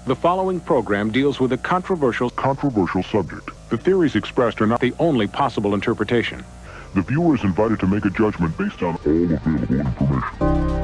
The following program deals with a controversial subject. The theories expressed are not the only possible interpretation. The viewer is invited to make a judgment based on all available information.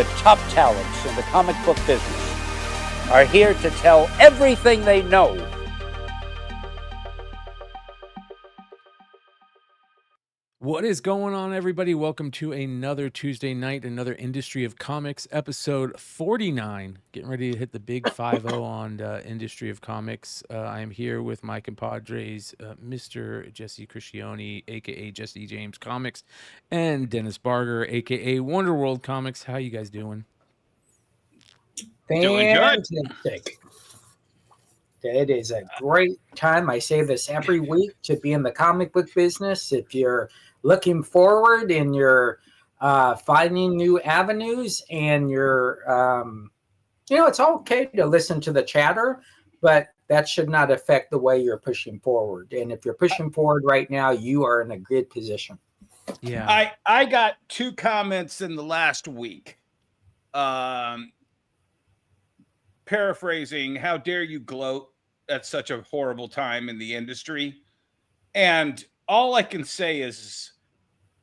the top talents in the comic book business are here to tell everything they know. What is going on, everybody? Welcome to another Tuesday night, another Industry of Comics, episode 49. Getting ready to hit the big 5-0 on Industry of Comics. I am here with my compadres, Mr. Jesse Criscione, a.k.a. Jesse James Comics, and Dennis Barger, a.k.a. Wonder World Comics. How you guys doing? Doing good. Fantastic. It is a great time. I say this every week to be in the comic book business. If you're looking forward and you're finding new avenues and you're, it's okay to listen to the chatter, but that should not affect the way you're pushing forward. And if you're pushing forward right now, you are in a good position. Yeah. I got 2 comments in the last week. Paraphrasing, how dare you gloat at such a horrible time in the industry? And all I can say is,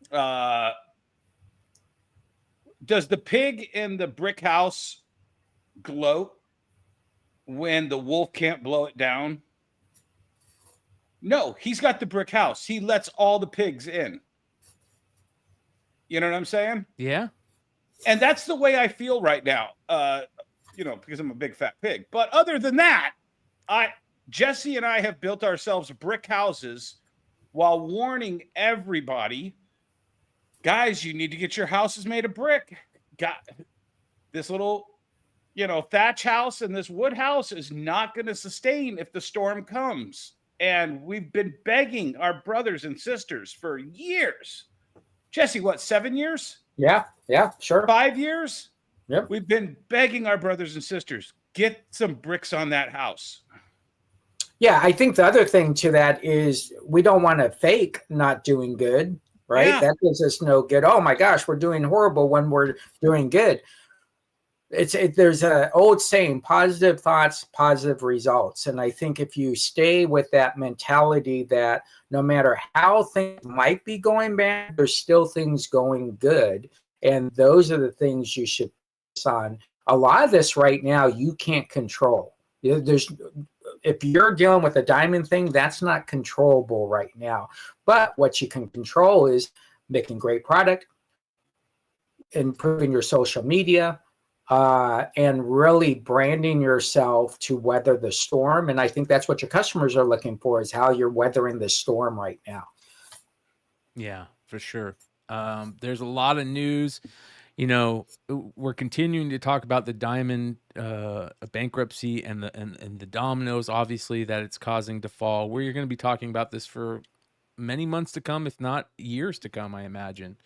does the pig in the brick house gloat when the wolf can't blow it down? No, he's got the brick house. He lets all the pigs in. You know what I'm saying? Yeah. And that's the way I feel right now. Because I'm a big fat pig. But other than that, Jesse and I have built ourselves brick houses while warning everybody, guys, you need to get your houses made of brick. Got this little, thatch house and this wood house is not going to sustain if the storm comes. And we've been begging our brothers and sisters for years. Jesse, what, 7 years? Yeah, sure. 5 years? Yep. We've been begging our brothers and sisters, get some bricks on that house. Yeah, I think the other thing to that is we don't want to fake not doing good, right? Yeah. That gives us no good. Oh my gosh, we're doing horrible when we're doing good. There's an old saying, positive thoughts, positive results. And I think if you stay with that mentality that no matter how things might be going bad, there's still things going good. And those are the things you should focus on. A lot of this right now, you can't control. If you're dealing with a diamond thing, that's not controllable right now. But what you can control is making great product, improving your social media, and really branding yourself to weather the storm. And I think that's what your customers are looking for, is how you're weathering the storm right now. Yeah, for sure. There's a lot of news. We're continuing to talk about the diamond bankruptcy and the dominoes, obviously, that it's causing to fall. We're going to be talking about this for many months to come, if not years to come, I imagine.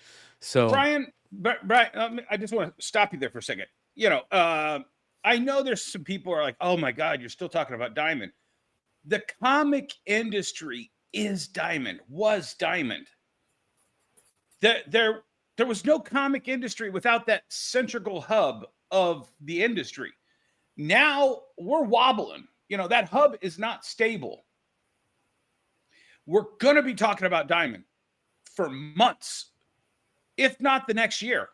So, Brian, I just want to stop you there for a second. I know there's some people who are like, oh my God, you're still talking about diamond. The comic industry is diamond, was diamond. There was no comic industry without that central hub of the industry. Now we're wobbling. That hub is not stable. We're going to be talking about diamond for months, if not the next year.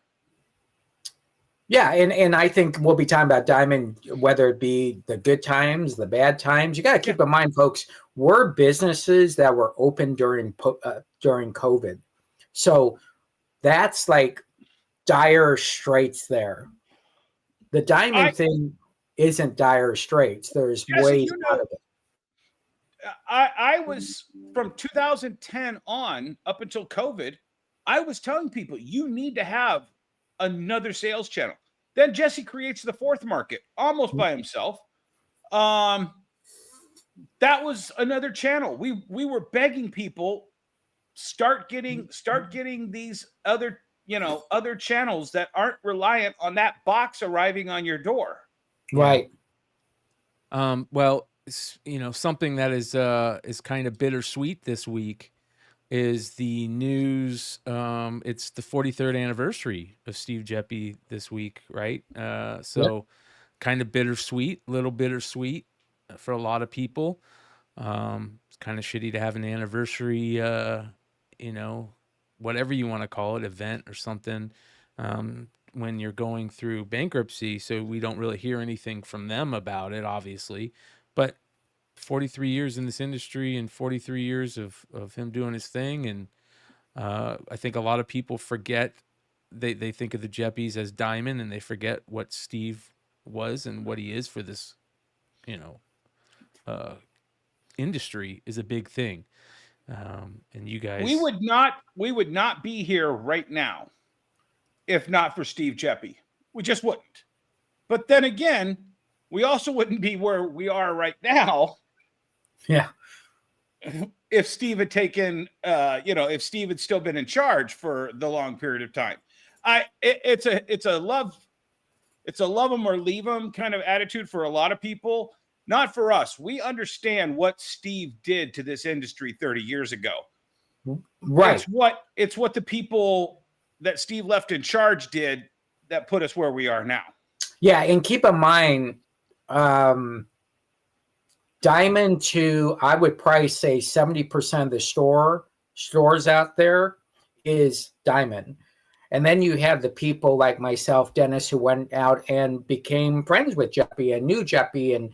Yeah, and I think we'll be talking about diamond, whether it be the good times, the bad times. You got to keep in mind, folks, we're businesses that were open during COVID. So that's like dire straits there. The diamond thing isn't dire straits. There's ways out of it. I was, from 2010 on up until COVID, I was telling people, you need to have another sales channel. Then Jesse creates the fourth market almost by himself. That was another channel. We were begging people, start getting these other channels that aren't reliant on that box arriving on your door. Right. Well, something that is kind of bittersweet this week is the news. It's the 43rd anniversary of Steve Geppi this week, right? So kind of bittersweet, little bittersweet for a lot of people. It's kind of shitty to have an anniversary, whatever you want to call it, event or something, when you're going through bankruptcy, so we don't really hear anything from them about it, obviously. But 43 years in this industry and 43 years of him doing his thing, and I think a lot of people forget, they think of the Jeppies as Diamond, and they forget what Steve was and what he is for this, industry is a big thing. And you guys, we would not be here right now if not for Steve Jeppy. We just wouldn't. But then again, we also wouldn't be where we are right now. Yeah. If Steve had taken, if Steve had still been in charge for the long period of time. It's a love them or leave them kind of attitude for a lot of people. Not for us. We understand what Steve did to this industry 30 years ago. Right. It's what the people that Steve left in charge did that put us where we are now. Yeah, and keep in mind, Diamond to, I would probably say 70% of the stores out there is Diamond. And then you have the people like myself, Dennis, who went out and became friends with Jeppy and knew Jeppy and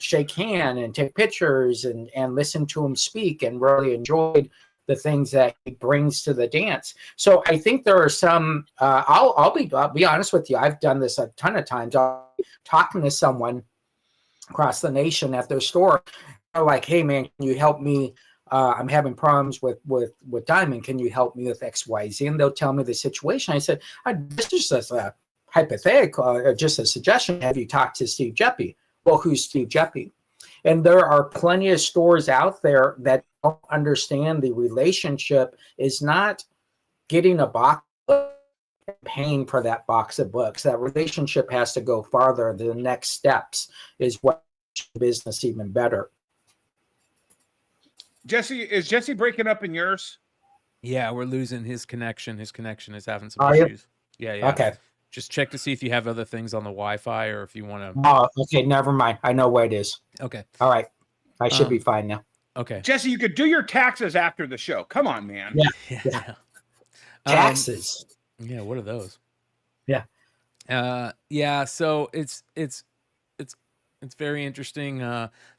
shake hand and take pictures and listen to him speak and really enjoyed the things that he brings to the dance. So I think there are some, I'll be honest with you. I've done this a ton of times. I'll be talking to someone across the nation at their store. They're like, hey man, can you help me? I'm having problems with Diamond. Can you help me with XYZ? And they'll tell me the situation. I said, this is just a hypothetical, just a suggestion. Have you talked to Steve Jeppy? Well, who's Steve Jeppy? And there are plenty of stores out there that don't understand the relationship is not getting a box and paying for that box of books. That relationship has to go farther. The next steps is what makes the business even better. Jesse, is Jesse breaking up in yours? Yeah, we're losing his connection. His connection is having some issues. Yeah. Okay. Just check to see if you have other things on the Wi-Fi or if you want to. Oh, okay. Never mind. I know where it is. Okay. All right. I should be fine now. Okay. Jesse, you could do your taxes after the show. Come on, man. Yeah. Taxes. Yeah. What are those? Yeah. Yeah. So it's very interesting.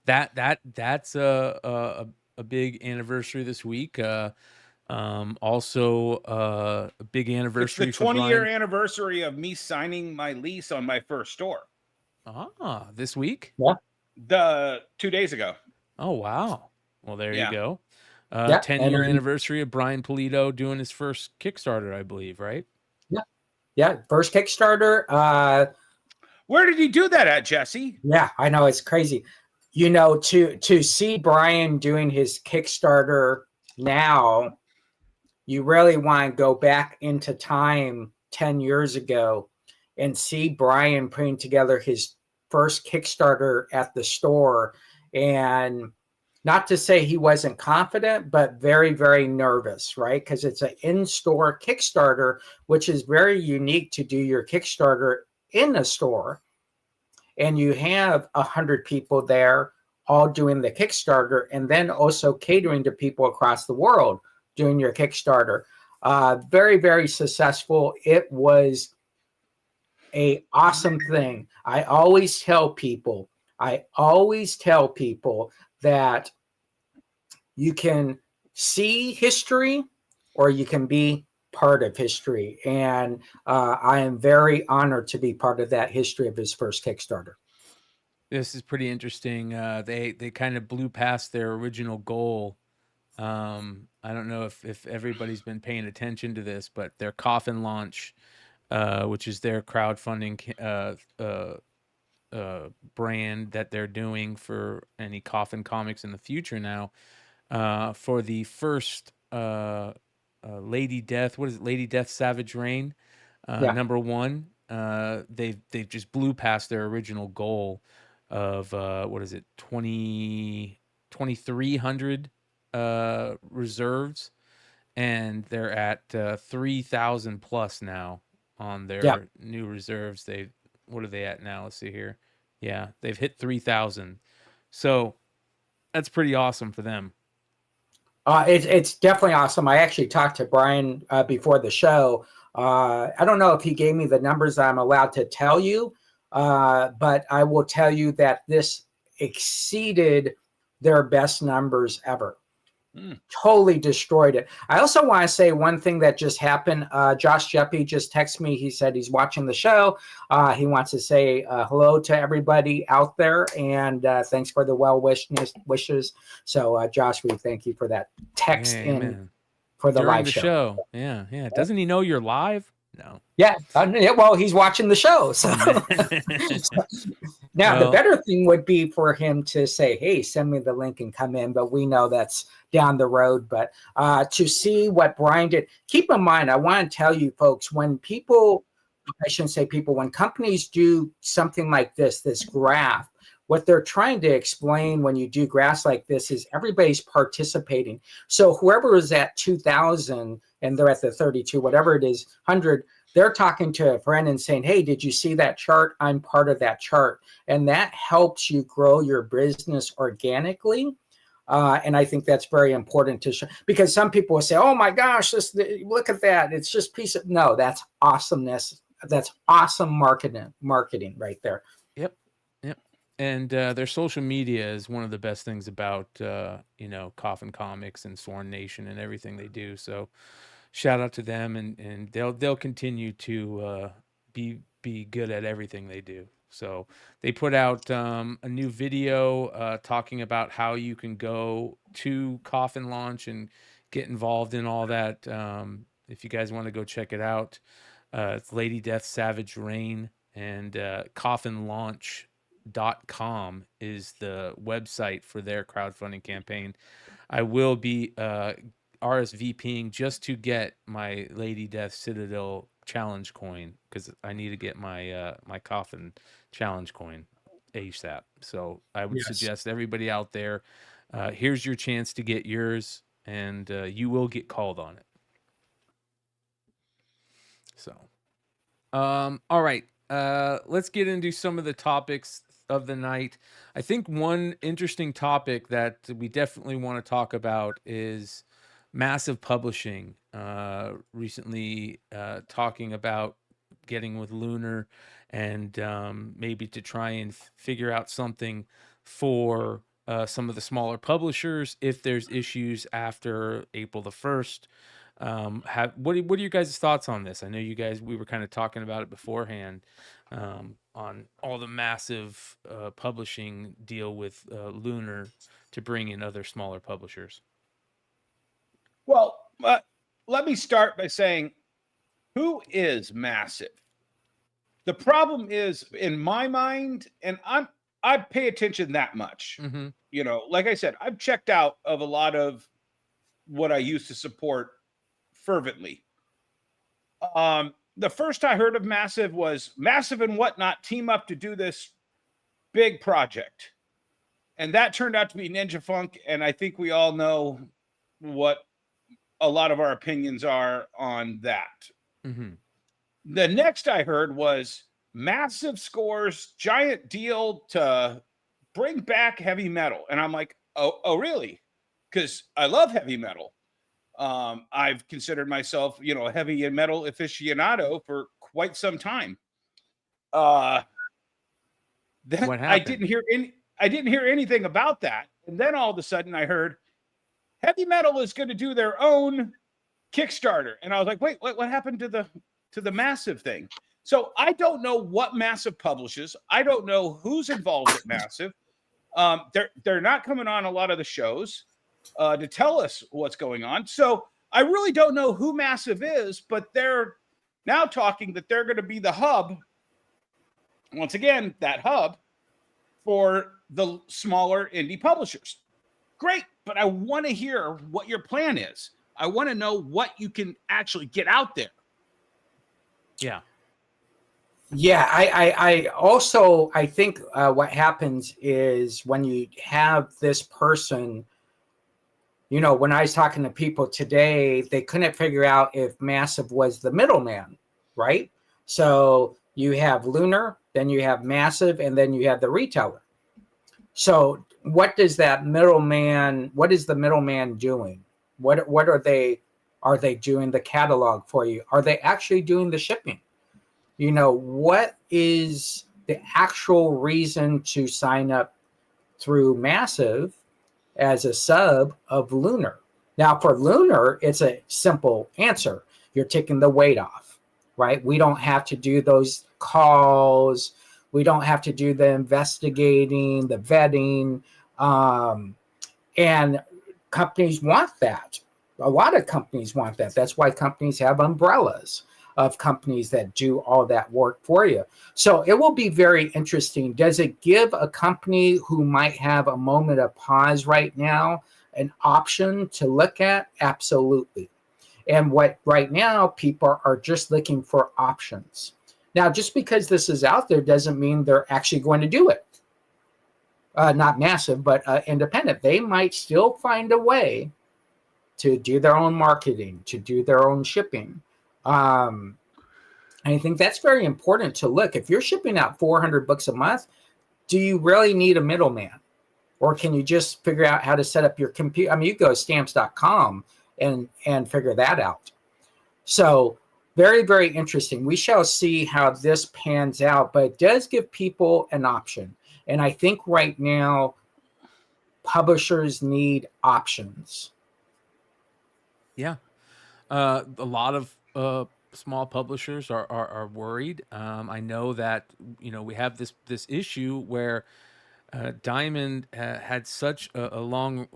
That's a big anniversary this week. Also a big anniversary. It's the 20-year anniversary of me signing my lease on my first store. This week? Yeah. 2 days ago. Oh, wow. Well, there you go. 10-year anniversary of Brian Polito doing his first Kickstarter, I believe, right? Yeah. First Kickstarter. Where did he do that at, Jesse? Yeah, I know. It's crazy. To see Brian doing his Kickstarter now, you really want to go back into time 10 years ago and see Brian putting together his first Kickstarter at the store. And not to say he wasn't confident, but very, very nervous, right? Because it's an in-store Kickstarter, which is very unique to do your Kickstarter in a store. And you have 100 people there all doing the Kickstarter and then also catering to people across the world doing your Kickstarter. Very, very successful. It was an awesome thing. I always tell people that you can see history or you can be part of history. And I am very honored to be part of that history of his first Kickstarter. This is pretty interesting. They kind of blew past their original goal. I don't know if everybody's been paying attention to this, but their coffin launch, which is their crowdfunding brand that they're doing for any coffin comics in the future now, for the first Lady Death, what is it? Lady Death Savage Reign, number one. They've just blew past their original goal of 2,300 reserves, and they're at 3,000 plus now on their new reserves. What are they at now? Let's see here. Yeah, they've hit 3,000. So that's pretty awesome for them. It's definitely awesome. I actually talked to Brian before the show. I don't know if he gave me the numbers I'm allowed to tell you, but I will tell you that this exceeded their best numbers ever. Totally destroyed it. I also want to say one thing that just happened. Josh Jeppy just texted me. He said he's watching the show. He wants to say hello to everybody out there, and thanks for the wishes. So, Josh, we thank you for that text for the during live the show. Yeah. Doesn't he know you're live? No. Yeah. Well, he's watching the show. So now the better thing would be for him to say, "Hey, send me the link and come in." But we know that's down the road. But to see what Brian did, keep in mind, I want to tell you folks, when people, I shouldn't say people, when companies do something like this graph, what they're trying to explain when you do graphs like this is everybody's participating. So whoever is at 2,000 and they're at the 32, whatever it is, 100, they're talking to a friend and saying, "Hey, did you see that chart? I'm part of that chart." And that helps you grow your business organically. And I think that's very important to show, because some people will say, "Oh my gosh, look at that. It's just piece of," no, that's awesomeness. That's awesome marketing right there. Yep. And their social media is one of the best things about, Coffin Comics and Sworn Nation and everything they do. So shout out to them, and they'll continue to be good at everything they do. So they put out a new video talking about how you can go to Coffin launch and get involved in all that. If you guys want to go check it out, it's Lady Death Savage Rain, and coffinlaunch.com is the website for their crowdfunding campaign. I will be RSVPing just to get my Lady Death Citadel challenge coin, because I need to get my my Coffin challenge coin ASAP. So I would suggest everybody out there, here's your chance to get yours, and you will get called on it. So all right, let's get into some of the topics of the night. I think one interesting topic that we definitely want to talk about is massive publishing. Recently talking about getting with Lunar, and maybe to try and figure out something for some of the smaller publishers if there's issues after April the 1st. What are you guys' thoughts on this? I know you guys, we were kind of talking about it beforehand, on all the massive publishing deal with Lunar to bring in other smaller publishers. Well, let me start by saying, who is massive? The problem is, in my mind, and I pay attention that much. Mm-hmm. Like I said, I've checked out of a lot of what I used to support fervently. The first I heard of Massive was Massive and Whatnot team up to do this big project. And that turned out to be Ninja Funk. And I think we all know what a lot of our opinions are on that. Mm-hmm. The next I heard was Massive scores giant deal to bring back heavy metal. And I'm like, oh really? Because I love heavy metal. I've considered myself, a heavy metal aficionado for quite some time. Then What I happened? didn't hear anything about that. And then all of a sudden I heard heavy metal is going to do their own Kickstarter. And I was like, wait, what happened to the Massive thing? So I don't know what Massive publishes. I don't know who's involved at Massive. They're not coming on a lot of the shows to tell us what's going on. So I really don't know who Massive is, but they're now talking that they're going to be the hub. Once again, that hub for the smaller indie publishers. Great, but I want to hear what your plan is. I want to know what you can actually get out there. Yeah. Yeah, I also think what happens is when you have this person, when I was talking to people today, they couldn't figure out if Massive was the middleman, right? So you have Lunar, then you have Massive, and then you have the retailer. So what is the middleman doing? What are they Are they doing the catalog for you? Are they actually doing the shipping? You know, what is the actual reason to sign up through Massive as a sub of Lunar? Now, for Lunar, it's a simple answer. You're taking the weight off, right? We don't have to do those calls. We don't have to do the investigating, the vetting. And companies want that. A lot of companies want that. That's why companies have umbrellas of companies that do all that work for you. So it will be very interesting. Does it give a company who might have a moment of pause right now an option to look at? Absolutely. And what right now people are just looking for options. Now, just because this is out there doesn't mean they're actually going to do it. Not Massive, but independent. They might still find a way to do their own marketing, to do their own shipping. And I think that's very important to look. If you're shipping out 400 books a month, do you really need a middleman? Or can you just figure out how to set up your computer? I mean, you go to stamps.com and figure that out. So very, very interesting. We shall see how this pans out, but it does give people an option. And I think right now, publishers need options. Yeah. A lot of small publishers are worried. I know that, you know, we have this issue where Diamond had such a long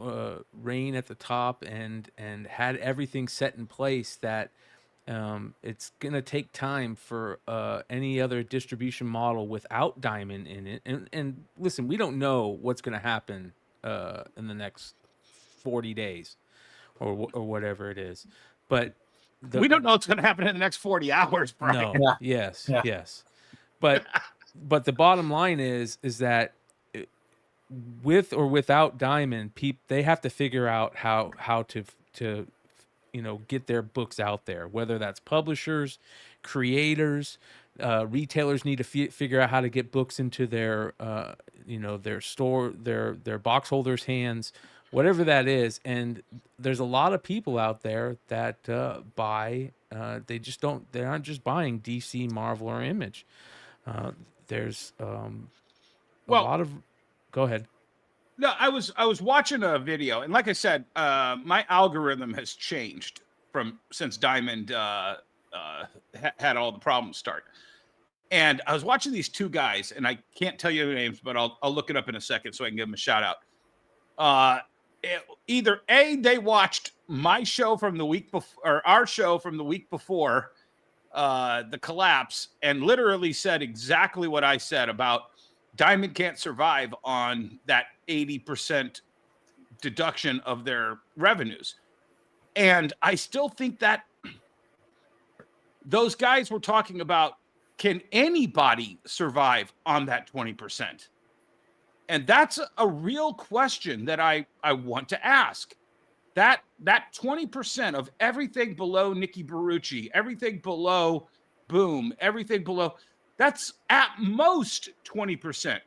reign at the top and had everything set in place that it's going to take time for any other distribution model without Diamond in it. And listen, we don't know what's going to happen in the next 40 days or whatever it is. But we don't know what's going to happen in the next 40 hours, Brian. No. Yeah. Yes. Yeah. Yes. But the bottom line is that with or without Diamond, they have to figure out how to you know, get their books out there, whether that's publishers, creators, retailers need to figure out how to get books into their you know, their store, their box holders' hands, whatever that is. And there's a lot of people out there that buy, they aren't just buying DC, Marvel, or Image. There's a lot of, go ahead. No, I was watching a video, and like I said, my algorithm has changed since Diamond had all the problems start. And I was watching these two guys, and I can't tell you their names, but I'll look it up in a second so I can give them a shout out. Either A, they watched my show from the week before, or our show from the week before the collapse, and literally said exactly what I said about Diamond can't survive on that 80% deduction of their revenues. And I still think that those guys were talking about, can anybody survive on that 20%? And that's a real question that I want to ask. That 20% of everything below Nikki Barucci, everything below Boom, everything below, that's at most 20%.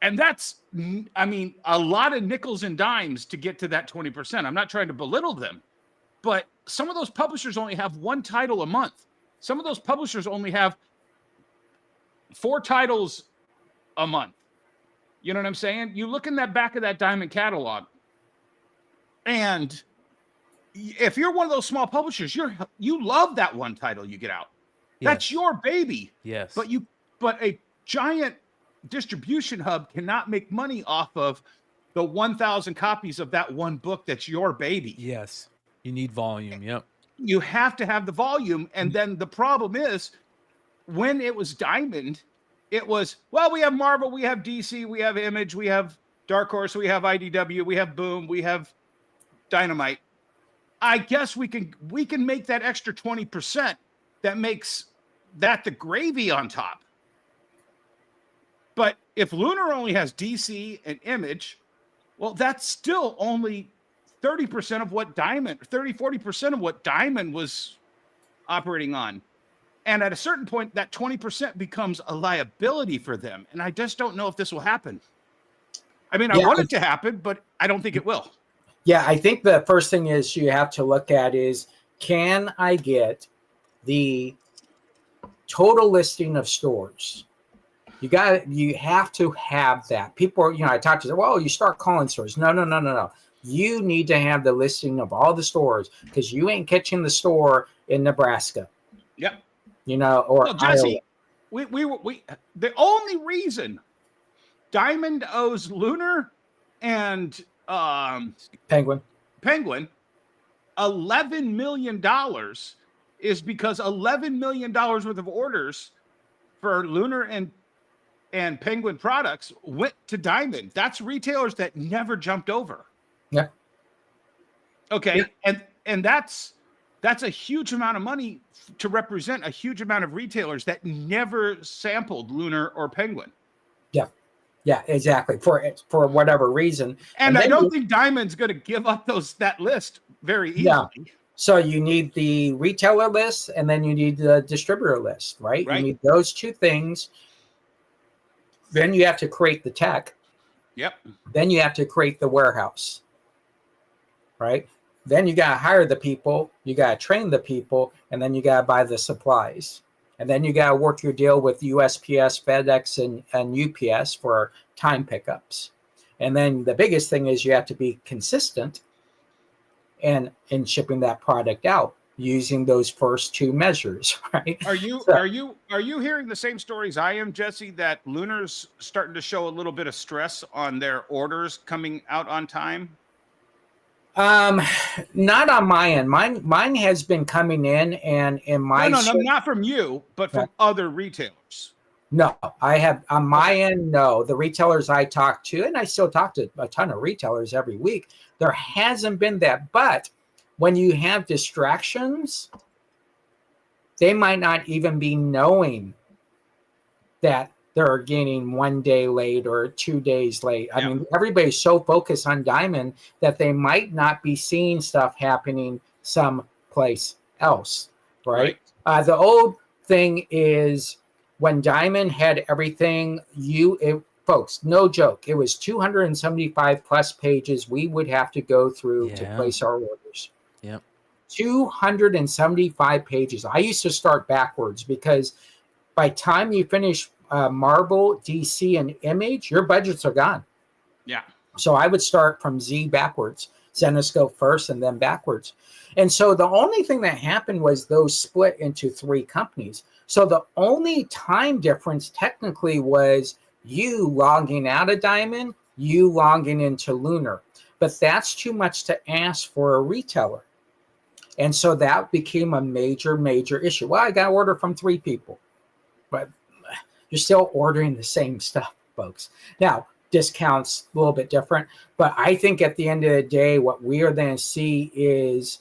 And that's, I mean, a lot of nickels and dimes to get to that 20%. I'm not trying to belittle them, but some of those publishers only have one title a month. Some of those publishers only have 4 titles a month. You know what I'm saying? You look in that back of that Diamond catalog, and if you're one of those small publishers, you love that one title you get out. Yes. That's your baby. Yes. But a giant distribution hub cannot make money off of the 1,000 copies of that one book that's your baby. Yes. You need volume. Yep. You have to have the volume. And then the problem is, when it was Diamond, it was, well, we have Marvel, we have DC, we have Image, we have Dark Horse, we have IDW, we have Boom, we have Dynamite. I guess we can make that extra 20% that makes that the gravy on top. But if Lunar only has DC and Image, well, that's still only 30% of what Diamond, 40% of what Diamond was operating on. And at a certain point, that 20% becomes a liability for them. And I just don't know if this will happen. I mean, I want it to happen, but I don't think it will. Yeah, I think the first thing is you have to look at is, can I get the total listing of stores? You have to have that. People, I talk to them, well, you start calling stores. No. You need to have the listing of all the stores, because you ain't catching the store in Nebraska. Yep. Or Well, Jesse, Iowa. we the only reason Diamond owes Lunar and Penguin. $11 million is because $11 million worth of orders for Lunar and Penguin products went to Diamond. That's retailers that never jumped over. Yeah. Okay. Yeah. And that's a huge amount of money to represent a huge amount of retailers that never sampled Lunar or Penguin. Yeah, exactly. For whatever reason. And I don't think Diamond's going to give up that list very easily. Yeah. So you need the retailer list, and then you need the distributor list, right? You need those two things. Then you have to create the tech. Yep. Then you have to create the warehouse, right? Then you got to hire the people, you got to train the people, and then you got to buy the supplies. And then you got to work your deal with USPS, FedEx, and UPS for time pickups. And then the biggest thing is you have to be consistent in shipping that product out using those first two measures, right? Are you hearing the same stories I am, Jesse, that Lunar's starting to show a little bit of stress on their orders coming out on time? Not on my end. Mine has been coming in, and in my no, not from you, but from other retailers. No, I have on my end. No, the retailers I talk to, and I still talk to a ton of retailers every week, there hasn't been that. But when you have distractions, they might not even be knowing that they're getting 1 day late or 2 days late. I mean, everybody's so focused on Diamond that they might not be seeing stuff happening someplace else, right? The old thing is when Diamond had everything, folks, no joke, it was 275 plus pages we would have to go through to place our orders. Yep. 275 pages. I used to start backwards because by time you finish Marble, DC, and Image, your budgets are gone. Yeah. So I would start from Z backwards, Zenoscope first and then backwards. And so the only thing that happened was those split into three companies. So the only time difference technically was you logging out of Diamond, you logging into Lunar. But that's too much to ask for a retailer. And so that became a major issue. Well, I got an order from three people, but you're still ordering the same stuff, folks. Now, discounts a little bit different, but I think at the end of the day, what we are going to see is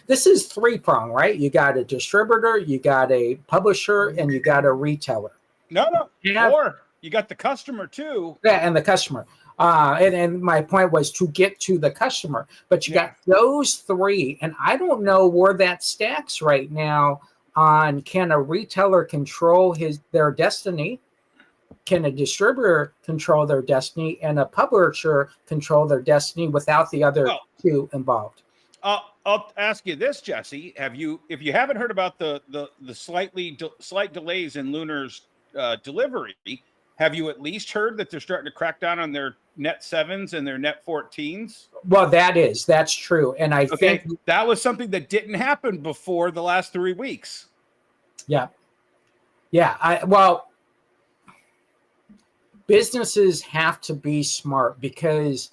this is three-pronged, right? You got a distributor, you got a publisher, and you got a retailer. No. Or you got the customer too. Yeah, and the customer. And my point was to get to the customer, but you got those three, and I don't know where that stacks right now on, can a retailer control their destiny? Can a distributor control their destiny, and a publisher control their destiny without the other two involved? I'll ask you this, Jesse. If you haven't heard about the slight delays in Lunar's delivery, have you at least heard that they're starting to crack down on their net 7s and their net 14s? Well, that's true. And I think that was something that didn't happen before the last 3 weeks. Yeah. Businesses have to be smart because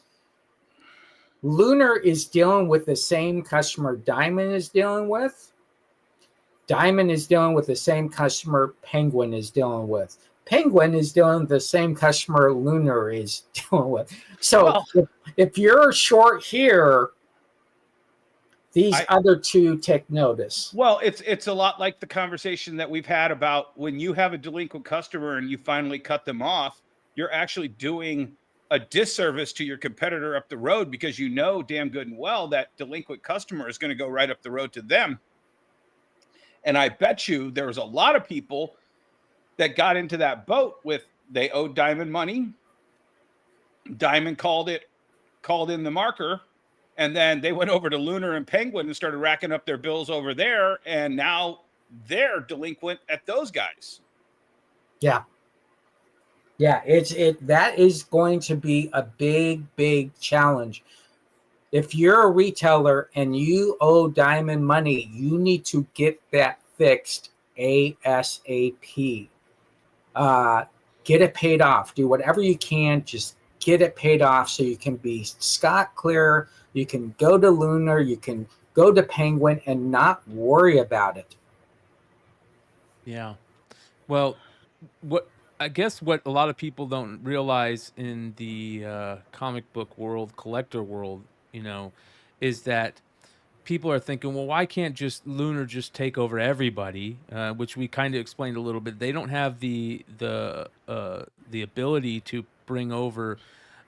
Lunar is dealing with the same customer Diamond is dealing with. Diamond is dealing with the same customer Penguin is dealing with. Penguin is dealing with the same customer Lunar is dealing with. So if you're short here, these other two take notice. Well, it's a lot like the conversation that we've had about when you have a delinquent customer and you finally cut them off, you're actually doing a disservice to your competitor up the road because you know damn good and well that delinquent customer is going to go right up the road to them. And I bet you there was a lot of people that got into that boat with they owed Diamond money. Diamond called in the marker And then they went over to Lunar and Penguin and started racking up their bills over there. And now they're delinquent at those guys. Yeah. Yeah, that is going to be a big challenge. If you're a retailer and you owe Diamond money, you need to get that fixed ASAP. Get it paid off. Do whatever you can. Just get it paid off so you can be scot clear. You can go to Lunar. You can go to Penguin and not worry about it. Yeah. Well, what I guess what a lot of people don't realize in the comic book world, collector world, is that people are thinking, well, why can't just Lunar just take over everybody? Which we kind of explained a little bit. They don't have the ability to bring over.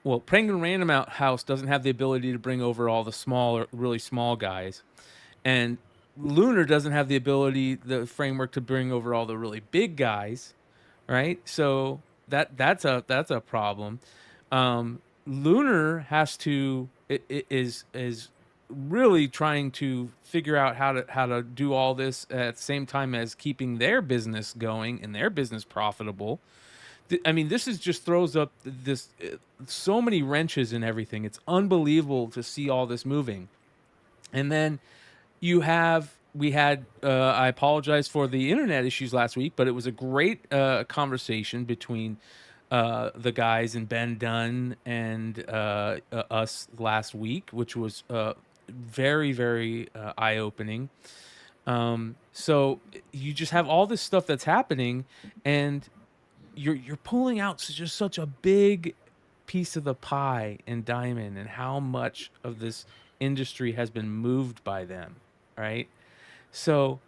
Well, Penguin Random House doesn't have the ability to bring over all the small or really small guys, and Lunar doesn't have the ability, the framework to bring over all the really big guys, right? So that's a problem. Lunar has to is really trying to figure out how to do all this at the same time as keeping their business going and their business profitable. I mean, this is just throws up this so many wrenches in everything. It's unbelievable to see all this moving. And then we had I apologize for the internet issues last week, but it was a great conversation between the guys and Ben Dunn and us last week, which was very, very eye-opening. So you just have all this stuff that's happening, and you're pulling out just such a big piece of the pie in Diamond, and how much of this industry has been moved by them, right? So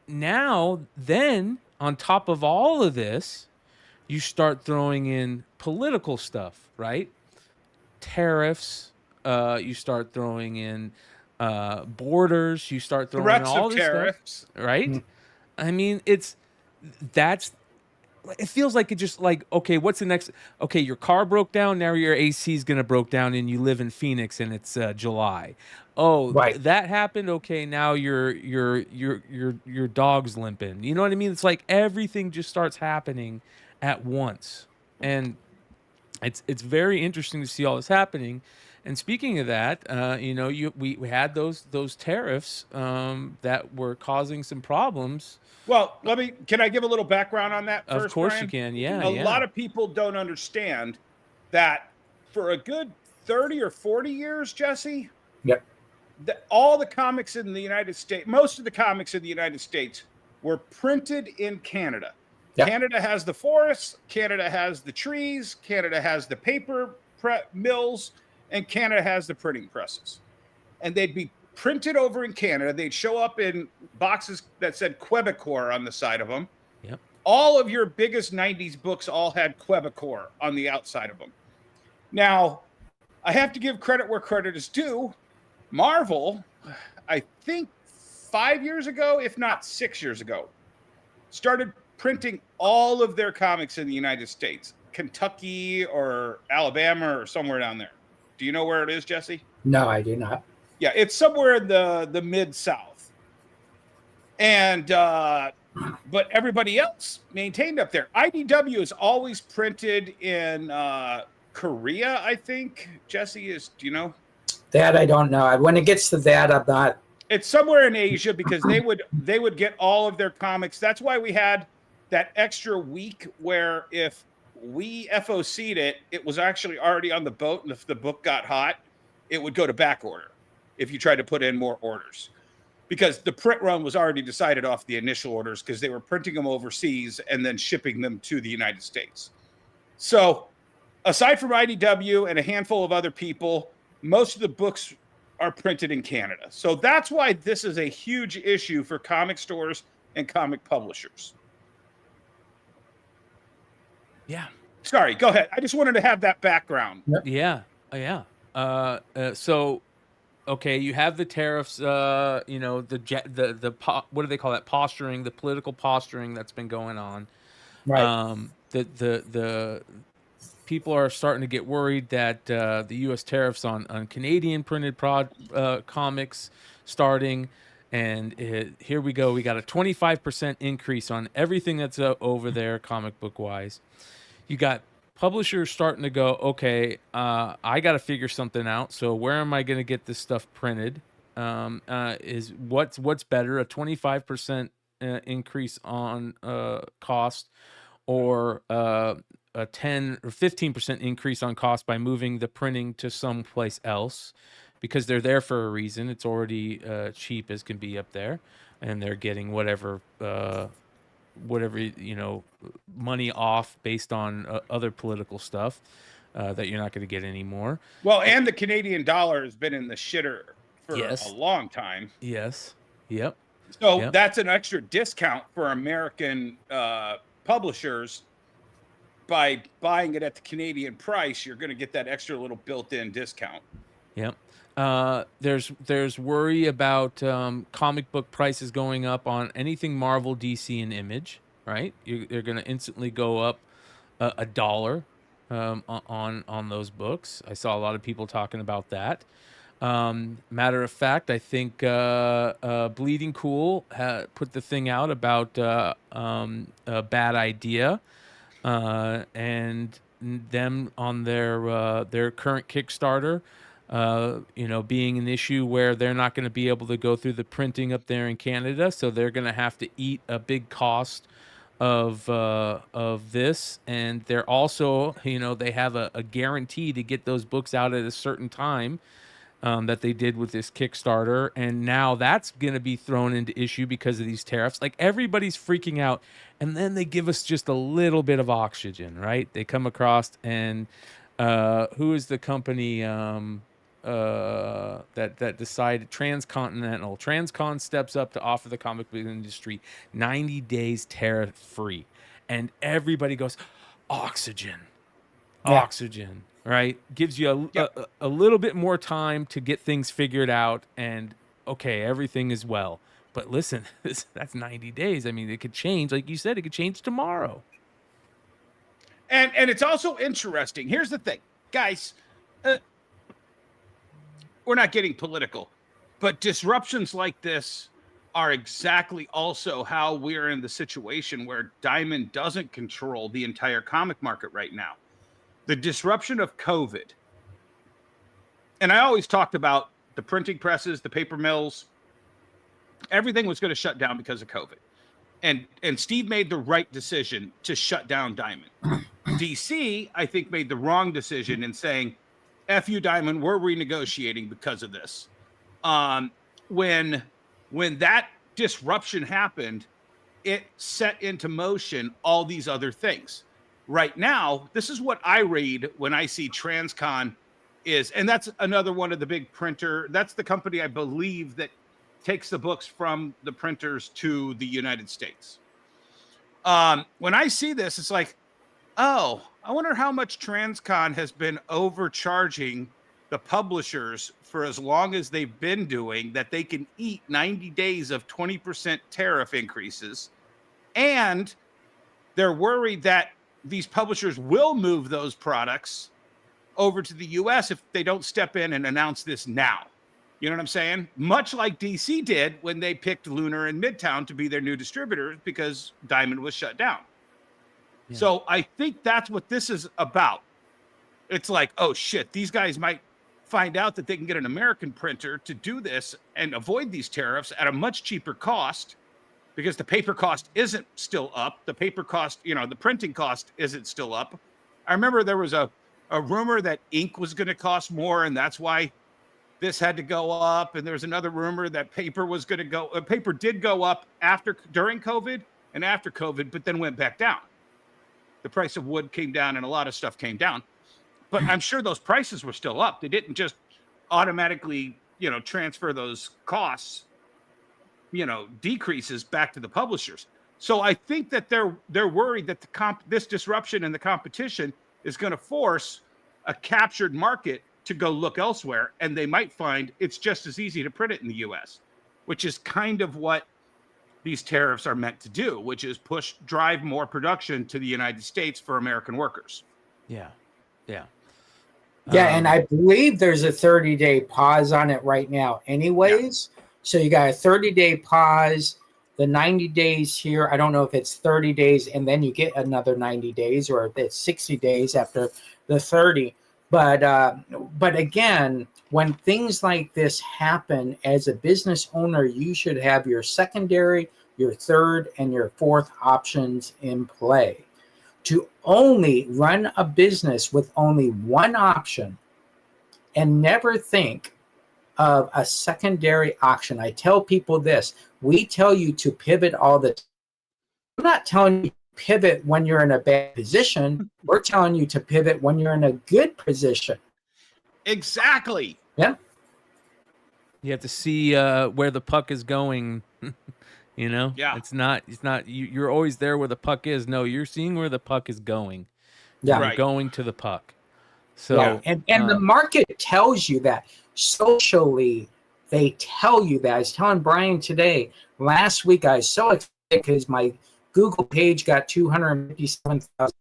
now, then, on top of all of this, you start throwing in political stuff, right? Tariffs. You start throwing in borders. You start throwing in all this tariffs, stuff, right? I mean, it feels like it just like, okay, what's the next? Okay, your car broke down. Now your AC is gonna broke down, and you live in Phoenix, and it's July. Oh, Right. that happened. Okay, now your dog's limping. You know what I mean? It's like everything just starts happening at once, and it's very interesting to see all this happening. And speaking of that, we had those tariffs that were causing some problems. Well, can I give a little background on that first? Of course Brian? you can. Yeah. A lot of people don't understand that for a good 30 or 40 years, Jesse. Yep. All the comics in the United States, most of the comics in the United States were printed in Canada. Yep. Canada has the forests, Canada has the trees, Canada has the paper mills, and Canada has the printing presses. And they'd be printed over in Canada. They'd show up in boxes that said Quebecor on the side of them. Yep. All of your biggest 90s books all had Quebecor on the outside of them. Now, I have to give credit where credit is due. Marvel, I think 5 years ago, if not 6 years ago, started printing all of their comics in the United States, Kentucky or Alabama or somewhere down there. Do you know where it is, Jesse? No, I do not. Yeah, it's somewhere in the Mid-South. And but everybody else maintained up there. IDW is always printed in Korea, I think. Jesse, do you know? That I don't know. When it gets to that, I'm not. It's somewhere in Asia, because they would get all of their comics. That's why we had that extra week where if we FOC'd it, it was actually already on the boat, and if the book got hot, it would go to back order if you tried to put in more orders, because the print run was already decided off the initial orders, because they were printing them overseas and then shipping them to the United States. So aside from IDW and a handful of other people, most of the books are printed in Canada. So that's why this is a huge issue for comic stores and comic publishers. Yeah. Sorry, go ahead. I just wanted to have that background. Yeah. So, okay, you have the tariffs. What do they call that? Posturing, the political posturing that's been going on. Right. people are starting to get worried that the U.S. tariffs on Canadian printed comics starting. And here we go. We got a 25% increase on everything that's over there, comic book wise. You got publishers starting to go, okay, I got to figure something out. So where am I going to get this stuff printed? Is what's better, a 25% increase on cost, or a 10 or 15% increase on cost by moving the printing to someplace else, because they're there for a reason. It's already cheap as can be up there, and they're getting whatever money off based on other political stuff that you're not going to get anymore. Well, and the Canadian dollar has been in the shitter for a long time. Yes. Yep. So that's an extra discount for American publishers. By buying it at the Canadian price, you're going to get that extra little built-in discount. Yep. There's worry about comic book prices going up on anything Marvel, DC, and Image. Right? They're going to instantly go up $1 on those books. I saw a lot of people talking about that. Matter of fact, I think Bleeding Cool put the thing out about a Bad Idea, and them on their current Kickstarter, being an issue where they're not going to be able to go through the printing up there in Canada, so they're going to have to eat a big cost of this, and they're also, they have a guarantee to get those books out at a certain time. That they did with this Kickstarter, and now that's going to be thrown into issue because of these tariffs. Like, everybody's freaking out, and then they give us just a little bit of oxygen, right? They come across, and who is the company that decided? Transcon steps up to offer the comic book industry 90 days tariff free, and everybody goes, oxygen. Right? Gives you a little bit more time to get things figured out, and okay, everything is well. But listen, that's 90 days. I mean, it could change. Like you said, it could change tomorrow. And it's also interesting. Here's the thing, guys. We're not getting political, but disruptions like this are exactly also how we're in the situation where Diamond doesn't control the entire comic market right now. The disruption of COVID. And I always talked about the printing presses, the paper mills, everything was going to shut down because of COVID. And Steve made the right decision to shut down Diamond. DC, I think, made the wrong decision in saying, F you, Diamond, we're renegotiating because of this. When that disruption happened, it set into motion all these other things. Right now, this is what I read when I see Transcon is, and that's another one of the big printer. That's the company, I believe, that takes the books from the printers to the United States. When I see this, it's like, oh, I wonder how much Transcon has been overcharging the publishers for as long as they've been doing that they can eat 90 days of 20% tariff increases. And they're worried that these publishers will move those products over to the US if they don't step in and announce this now. You know what I'm saying? Much like DC did when they picked Lunar and Midtown to be their new distributors because Diamond was shut down. Yeah. So I think that's what this is about. It's like, oh shit, these guys might find out that they can get an American printer to do this and avoid these tariffs at a much cheaper cost, because the paper cost isn't still up. The paper cost, the printing cost isn't still up. I remember there was a rumor that ink was going to cost more, and that's why this had to go up. And there's another rumor that paper was going to go. Paper did go up during COVID and after COVID, but then went back down. The price of wood came down, and a lot of stuff came down. But I'm sure those prices were still up. They didn't just automatically, transfer those costs, decreases back to the publishers. So I think that they're worried that this disruption in the competition is going to force a captured market to go look elsewhere, and they might find it's just as easy to print it in the US, which is kind of what these tariffs are meant to do, which is drive more production to the United States for American workers. Yeah. Yeah. Yeah, and I believe there's a 30-day pause on it right now anyways. Yeah. So you got a 30-day pause, the 90 days here. I don't know if it's 30 days and then you get another 90 days or if it's 60 days after the 30. But again, when things like this happen, as a business owner, you should have your secondary, your third, and your fourth options in play. To only run a business with only one option and never think of a secondary option. I tell people this. We tell you to pivot all the time. I'm not telling you to pivot when you're in a bad position. We're telling you to pivot when you're in a good position. Exactly. Yeah. You have to see where the puck is going. You know, yeah, it's not you're always there where the puck is. No, you're seeing where the puck is going. Yeah, you're going to the puck. So, yeah. And the market tells you that. Socially, they tell you that. I was telling Brian today, last week, I was so excited because my Google page got 257,000.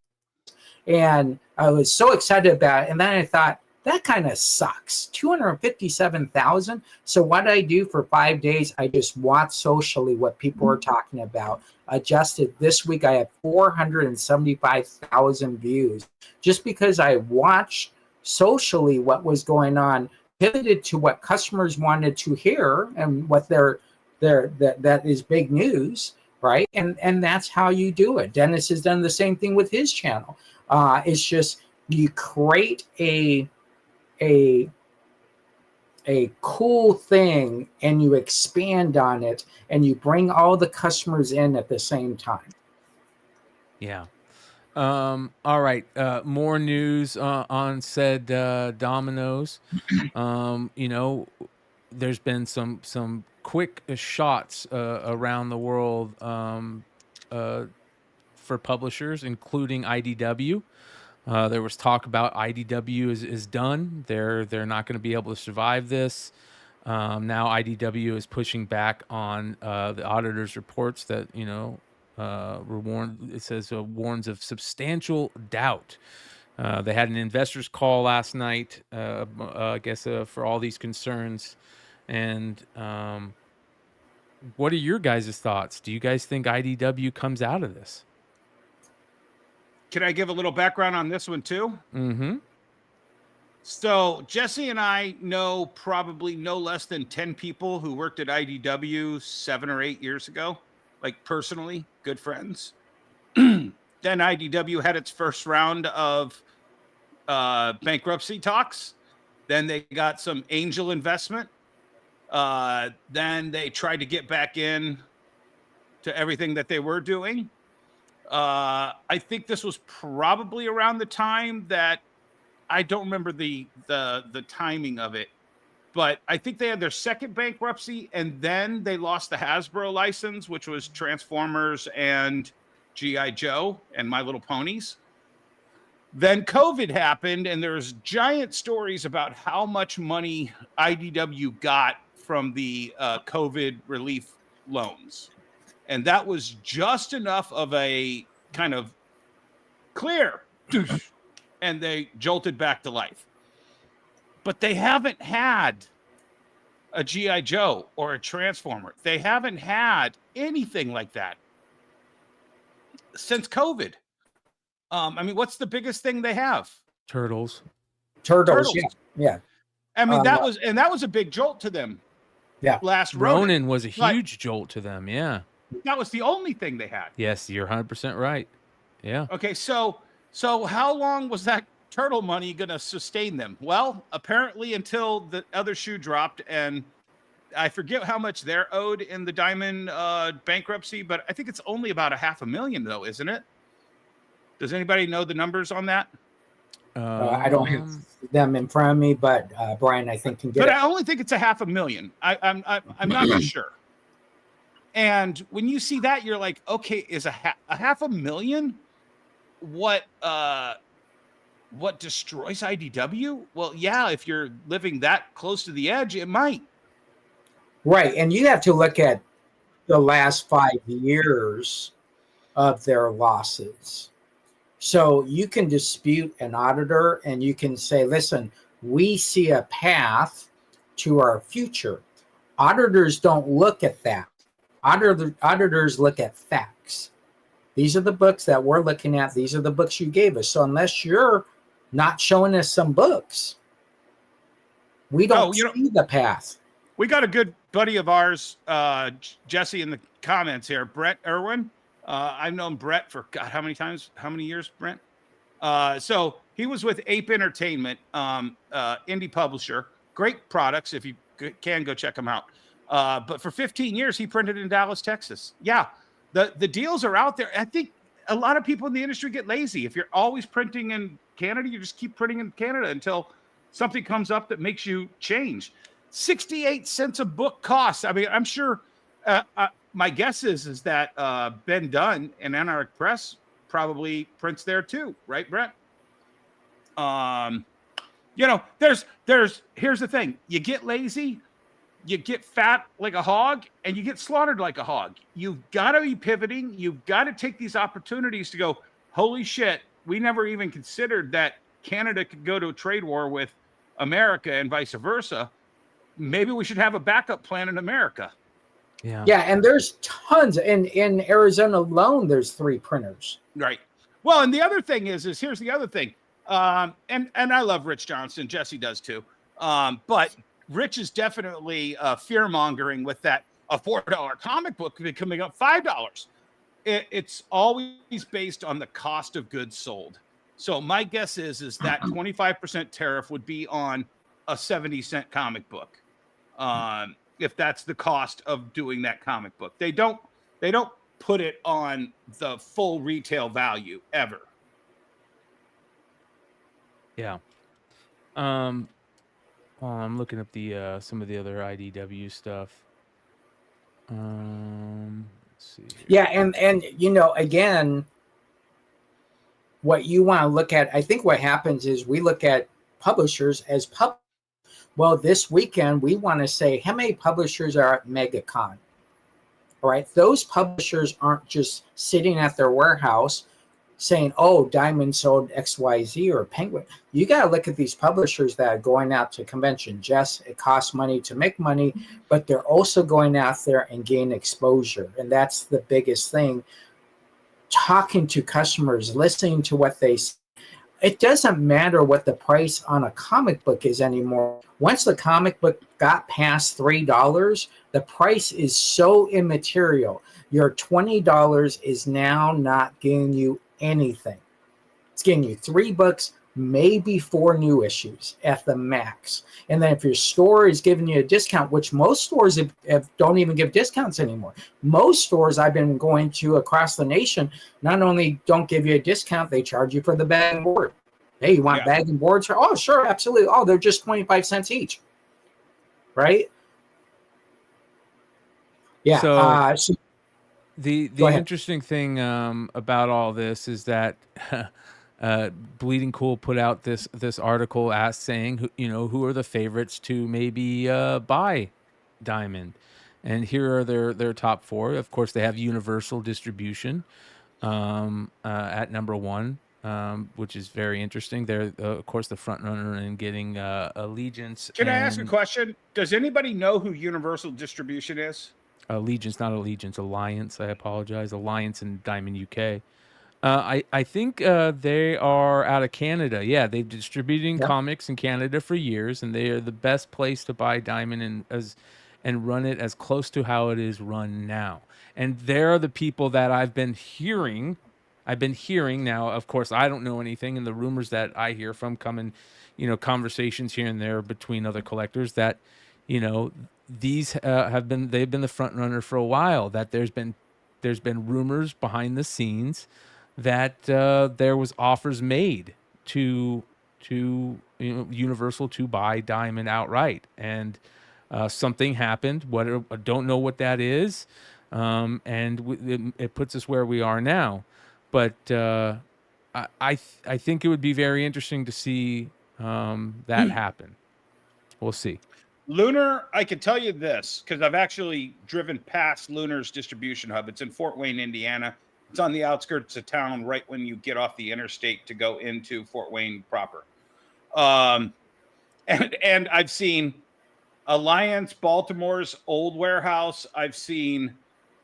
And I was so excited about it. And then I thought, that kind of sucks. 257,000. So what did I do for 5 days? I just watched socially what people were talking about. Adjusted. This week I had 475,000 views just because I watched socially what was going on, pivoted to what customers wanted to hear and what that is big news, right? And that's how you do it. Dennis has done the same thing with his channel. It's just you create a cool thing and you expand on it and you bring all the customers in at the same time. Yeah. All right. More news on said Domino's. You know, there's been some quick shots around the world for publishers, including IDW. There was talk about IDW is done. They're not going to be able to survive this. Now IDW is pushing back on the auditor's reports that, you know, were warned. It says warns of substantial doubt. They had an investors call last night, I guess, for all these concerns. And what are your guys' thoughts? Do you guys think IDW comes out of this? Can I give a little background on this one too? Mm-hmm. So Jesse and I know probably no less than 10 people who worked at IDW 7 or 8 years ago, like personally, good friends. Then IDW had its first round of bankruptcy talks. Then they got some angel investment. Then they tried to get back in to everything that they were doing. I think this was probably around the time that I don't remember the timing of it, but I think they had their second bankruptcy and then they lost the Hasbro license, which was Transformers and G.I. Joe and My Little Ponies. Then COVID happened and there's giant stories about how much money IDW got from the COVID relief loans. And that was just enough of a kind of clear, and they jolted back to life. But they haven't had a G.I. Joe or a Transformer. They haven't had anything like that since COVID. I mean, what's the biggest thing they have? Turtles. Yeah. I mean, that was a big jolt to them. Yeah. Last Ronin was a huge jolt to them. Yeah. That was the only thing they had. Yes, you're 100% right. Yeah. Okay, so how long was that turtle money going to sustain them? Well, apparently until the other shoe dropped, and I forget how much they're owed in the Diamond bankruptcy, but I think it's only about $500,000 though, isn't it? Does anybody know the numbers on that? I don't have them in front of me, but Brian, I think, can get but it. I only think it's $500,000. I'm not sure. And when you see that, you're like, okay, is a $500,000 what destroys IDW? Well, yeah, if you're living that close to the edge, it might. Right, and you have to look at the last 5 years of their losses. So you can dispute an auditor and you can say, listen, we see a path to our future. Auditors don't look at that. Auditors look at facts. These are the books that we're looking at. These are the books you gave us. So unless you're not showing us some books, we don't see the path. We got a good buddy of ours, Jesse, in the comments here, Brett Irwin. I've known Brett for God, how many years, Brent? So he was with Ape Entertainment, indie publisher. Great products. If you can, go check them out. But for 15 years, he printed in Dallas, Texas. Yeah, the deals are out there. I think a lot of people in the industry get lazy. If you're always printing in Canada, you just keep printing in Canada until something comes up that makes you change. 68 cents a book costs. I mean, I'm sure my guess is that Ben Dunn and Anarch Press probably prints there too, right, Brett? Here's the thing. You get lazy, you get fat like a hog, and you get slaughtered like a hog. You've got to be pivoting. You've got to take these opportunities to go, holy shit, we never even considered that Canada could go to a trade war with America and vice versa. Maybe we should have a backup plan in America. Yeah, and there's tons. In Arizona alone, there's 3 printers. Right. Well, and the other thing is here's the other thing. And I love Rich Johnson. Jesse does too. But Rich is definitely fear-mongering with that a $4 comic book becoming up $5. It's always based on the cost of goods sold. So my guess is that 25% tariff would be on a 70-cent comic book. If that's the cost of doing that comic book. They don't put it on the full retail value ever. Yeah. Well, I'm looking up the some of the other IDW stuff. Let's see here. Yeah, and again, what you want to look at, I think what happens is we look at publishers as well, this weekend, we want to say how many publishers are at MegaCon. All right. Those publishers aren't just sitting at their warehouse saying, oh, Diamond sold XYZ or Penguin. You got to look at these publishers that are going out to convention. Yes, it costs money to make money, but they're also going out there and gain exposure. And that's the biggest thing. Talking to customers, listening to what they say. It doesn't matter what the price on a comic book is anymore. Once the comic book got past $3, the price is so immaterial. Your $20 is now not getting you anything. It's getting you 3 books, maybe 4 new issues at the max. And then if your store is giving you a discount, which most stores don't even give discounts anymore. Most stores I've been going to across the nation not only don't give you a discount, they charge you for the bag and board. Hey, you want bag and boards? Oh, sure, absolutely. Oh, they're just 25 cents each. Right? Yeah. So the interesting thing about all this is that Bleeding Cool put out this article saying, who are the favorites to maybe buy Diamond, and here are their top 4. Of course, they have Universal Distribution at number 1, which is very interesting. They're of course the front runner in getting Allegiance. Can I ask a question? Does anybody know who Universal Distribution is? Allegiance, not Allegiance, Alliance. I apologize. Alliance in Diamond UK. I think they are out of Canada. Yeah, they've distributing comics in Canada for years, and they are the best place to buy Diamond and run it as close to how it is run now. And they're the people that I've been hearing. Now, of course, I don't know anything, and the rumors that I hear from come in, conversations here and there between other collectors that, these they've been the front runner for a while. That there's been rumors behind the scenes that there was offers made to Universal to buy Diamond outright, and something happened. I don't know what that is, and it puts us where we are now. But I think it would be very interesting to see that happen. We'll see. Lunar, I can tell you this because I've actually driven past Lunar's distribution hub. It's in Fort Wayne, Indiana. It's on the outskirts of town, right when you get off the interstate to go into Fort Wayne proper. And I've seen Alliance, Baltimore's old warehouse. I've seen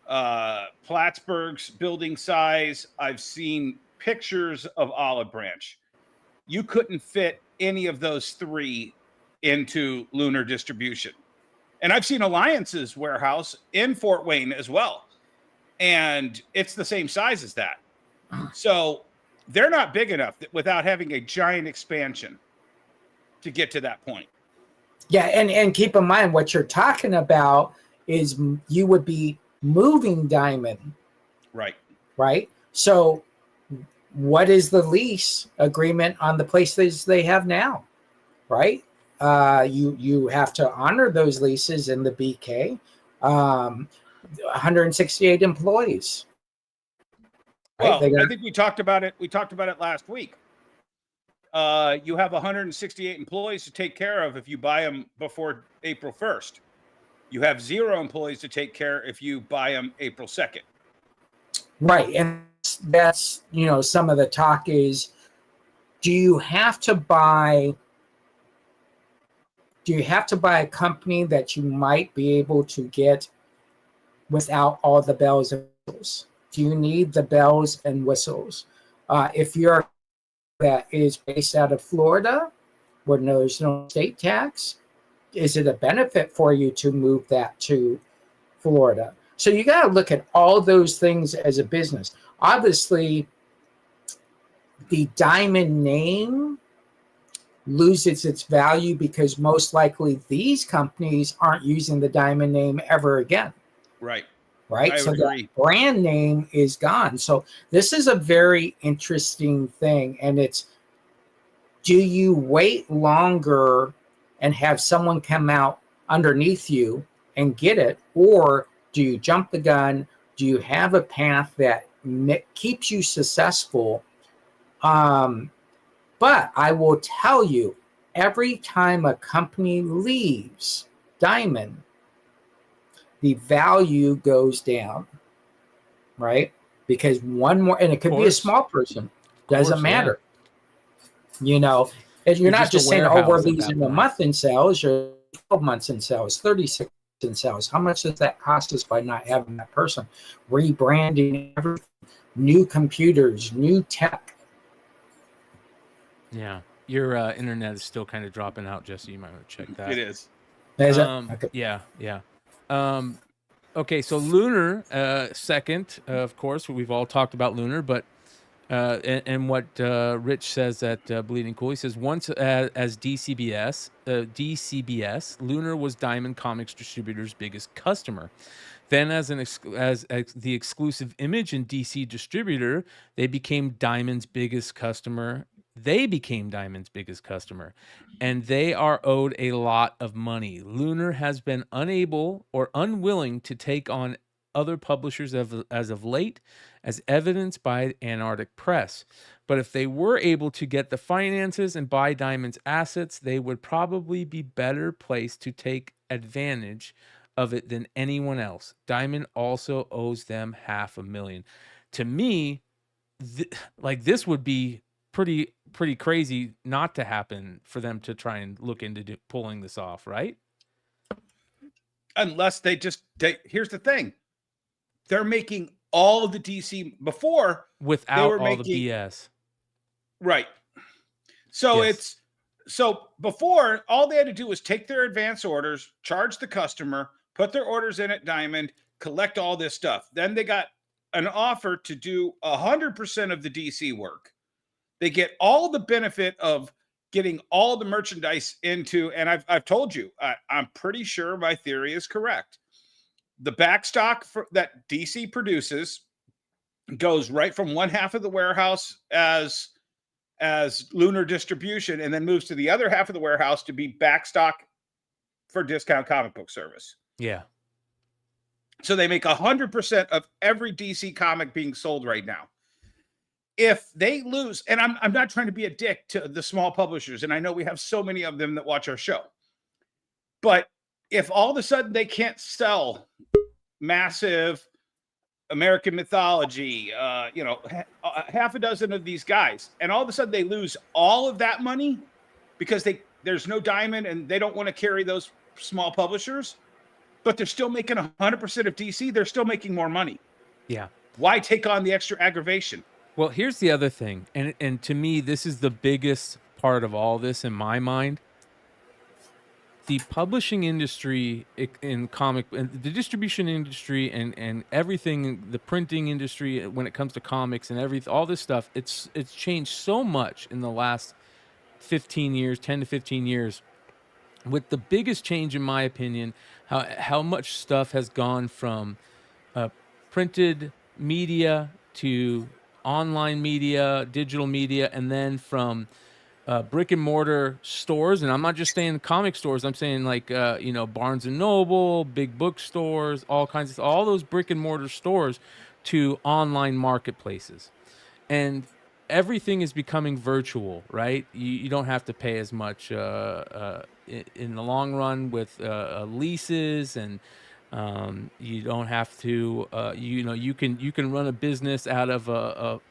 Plattsburgh's building size. I've seen pictures of Olive Branch. You couldn't fit any of those three into Lunar Distribution. And I've seen Alliance's warehouse in Fort Wayne as well. And it's the same size as that. So they're not big enough without having a giant expansion to get to that point. Yeah, and keep in mind what you're talking about is you would be moving Diamond. Right? So what is the lease agreement on the places they have now? Right? You have to honor those leases in the BK. 168 employees. Right? Well, I think we talked about it. We talked about it last week. You have 168 employees to take care of if you buy them before April 1st. You have 0 employees to take care if you buy them April 2nd. Right. And that's, some of the talk is, do you have to buy a company that you might be able to get without all the bells and whistles? Do you need the bells and whistles? If you're that is based out of Florida, where there's no state tax, is it a benefit for you to move that to Florida? So you got to look at all those things as a business. Obviously, the Diamond name loses its value because most likely these companies aren't using the Diamond name ever again. Right. So the brand name is gone. So this is a very interesting thing. And it's, do you wait longer and have someone come out underneath you and get it? Or do you jump the gun? Do you have a path that keeps you successful? But I will tell you, every time a company leaves Diamond, the value goes down, right? Because one more, and it could be a small person, doesn't matter. Yeah. And you're not just saying, we're losing a month in sales, you're 12 months in sales, 36 in sales. How much does that cost us by not having that person? Rebranding, everything, new computers, new tech. Yeah. Your internet is still kind of dropping out, Jesse. You might want to check that. It is. Okay. Yeah. Okay, so Lunar, second, of course, we've all talked about Lunar, but and what Rich says at Bleeding Cool, he says once as DCBS, Lunar was Diamond Comics Distributor's biggest customer. Then as the exclusive image and DC distributor, they became Diamond's biggest customer. And they are owed a lot of money. Lunar has been unable or unwilling to take on other publishers as of late, as evidenced by Antarctic Press. But if they were able to get the finances and buy Diamond's assets, they would probably be better placed to take advantage of it than anyone else. Diamond also owes them $500,000. To me, this would be pretty crazy not to happen for them to try and look into pulling this off, right? Unless here's the thing. They're making all of the DC before without all the BS. Right. So yes. So before, all they had to do was take their advance orders, charge the customer, put their orders in at Diamond, collect all this stuff. Then they got an offer to do 100% of the DC work. They get all the benefit of getting all the merchandise into, and I've told you, I'm pretty sure my theory is correct. The backstock that DC produces goes right from one half of the warehouse as Lunar distribution, and then moves to the other half of the warehouse to be backstock for Discount Comic Book Service. Yeah. So they make 100% of every DC comic being sold right now. If they lose, and I'm not trying to be a dick to the small publishers, and I know we have so many of them that watch our show, but if all of a sudden they can't sell massive American Mythology, half a dozen of these guys, and all of a sudden they lose all of that money because there's no diamond and they don't want to carry those small publishers, but they're still making 100% of DC. They're still making more money. Yeah. Why take on the extra aggravation? Well, here's the other thing, and to me, this is the biggest part of all this in my mind. The publishing industry in comic, and the distribution industry, and everything, the printing industry when it comes to comics and all this stuff, it's changed so much in the last 15 years, 10 to 15 years. With the biggest change, in my opinion, how much stuff has gone from printed media to online media, digital media, and then from brick and mortar stores. And I'm not just saying comic stores. I'm saying like, Barnes and Noble, big bookstores, all those brick and mortar stores to online marketplaces. And everything is becoming virtual, right? You don't have to pay as much in the long run with leases, and you don't have to. You can run a business out of a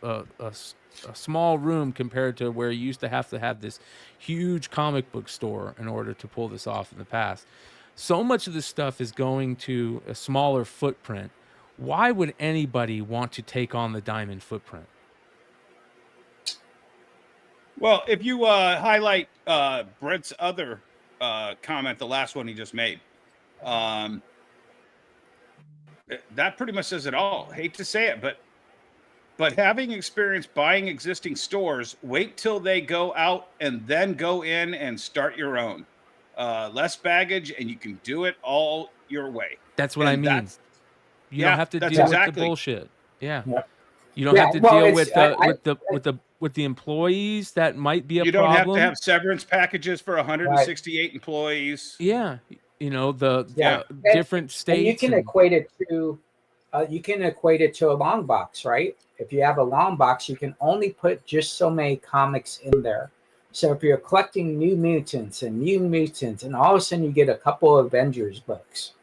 small room compared to where you used to have this huge comic book store in order to pull this off in the past. So much of this stuff is going to a smaller footprint. Why would anybody want to take on the diamond footprint? Well, if you highlight Brent's other comment, the last one he just made, that pretty much says it all. Hate to say it, but having experience buying existing stores, wait till they go out and then go in and start your own. Less baggage, and you can do it all your way. That's what I mean. You don't have to deal with the bullshit. Yeah. You don't have to deal with the employees that might be a problem. You don't have to have severance packages for 168 employees. Yeah. The different states. And you can equate it to a long box, right? If you have a long box, you can only put just so many comics in there. So if you're collecting New Mutants, and all of a sudden you get a couple of Avengers books,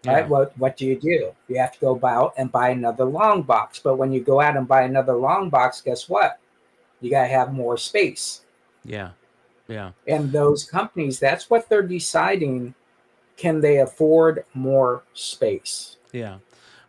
right? What do? You have to go out and buy another long box. But when you go out and buy another long box, guess what? You got to have more space. Yeah. And those companies, that's what they're deciding. Can they afford more space? Yeah.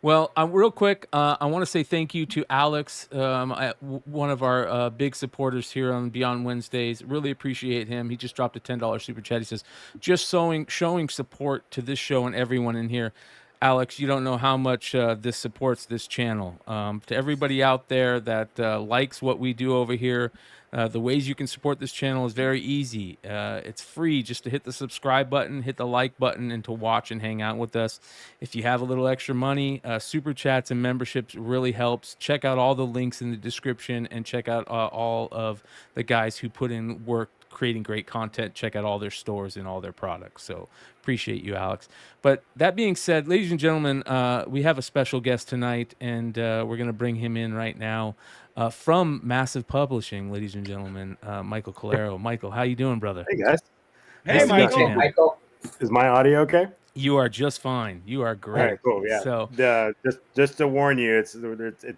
Well, real quick, I want to say thank you to Alex, one of our big supporters here on Beyond Wednesdays. Really appreciate him. He just dropped a $10 super chat. He says, just showing support to this show and everyone in here. Alex, you don't know how much this supports this channel. To everybody out there that likes what we do over here, the ways you can support this channel is very easy. It's free just to hit the subscribe button, hit the like button, and to watch and hang out with us. If you have a little extra money, super chats and memberships really helps. Check out all the links in the description, and check out all of the guys who put in work creating great content. Check out all their stores and all their products. So appreciate you, Alex. But that being said, ladies and gentlemen, we have a special guest tonight, and we're going to bring him in right now. From Massive Publishing, ladies and gentlemen, Michael Calero. Michael, how you doing, brother? Hey, guys. Hey, Michael. Is my audio okay? You are just fine. You are great. All right, cool. Yeah. So, just to warn you, it's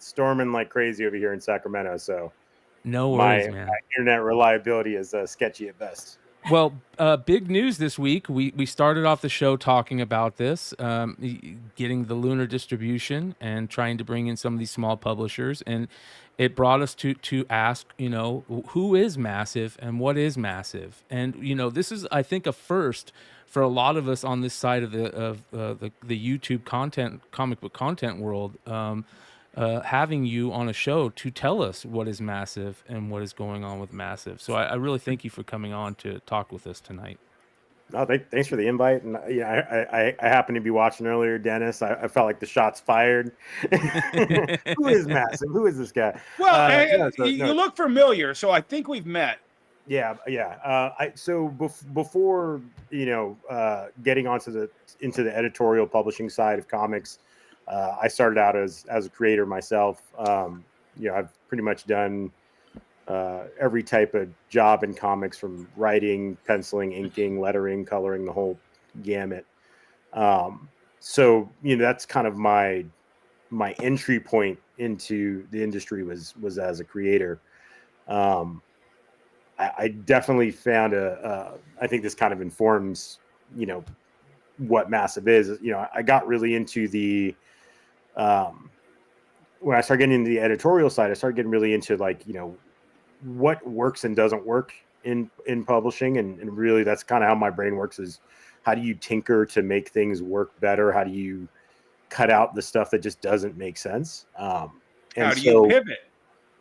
storming like crazy over here in Sacramento. So, no worries, man. My internet reliability is sketchy at best. Well, big news this week. We started off the show talking about this, getting the lunar distribution and trying to bring in some of these small publishers, and it brought us to ask, who is Massive and what is Massive, and this is, I think, a first for a lot of us on this side of the YouTube comic book content world. Having you on a show to tell us what is Massive and what is going on with Massive. So I really thank you for coming on to talk with us tonight. No, thanks for the invite. And I happened to be watching earlier, Dennis. I felt like the shots fired. Who is Massive? Who is this guy? Well, you look familiar, so I think we've met. Yeah. Before getting into the editorial publishing side of comics, I started out as a creator myself. I've pretty much done every type of job in comics, from writing, penciling, inking, lettering, coloring, the whole gamut. So that's kind of my my entry point into the industry was as a creator. I definitely found I think this kind of informs, you know, what massive is. You know, I got really into the when I started getting into the editorial side, I started getting really into, like, you know, what works and doesn't work in publishing, and really that's kind of how my brain works, is how do you tinker to make things work better? How do you cut out the stuff that just doesn't make sense? And how do you pivot?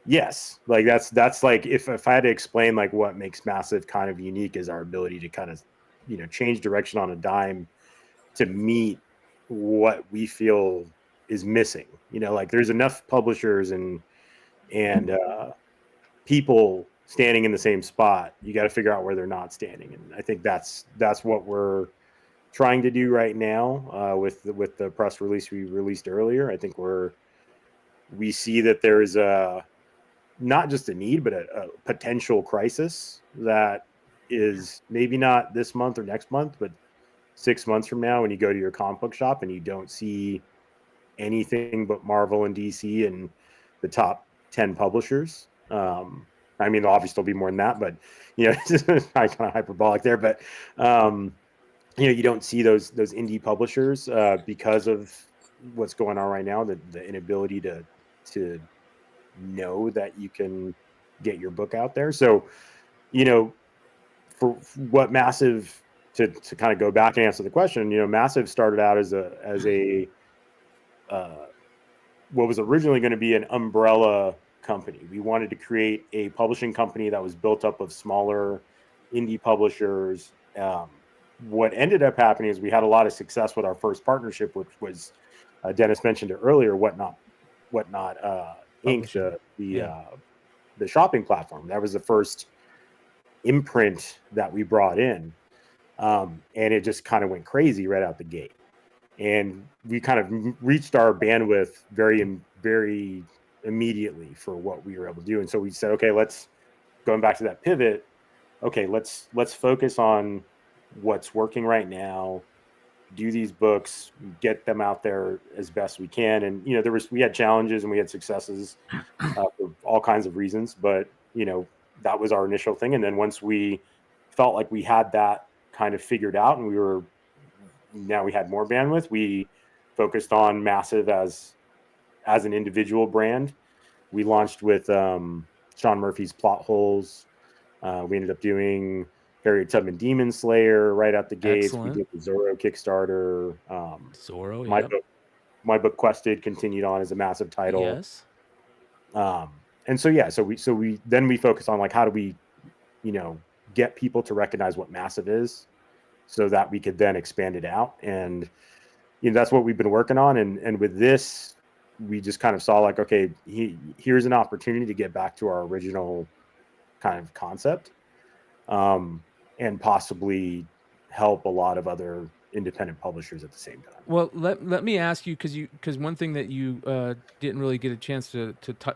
Yes, like that's like, if I had to explain like what makes Massive kind of unique, is our ability to kind of, you know, change direction on a dime to meet what we feel is missing. You know, like there's enough publishers and people standing in the same spot. You got to figure out where they're not standing, and I think that's what we're trying to do right now with the press release we released earlier. I think we see that there is not just a need, but a potential crisis that is maybe not this month or next month, but 6 months from now, when you go to your comic book shop and you don't see anything but Marvel and DC and the top 10 publishers. I mean, there'll obviously still be more than that, but, you know, I kind of hyperbolic there, but, you know, you don't see those indie publishers because of what's going on right now, the inability to know that you can get your book out there. So, you know, for what Massive, to kind of go back and answer the question, you know, Massive started out as a what was originally going to be an umbrella company. We wanted to create a publishing company that was built up of smaller indie publishers. What ended up happening is we had a lot of success with our first partnership, which was Dennis mentioned it earlier, Whatnot Inc., the shopping platform. That was the first imprint that we brought in, and it just kind of went crazy right out the gate. And we kind of reached our bandwidth very immediately for what we were able to do. And so we said, okay, going back to that pivot. Okay, let's focus on what's working right now. Do these books, get them out there as best we can. And, you know, we had challenges and we had successes for all kinds of reasons, but, you know, that was our initial thing. And then once we felt like we had that kind of figured out and now we had more bandwidth, we focused on Massive as an individual brand. We launched with Sean Murphy's Plot Holes. We ended up doing Harriet Tubman Demon Slayer right out the gates. Excellent. We did the Zorro Kickstarter. Zorro, my book Quested continued on as a Massive title. Yes. And so we focused on, like, how do we, you know, get people to recognize what Massive is, so that we could then expand it out. And, you know, that's what we've been working on. And with this, we just kind of saw, like, okay, here's an opportunity to get back to our original kind of concept, and possibly help a lot of other independent publishers at the same time. Well, let me ask you, because one thing that you didn't really get a chance to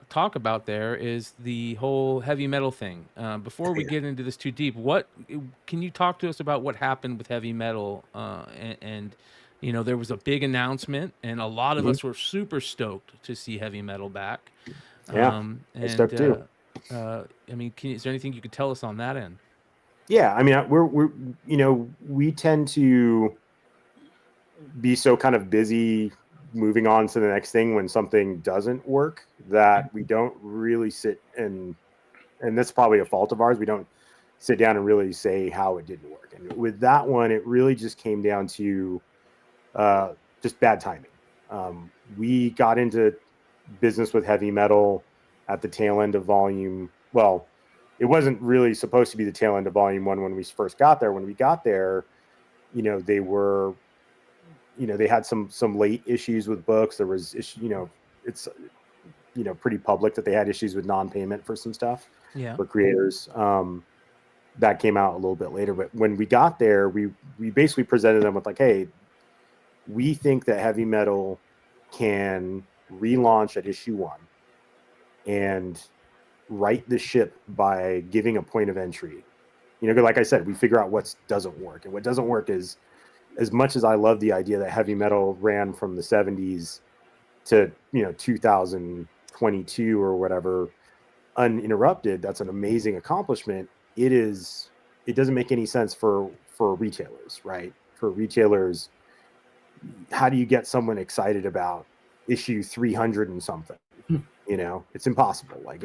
talk about there is the whole heavy metal thing. Before we get into this too deep, can you talk to us about what happened with heavy metal? And you know, there was a big announcement, and a lot of us were super stoked to see heavy metal back. Yeah, stoked too. I mean, is there anything you could tell us on that end? Yeah, I mean, we're you know, we tend to be so kind of busy moving on to the next thing when something doesn't work that we don't really sit and that's probably a fault of ours. We don't sit down and really say how it didn't work. And with that one, it really just came down to just bad timing. We got into business with heavy metal at the tail end of volume. Well, it wasn't really supposed to be the tail end of volume 1 when we first got there. When we got there, you know, they had some late issues with books. There was, you know, it's, you know, pretty public that they had issues with non-payment for some stuff for creators. That came out a little bit later. But when we got there, we basically presented them with, like, hey, we think that heavy metal can relaunch at issue 1 and right the ship by giving a point of entry. You know, like I said, we figure out what doesn't work. And what doesn't work is, as much as I love the idea that heavy metal ran from the 70s to 2022 or whatever uninterrupted, that's an amazing accomplishment. It doesn't make any sense for retailers, right? For retailers, how do you get someone excited about issue 300 and something? It's impossible. Like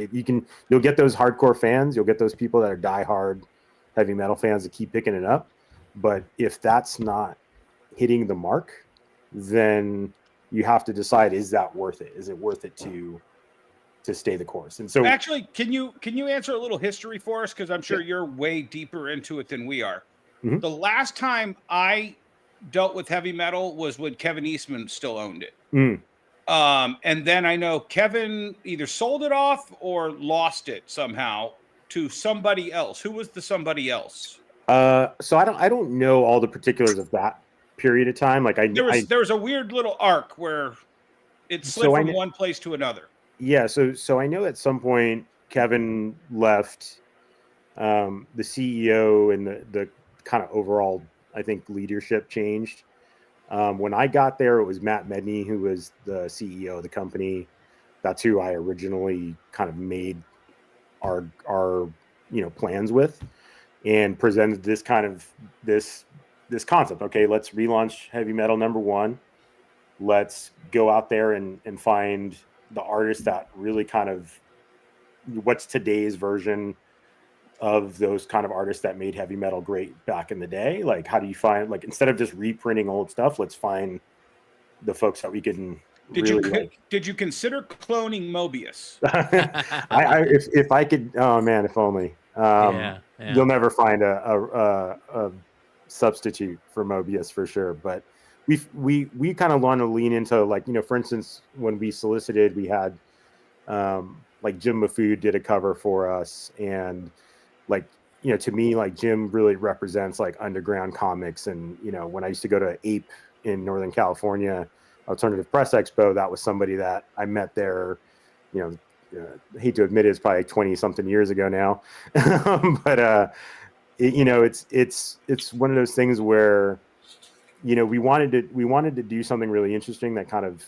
you'll get those hardcore fans, you'll get those people that are diehard heavy metal fans that keep picking it up. But if that's not hitting the mark, then you have to decide, is that worth it? Is it worth it to stay the course? And so actually, can you answer a little history for us? Because I'm sure you're way deeper into it than we are. Mm-hmm. The last time I dealt with heavy metal was when Kevin Eastman still owned it. And then I know Kevin either sold it off or lost it somehow to somebody else. Who was the somebody else? So I don't know all the particulars of that period of time. Like there was a weird little arc where it slid from one place to another. Yeah. So I know at some point Kevin left, the CEO and the kind of overall, I think, leadership changed. When I got there, it was Matt Medney who was the CEO of the company. That's who I originally kind of made our plans with, and presented this kind of this concept. Okay, let's relaunch Heavy Metal #1. Let's go out there and find the artists that really kind of what's today's version of those kind of artists that made heavy metal great back in the day. Like, how do you find, like, instead of just reprinting old stuff, let's find the folks that we can Did you consider cloning Mobius? if I could, oh man, if only. You'll never find a substitute for Mobius for sure. But we kind of want to lean into, like, for instance, when we solicited, we had like Jim Mafood did a cover for us, and like, to me, like, Jim really represents like underground comics. And when I used to go to Ape in Northern California, Alternative Press Expo, that was somebody that I met there. I hate to admit it, it's probably 20 something years ago now. But it's one of those things where we wanted to do something really interesting that kind of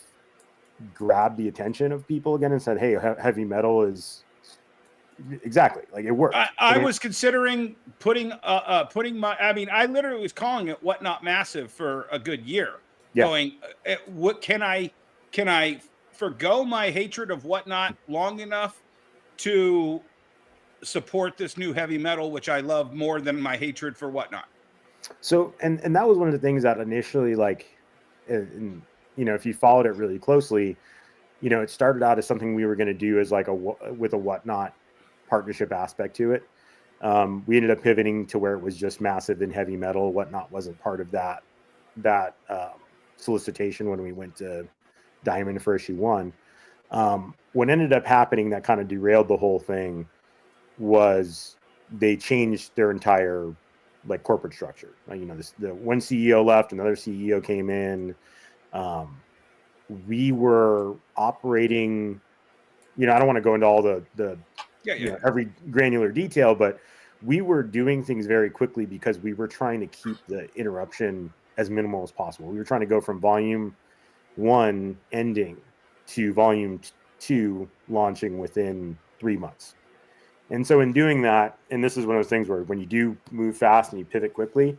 grabbed the attention of people again and said, hey, heavy metal is exactly like it worked. I was considering putting my, I literally was calling it Whatnot Massive for a good year. Yeah. Going, what can I forgo my hatred of Whatnot long enough to support this new heavy metal, which I love more than my hatred for Whatnot. So, and that was one of the things that initially, like, if you followed it really closely, it started out as something we were going to do as like with a Whatnot partnership aspect to it. We ended up pivoting to where it was just massive and heavy metal. Whatnot wasn't part of that solicitation when we went to Diamond for issue 1. What ended up happening that kind of derailed the whole thing was they changed their entire like corporate structure. Like, the one CEO left, another CEO came in. We were operating, I don't want to go into all the every granular detail, but we were doing things very quickly because we were trying to keep the interruption as minimal as possible. We were trying to go from volume 1 ending to volume 2 launching within 3 months. And so in doing that, and this is one of those things where when you do move fast and you pivot quickly,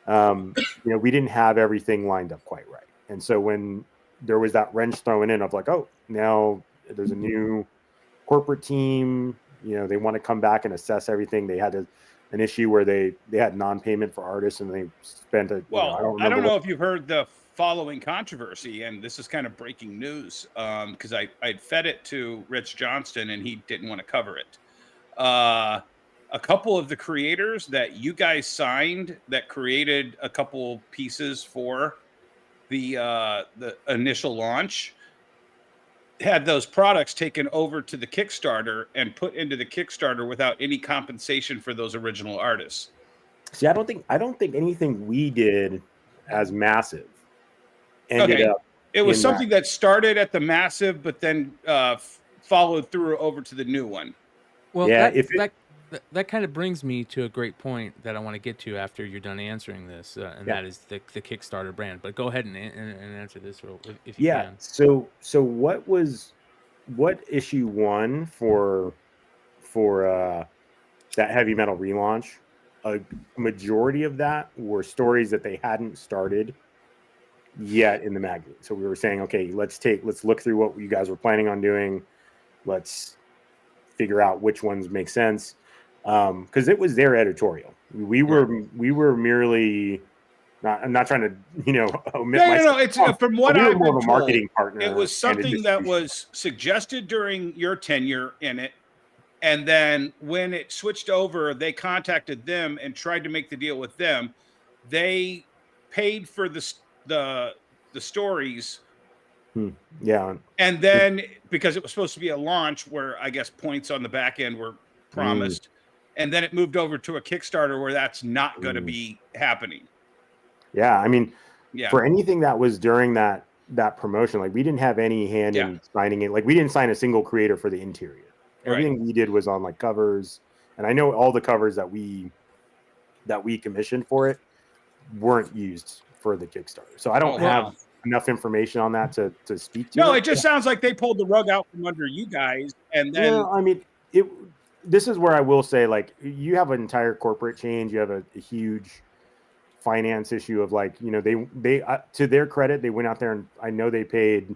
we didn't have everything lined up quite right. And so when there was that wrench thrown in of like, oh, now there's a new corporate team, they want to come back and assess everything. They had an issue where they had non-payment for artists, and they spent I don't know if you've heard the following controversy, and this is kind of breaking news, because I'd fed it to Rich Johnston and he didn't want to cover it. A couple of the creators that you guys signed that created a couple pieces for the initial launch had those products taken over to the Kickstarter and put into the Kickstarter without any compensation for those original artists. See, I don't think anything we did as massive ended up. It was something that started at the massive, but then followed through over to the new one. Well, yeah, that that kind of brings me to a great point that I want to get to after you're done answering this, and Yeah. that is the Kickstarter brand. But go ahead and answer this if you Yeah. can. So what issue one for that heavy metal relaunch? A majority of that were stories that they hadn't started yet in the magazine. So we were saying, okay, let's look through what you guys were planning on doing. Let's figure out which ones make sense. Because it was their editorial. We were merely not. I'm not trying to omit No. It's from what we were I've more been of a told, marketing partner. it was and a something that distribution. was suggested during your tenure in it, and then when it switched over, they contacted them and tried to make the deal with them. They paid for the stories, Yeah. and then because it was supposed to be a launch where I guess points on the back end were promised, and then it moved over to a Kickstarter where that's not going to be happening. Yeah, I mean, Yeah. for anything that was during that promotion, like we didn't have any hand in signing it. Like we didn't sign a single creator for the interior. Everything we did was on like covers, and I know all the covers that we commissioned for it weren't used for the Kickstarter. So I don't have enough information on that to speak to. No, it just sounds like they pulled the rug out from under you guys, and then I mean, this is where I will say, like, you have an entire corporate change. You have a huge finance issue of like, they to their credit, they went out there and I know they paid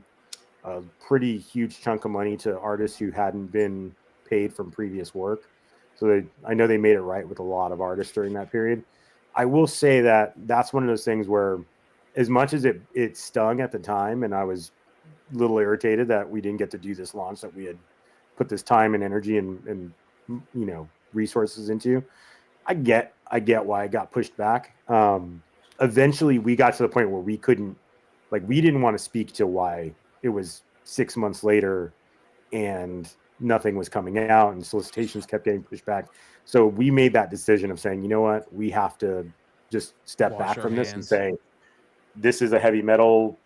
a pretty huge chunk of money to artists who hadn't been paid from previous work. So I know they made it right with a lot of artists during that period. I will say that that's one of those things where, as much as it stung at the time, and I was a little irritated that we didn't get to do this launch that we had put this time and energy and resources into, I get why it got pushed back. Eventually we got to the point where we didn't want to speak to why it was 6 months later and nothing was coming out and solicitations kept getting pushed back. So we made that decision of saying, you know what, we have to just step back from this and say, this is a heavy metal,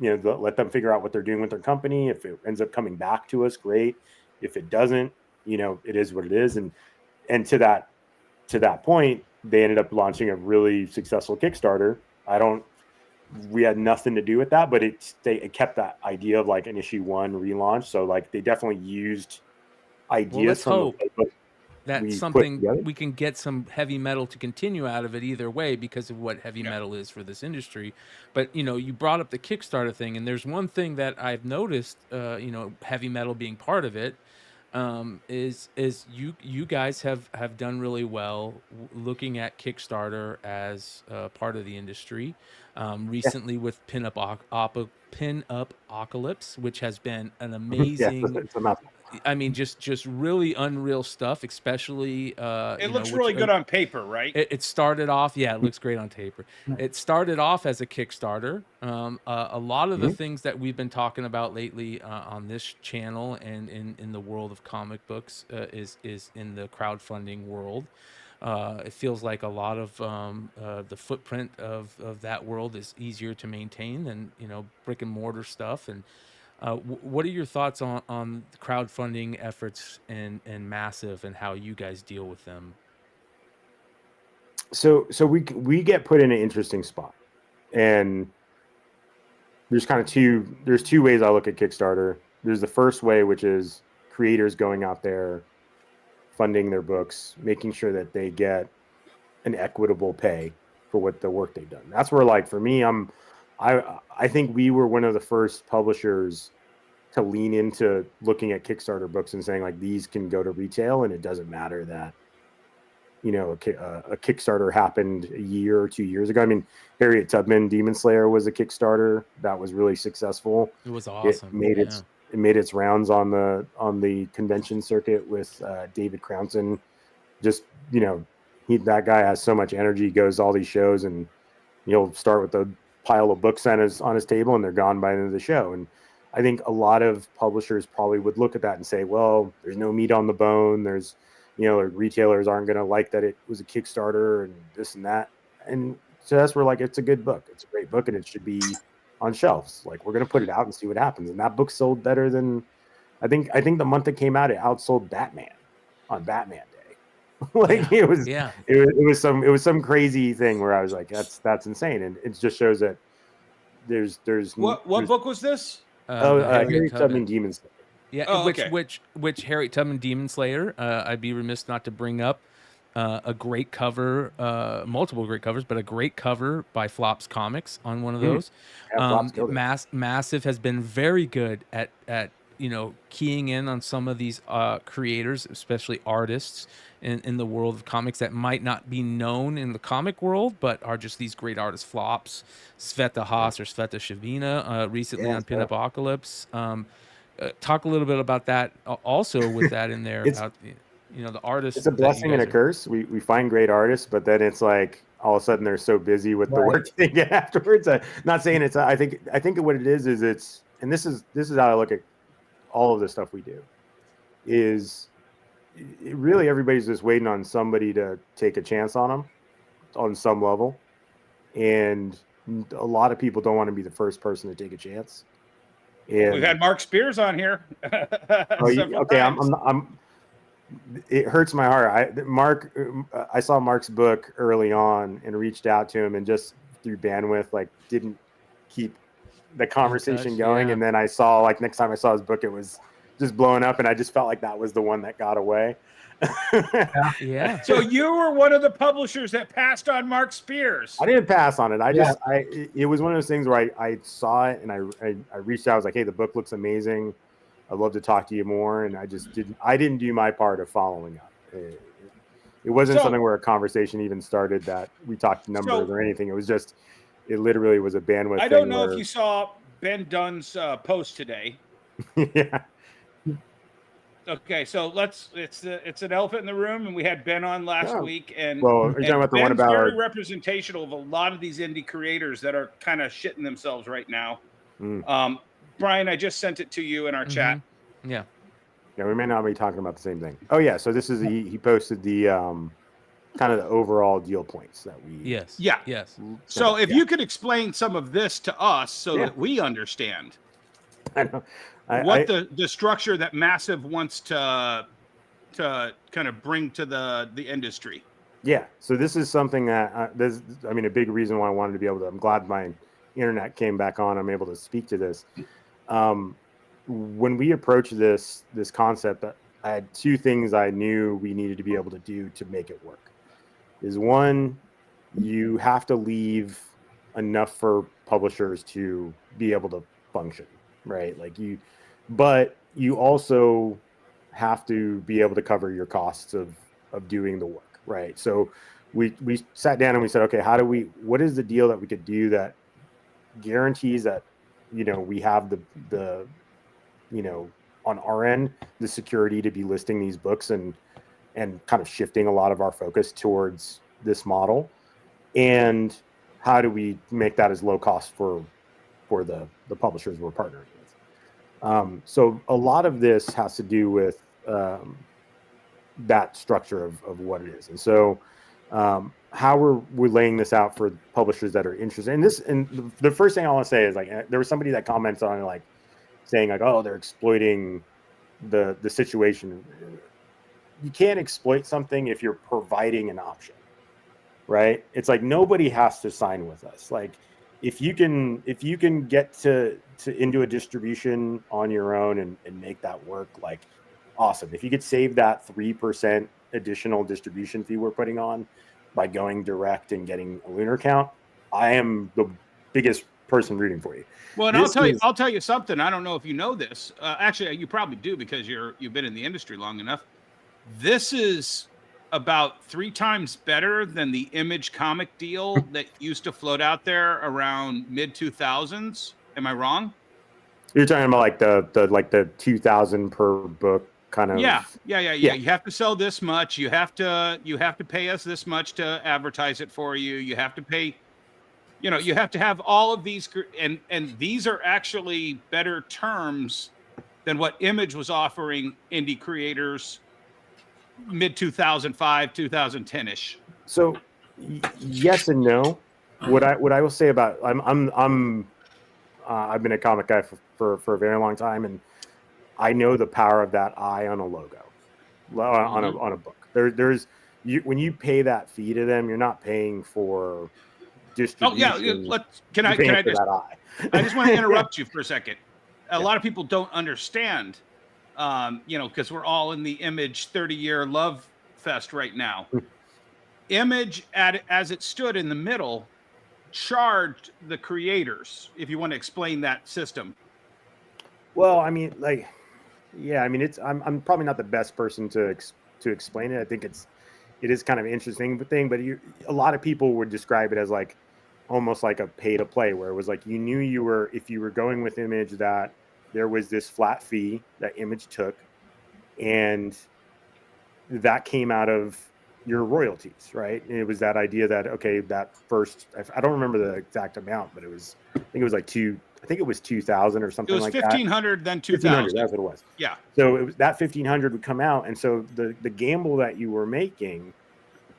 let them figure out what they're doing with their company. If it ends up coming back to us, great. If it doesn't, it is what it is. And to that point, they ended up launching a really successful Kickstarter. We had nothing to do with that, but it kept that idea of like an issue one relaunch. So like they definitely used ideas from the playbook. That's something we can get some heavy metal to continue out of it either way because of what heavy metal is for this industry. But, you brought up the Kickstarter thing, and there's one thing that I've noticed, heavy metal being part of it, is you guys have done really well looking at Kickstarter as part of the industry. Recently with Pinup Apocalypse, which has been an amazing I mean, just really unreal stuff, especially it looks really good on paper, right? It started off, it looks great on paper. It started off as a Kickstarter. A lot of the things that we've been talking about lately on this channel and in the world of comic books is in the crowdfunding world. It feels like a lot of the footprint of that world is easier to maintain than brick and mortar stuff. And what are your thoughts on crowdfunding efforts and Massive and how you guys deal with them? So we get put in an interesting spot, and there's two ways I look at Kickstarter. There's the first way, which is creators going out there, funding their books, making sure that they get an equitable pay for what the work they've done. That's where, like, for me, I think we were one of the first publishers to lean into looking at Kickstarter books and saying, like, these can go to retail, and it doesn't matter that a Kickstarter happened a year or 2 years ago. I mean, Harriet Tubman Demon Slayer was a Kickstarter that was really successful. It was awesome. It made its rounds on the convention circuit with David Crownson. Just that guy has so much energy. Goes to all these shows, and he'll start with a pile of books on his table, and they're gone by the end of the show. And I think a lot of publishers probably would look at that and say, well, there's no meat on the bone. There's retailers aren't going to like that it was a Kickstarter and this and that. And so that's where, like, it's a good book. It's a great book, and it should be on shelves. Like, we're going to put it out and see what happens. And that book sold better than I think the month it came out, it outsold Batman on Batman Day. Like Yeah, it was, yeah. it was some crazy thing where I was like, that's insane, and it just shows that there's What book was this? The Harriet Tubman Demon Slayer. Yeah, Oh, okay. which Harriet Tubman Demon Slayer. I'd be remiss not to bring up a great cover, multiple great covers, but a great cover by Flops Comics on one of those. Yeah, Flops killed it. Massive has been very good at keying in on some of these creators, especially artists in the world of comics that might not be known in the comic world, but are just these great artists. Flops, Sveta Haas or Sveta Shavina, recently on Pin Apocalypse. Talk a little bit about that also with that in there. It's- About the artists. It's a blessing and a curse. We find great artists, but then it's like all of a sudden they're so busy with the work they get afterwards. Not saying it's. I think what it is it's, and this is how I look at all of the stuff we do. Is really everybody's just waiting on somebody to take a chance on them on some level, and a lot of people don't want to be the first person to take a chance. And We've had Mark Spears on here. Okay, I'm. It hurts my heart. I saw Mark's book early on and reached out to him, and just through bandwidth, like didn't keep the conversation going. Yeah. And then I saw, like, next time I saw his book, it was just blowing up, and I just felt like that was the one that got away. Yeah. So you were one of the publishers that passed on Mark Spears. I didn't pass on it. It was one of those things where I saw it and I reached out. I was like, hey, the book looks amazing. I'd love to talk to you more. And I didn't do my part of following up. It wasn't something where a conversation even started that we talked numbers or anything. It was just, it literally was a bandwidth. I don't know if you saw Ben Dunn's post today. Yeah. Okay, so it's an elephant in the room, and we had Ben on last week, and are you talking about the one about very representational of a lot of these indie creators that are kind of shitting themselves right now. Brian, I just sent it to you in our chat. Yeah, we may not be talking about the same thing. Oh yeah, so this is he posted the kind of the overall deal points that we yes. So if you could explain some of this to us so that we understand. I know. The structure that Massive wants to kind of bring to the industry. Yeah. So this is something that a big reason why I wanted to be able to. I'm glad my internet came back on. I'm able to speak to this. When we approached this concept, I had two things I knew we needed to be able to do to make it work. Is one, you have to leave enough for publishers to be able to function, right? But you also have to be able to cover your costs of doing the work, right? So we sat down and we said, okay, what is the deal that we could do that guarantees that, we have the on our end, the security to be listing these books and kind of shifting a lot of our focus towards this model, and how do we make that as low cost for the publishers we're partnering with. So a lot of this has to do with that structure of what it is. And so how we're laying this out for publishers that are interested in this. And the first thing I want to say is, like, there was somebody that comments on it, like saying like, oh, they're exploiting the situation. You can't exploit something if you're providing an option, right? It's like nobody has to sign with us. Like, if you can get to into a distribution on your own and make that work, like, awesome. If you could save that 3% additional distribution fee we're putting on by going direct and getting a lunar count, I am the biggest person rooting for you. Well, and I'll tell you something. I don't know if you know this. Actually, you probably do, because you've been in the industry long enough. This is about 3 times better than the Image comic deal that used to float out there around mid 2000s. Am I wrong? You're talking about the 2,000 per book kind of. Yeah. You have to sell this much. You have to pay us this much to advertise it for you. You have to pay. You have to have all of these, and these are actually better terms than what Image was offering indie creators mid 2005, 2010-ish. So yes and no. What I will say about I've been a comic guy for a very long time, and I know the power of that eye on a logo, on a book. when you pay that fee to them, you're not paying for distribution. Oh yeah, can I just that eye. I just want to interrupt you for a second. A lot of people don't understand, because we're all in the Image 30-year love fest right now. Image, as it stood in the middle, charged the creators. If you want to explain that system. Well, I mean, I'm probably not the best person to explain it. I think it is kind of an interesting thing, but a lot of people would describe it as like almost like a pay to play, where it was like you knew if you were going with Image, that there was this flat fee that Image took, and that came out of your royalties, right? And it was that idea that, okay, that first, I don't remember the exact amount, but I think it was like 2,000 or something like that. It was 1,500, then 2,000. That's what it was. Yeah. So that 1,500 would come out, and so the gamble that you were making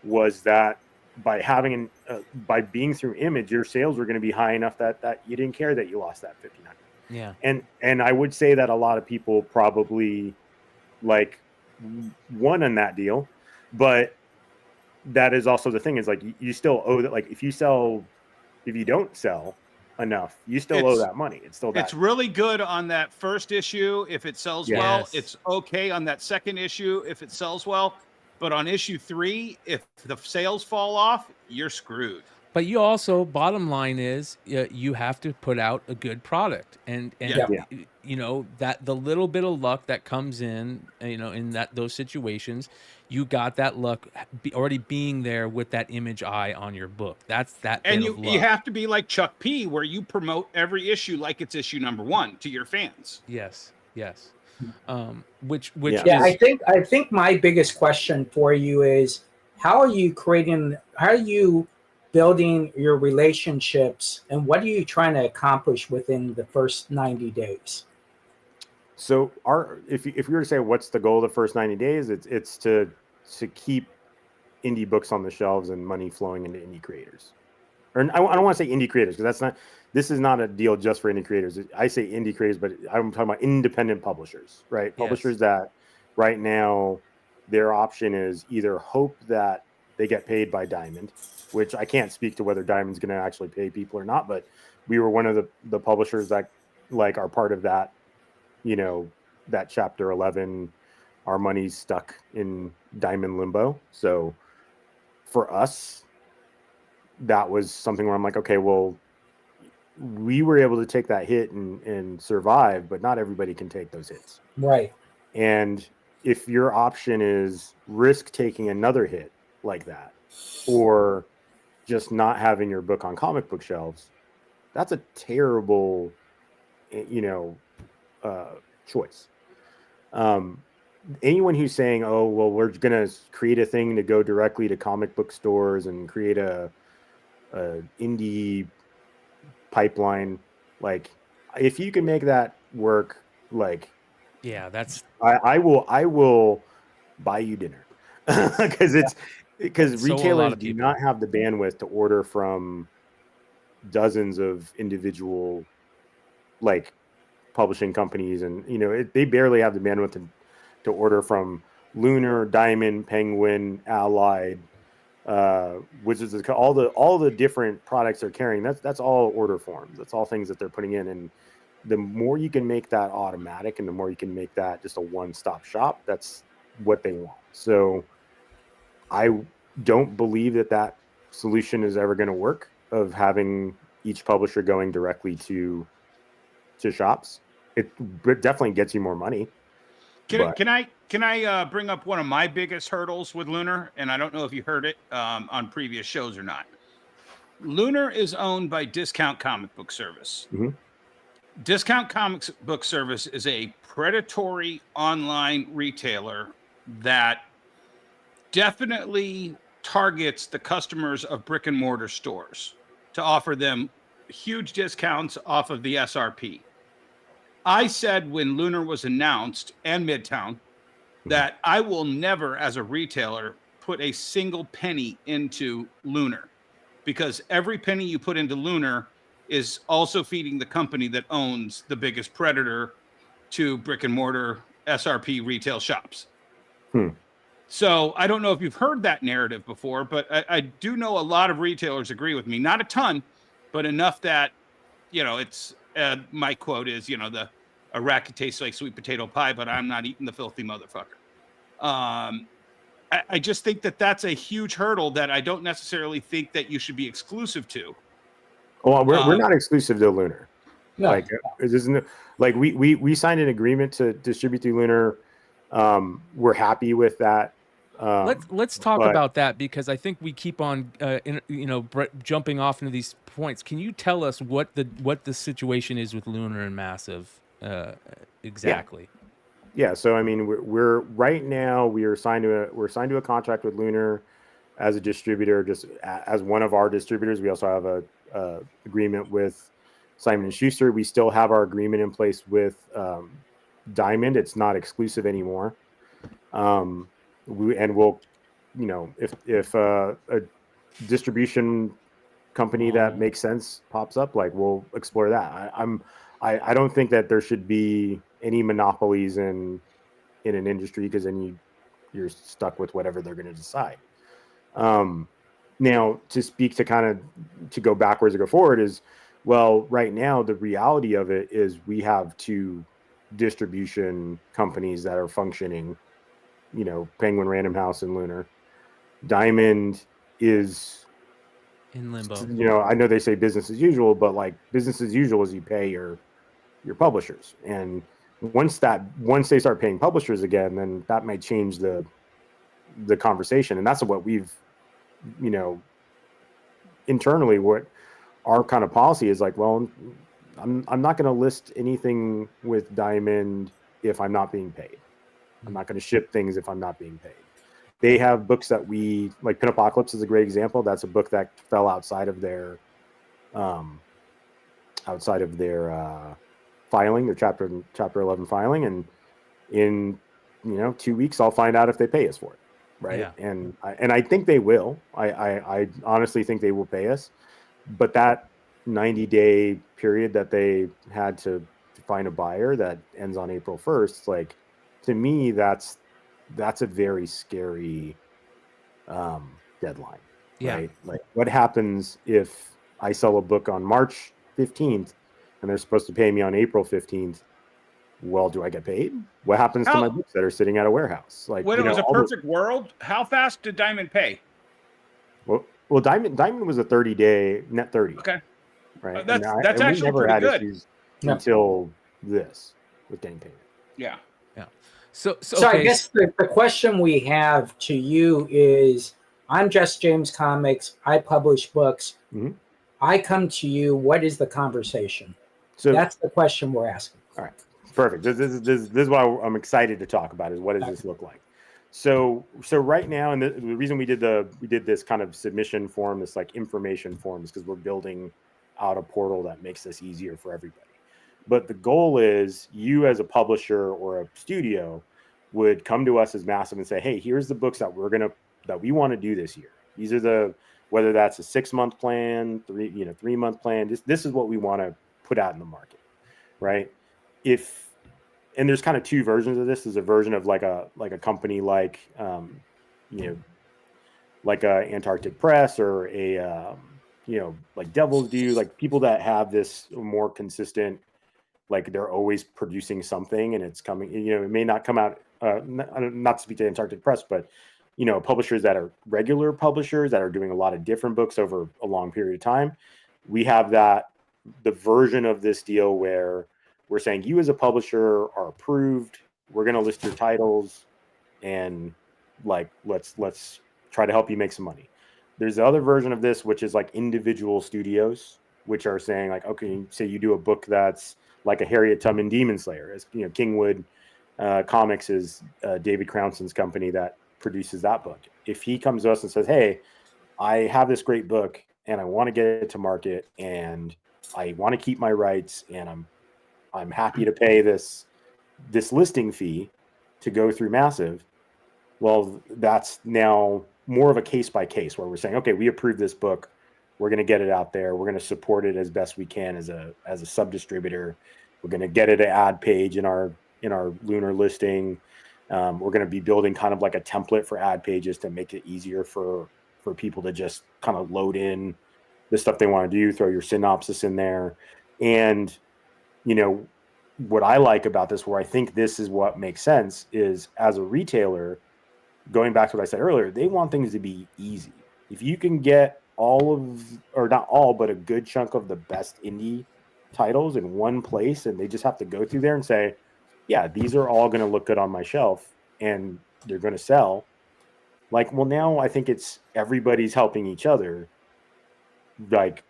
was that by being through Image, your sales were going to be high enough that you didn't care that you lost that 1,500. Yeah. And I would say that a lot of people probably like won on that deal, but that is also the thing, is like you still owe that. Like if you don't sell enough, you still owe that money. It's really good on that first issue if it sells well. It's okay on that second issue if it sells well, but on issue 3, if the sales fall off, you're screwed. But you also, bottom line is, you have to put out a good product, and that the little bit of luck that comes in, in those situations, you got that luck already being there with that Image eye on your book. That's that. And you have to be like Chuck P, where you promote every issue like it's issue number 1 to your fans. Yes. Which is... I think my biggest question for you is, how are you building your relationships, and what are you trying to accomplish within the first 90 days? So if we were to say what's the goal of the first 90 days, it's to keep indie books on the shelves and money flowing into indie creators. Or I don't want to say indie creators, because this is not a deal just for indie creators. I say indie creators, but I'm talking about independent publishers, right? Yes. Publishers that right now their option is either hope that they get paid by Diamond, which I can't speak to whether Diamond's going to actually pay people or not, but we were one of the publishers that like are part of that, that chapter 11, our money's stuck in Diamond limbo. So for us, that was something where I'm like, okay, well, we were able to take that hit and survive, but not everybody can take those hits. Right. And if your option is risk taking another hit like that, or just not having your book on comic book shelves, that's a terrible, choice. Anyone who's saying, oh, well, we're going to create a thing to go directly to comic book stores and create a indie pipeline, like if you can make that work, like, yeah, that's, I will buy you dinner because retailers do not have the bandwidth to order from dozens of individual like publishing companies, and they barely have the bandwidth to order from Lunar, Diamond, Penguin, Allied, Wizards of all the different products they're carrying. That's all order forms. That's all things that they're putting in, and the more you can make that automatic, and the more you can make that just a one-stop shop, that's what they want. So I don't believe that solution is ever going to work, of having each publisher going directly to shops. It definitely gets you more money. Can I bring up one of my biggest hurdles with Lunar? And I don't know if you heard it on previous shows or not. Lunar is owned by Discount Comic Book Service. Mm-hmm. Discount Comic Book Service is a predatory online retailer that definitely targets the customers of brick and mortar stores to offer them huge discounts off of the SRP. I said when Lunar was announced, and Midtown, that I will never, as a retailer, put a single penny into Lunar, because every penny you put into Lunar is also feeding the company that owns the biggest predator to brick and mortar SRP retail shops. So I don't know if you've heard that narrative before, but I do know a lot of retailers agree with me. Not a ton, but enough that, it's my quote is, a racket tastes like sweet potato pie, but I'm not eating the filthy motherfucker. I just think that that's a huge hurdle that I don't necessarily think that you should be exclusive to. Well, we're not exclusive to Lunar. No. Like, it isn't like we signed an agreement to distribute through Lunar. We're happy with that. Let's talk but- about that, because I think we keep on jumping off into these points. Can you tell us what the situation is with Lunar and Massive exactly? Yeah, so I mean, we're right now we're signed to a contract with Lunar as a distributor, just as one of our distributors. We also have a agreement with Simon & Schuster. We still have our agreement in place with Diamond. It's not exclusive anymore. We'll, if a distribution company that makes sense pops up, like, we'll explore that. I don't think that there should be any monopolies in an industry, because then you're stuck with whatever they're going to decide. Now, to speak to go backwards or go forward is, well, right now the reality of it is we have two distribution companies that are functioning, Penguin Random House and Lunar. Diamond is In limbo. I know they say business as usual, but like, business as usual is you pay your publishers, and once they start paying publishers again, then that might change the conversation. And that's what we've, internally, what our kind of policy is like, well, I'm not going to list anything with Diamond if I'm not being paid. I'm not going to ship things if I'm not being paid. They have books that we like. Pinapocalypse is a great example. That's a book that fell outside of their filing, their chapter 11 filing, and in 2 weeks I'll find out if they pay us for it, right? Yeah. And I think they will. I honestly think they will pay us, but that 90-day period that they had to find a buyer that ends on April 1st, like, to me, that's a very scary deadline. Yeah. Right? Like, what happens if I sell a book on March 15th and they're supposed to pay me on April 15th? Well, do I get paid? What happens to my books that are sitting at a warehouse? Like, when it was a perfect world, how fast did Diamond pay? Well, Diamond was a 30-day net 30. Okay. Right. That's actually pretty good. Issues until this with getting paid. Yeah. So okay. I guess the question we have to you is, I'm Just James Comics. I publish books. Mm-hmm. I come to you. What is the conversation? So that's the question we're asking. All right. Perfect. This is what I'm excited to talk about, is what does this look like? So right now, and the reason we did this kind of submission form, this like information form, is because we're building out a portal that makes this easier for everybody. But the goal is, you as a publisher or a studio would come to us as Massive and say, hey, here's the books that we want to do this year. These are whether that's a 6-month plan, 3-month plan. This is what we want to put out in the market, right? And there's kind of two versions of this. There's a version of like a company like like a Antarctic Press, or a like Devil's Due, like people that have this more consistent, like they're always producing something and it's coming, it may not come out, not to speak to Antarctic Press, but, publishers that are regular publishers that are doing a lot of different books over a long period of time. We have the version of this deal where we're saying, you as a publisher are approved. We're going to list your titles, and like, let's try to help you make some money. There's the other version of this, which is like individual studios, which are saying like, okay, say you do a book that's like a Harriet Tubman Demon Slayer, as Kingwood Comics is David Crownson's company that produces that book. If he comes to us and says, hey, I have this great book and I want to get it to market and I want to keep my rights, and I'm happy to pay this listing fee to go through Massive. Well, that's now more of a case by case, where we're saying, okay, we approve this book. We're going to get it out there. We're going to support it as best we can as a sub distributor. We're going to get it an ad page in our Lunar listing. We're going to be building kind of like a template for ad pages to make it easier for people to just kind of load in the stuff they want to do, throw your synopsis in there. And, you know, what I like about this, where I think this is what makes sense, is as a retailer, going back to what I said earlier, they want things to be easy. If you can get all of, or not all, but a good chunk of the best indie titles in one place, and they just have to go through there and say, yeah, these are all going to look good on my shelf and they're going to sell. Like, well, now I think it's everybody's helping each other, like,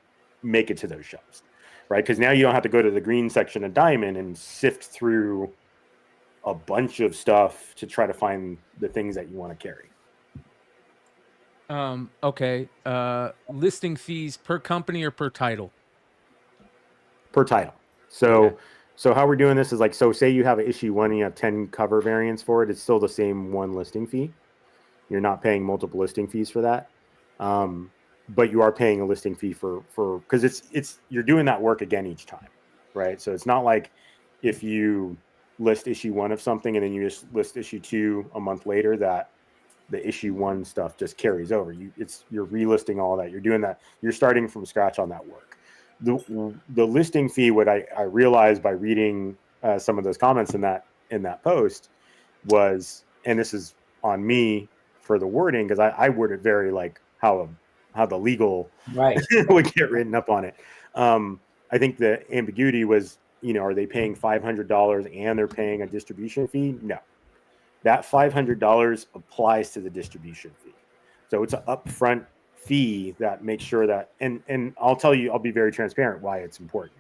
make it to those shelves, right? Because now you don't have to go to the green section of Diamond and sift through a bunch of stuff to try to find the things that you want to carry. Okay. Listing fees per company or per title? Per title. So, Okay. so how we're doing this is like, so say you have an issue 1 and you have 10 cover variants for it. It's still the same one listing fee. You're not paying multiple listing fees for that. But you are paying a listing fee for, cause it's, you're doing that work again each time. Right. So it's not like if you list issue 1 of something and then you just list issue 2 a month later, that the issue 1 stuff just carries over. You're relisting all that. You're doing that. You're starting from scratch on that work. The listing fee, what I realized by reading some of those comments in that post was, and this is on me for the wording, because I word it very like how the legal Right. would get written up on it. I think the ambiguity was, you know, are they paying $500 and they're paying a distribution fee? No, that $500 applies to the distribution fee. So it's an upfront fee that makes sure that, and I'll tell you, I'll be very transparent why it's important.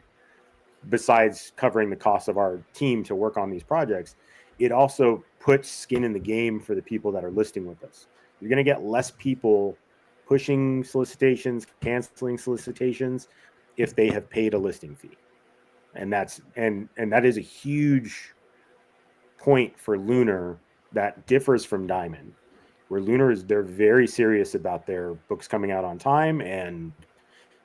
Besides covering the cost of our team to work on these projects, it also puts skin in the game for the people that are listing with us. You're going to get less people pushing solicitations, canceling solicitations if they have paid a listing fee. And that's, and that is a huge point for Lunar that differs from Diamond, where Lunar is, they're very serious about their books coming out on time. And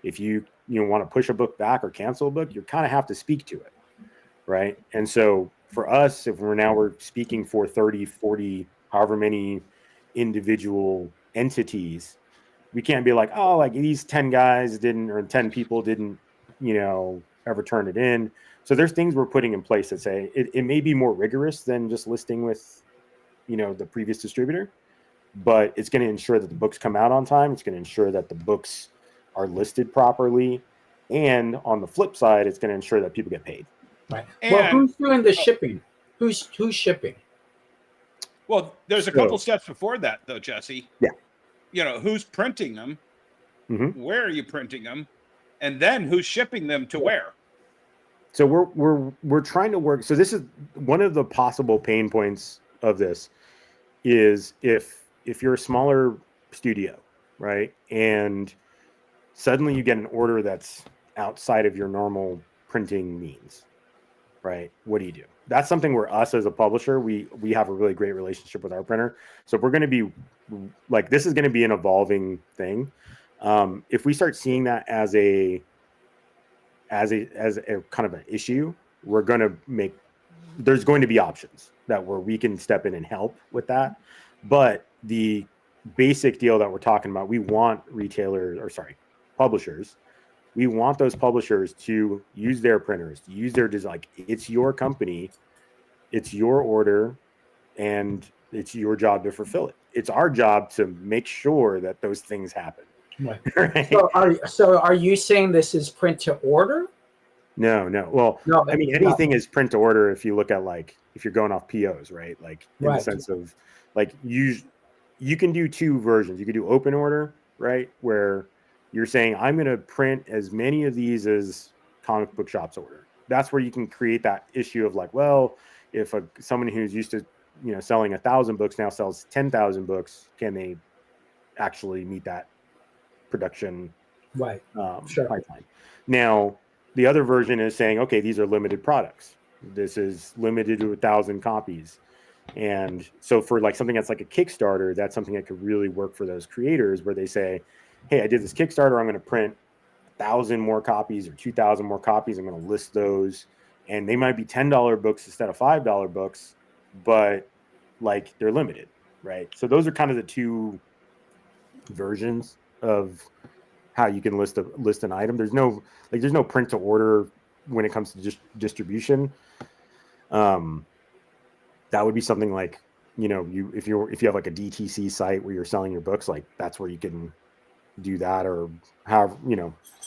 if you want to push a book back or cancel a book, you kind of have to speak to it. Right. And so for us, if we're speaking for 30, 40, however many individual entities, we can't be like, oh, like these 10 guys didn't, or 10 people didn't, ever turn it in. So there's things we're putting in place that say it may be more rigorous than just listing with, the previous distributor, but it's going to ensure that the books come out on time. It's going to ensure that the books are listed properly. And on the flip side, it's going to ensure that people get paid. Right. And, well, who's doing the shipping? Who's shipping? Well, there's a couple steps before that, though, Jesse. Yeah. Who's printing them? Mm-hmm. Where are you printing them? And then who's shipping them to where? So we're trying to work. So this is one of the possible pain points of this is if you're a smaller studio, right, and suddenly you get an order that's outside of your normal printing means, right? What do you do? That's something where us as a publisher, we have a really great relationship with our printer. So we're going to be like, this is going to be an evolving thing. If we start seeing that as a kind of an issue, there's going to be options where we can step in and help with that. But the basic deal that we're talking about, we want publishers. We want those publishers to use their printers, to use their design. Like, it's your company, it's your order, and it's your job to fulfill it. It's our job to make sure that those things happen. Right. Right? So are you saying this is print to order? No. Well, no, I mean, anything is print to order if you look at, like, if you're going off POs, right? Like, in the sense of, like, you can do two versions. You can do open order, right? Where you're saying, I'm going to print as many of these as comic book shops order. That's where you can create that issue of like, well, if someone who's used to, selling 1,000 books now sells 10,000 books, can they actually meet that production pipeline? Now, the other version is saying, okay, these are limited products. This is limited to 1,000 copies. And so for like something that's like a Kickstarter, that's something that could really work for those creators, where they say, hey, I did this Kickstarter, I'm going to print 1,000 more copies or 2,000 more copies. I'm going to list those. And they might be $10 books instead of $5 books, but like they're limited, right? So those are kind of the two versions of how you can list an item. There's no print to order when it comes to just distribution. That would be something like, if you have like a DTC site where you're selling your books, like that's where you can do that, or however,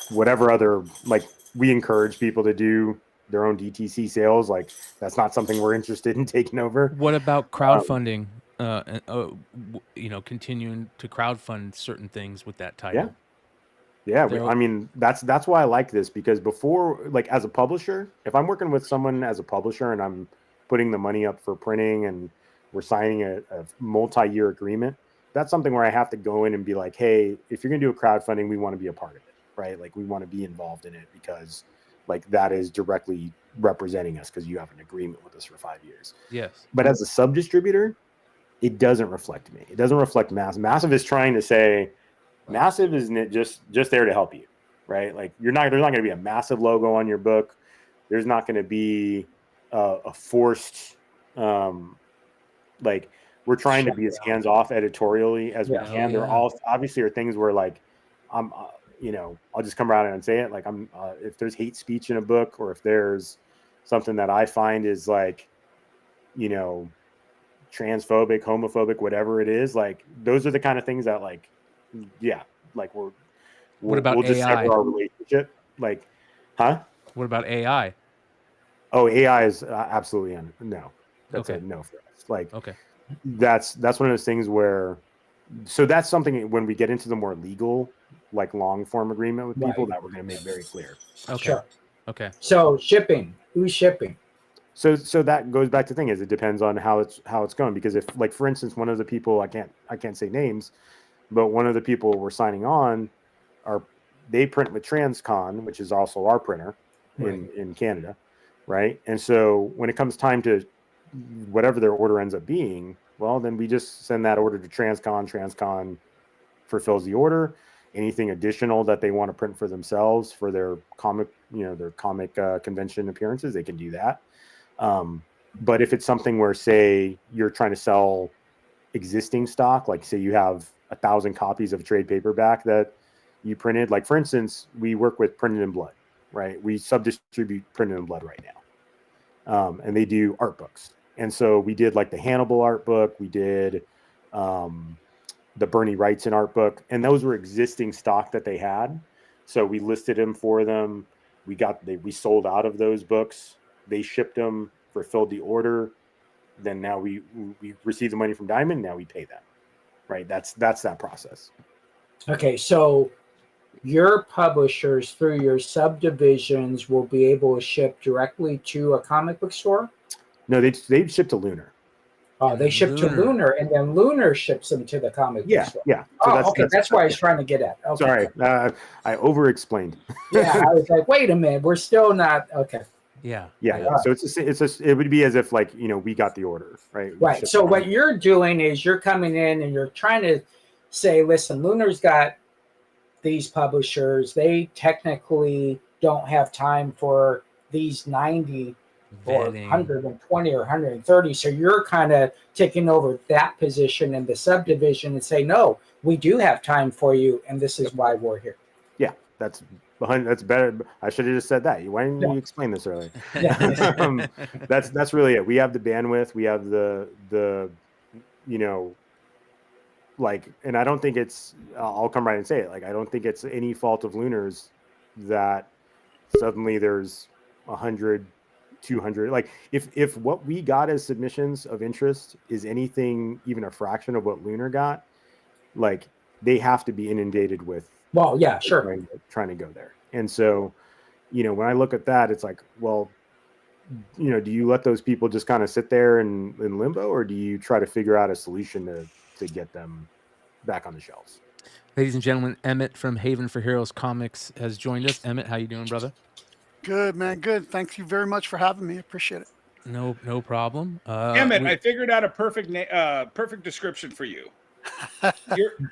whatever other, like we encourage people to do their own DTC sales. Like that's not something we're interested in taking over. What about crowdfunding? Continuing to crowdfund certain things with that title. Yeah. I mean, that's why I like this, because before, like as a publisher, if I'm working with someone as a publisher and I'm putting the money up for printing and we're signing a multi-year agreement, that's something where I have to go in and be like, hey, if you're going to do a crowdfunding, we want to be a part of it, right? Like we want to be involved in it because like that is directly representing us because you have an agreement with us for 5 years. Yes. But as a sub-distributor, it doesn't reflect me. It doesn't reflect Massive. Massive is trying to say, Massive isn't just there to help you, right? Like there's not going to be a Massive logo on your book. There's not going to be a forced, like we're trying to be as hands-off editorially as we can. There all obviously are things where like I'll just come around and say it. Like if there's hate speech in a book, or if there's something that I find is like, transphobic, homophobic, whatever it is, like those are the kind of things that like, what about we'll just AI? sever our relationship. Like, huh? What about AI? Oh, AI is absolutely no. That's a no for us. Like, okay, that's one of those things where, so that's something when we get into the more legal, like long form agreement with people, that we're going to make very clear. Okay, Sure. Okay. So shipping, who's shipping? So that goes back to the thing is it depends on how it's going, because if, like, for instance, one of the people, I can't say names, but one of the people we're signing on they print with Transcon, which is also our printer in Canada, right? And so when it comes time to whatever their order ends up being, well, then we just send that order to Transcon. Transcon fulfills the order. Anything additional that they want to print for themselves for their comic, convention appearances, they can do that. But if it's something where, say, you're trying to sell existing stock, like say you have 1,000 copies of a trade paperback that you printed, like for instance, we work with Printed in Blood, right? We sub-distribute Printed in Blood right now. And they do art books. And so we did like the Hannibal art book. We did the Bernie Wrightson art book. And those were existing stock that they had. So we listed them for them. We sold out of those books. They shipped them, fulfilled the order. Then now we receive the money from Diamond. Now we pay them, right? That's that process. Okay, so your publishers through your subdivisions will be able to ship directly to a comic book store? No, they ship to Lunar. Oh, they ship to Lunar, and then Lunar ships them to the comic book store. Yeah. So that's what I was trying to get at. Okay. Sorry, I over-explained. Yeah, I was like, wait a minute, we're still not okay. Yeah. So it would be as if, like, we got the order, right? Right. So what you're doing is you're coming in and you're trying to say, listen, Lunar's got these publishers. They technically don't have time for these 90 or 120 or 130. So you're kind of taking over that position in the subdivision and say, no, we do have time for you, and this is why we're here. Yeah, that's better. I should have just said that. Why didn't you explain this earlier? Yeah. That's really it. We have the bandwidth. We have the like, and I don't think it's, I'll come right and say it. Like, I don't think it's any fault of Lunar's that suddenly there's 100, 200. Like, if what we got as submissions of interest is anything, even a fraction of what Lunar got, like, they have to be inundated with. Well, yeah, sure. Trying to go there. And so, when I look at that, it's like, well, do you let those people just kind of sit there in limbo, or do you try to figure out a solution to get them back on the shelves? Ladies and gentlemen, Emmett from Haven for Heroes Comics has joined us. Emmett, how you doing, brother? Good, man. Good. Thank you very much for having me. Appreciate it. No problem. Emmett, I figured out a perfect description for you.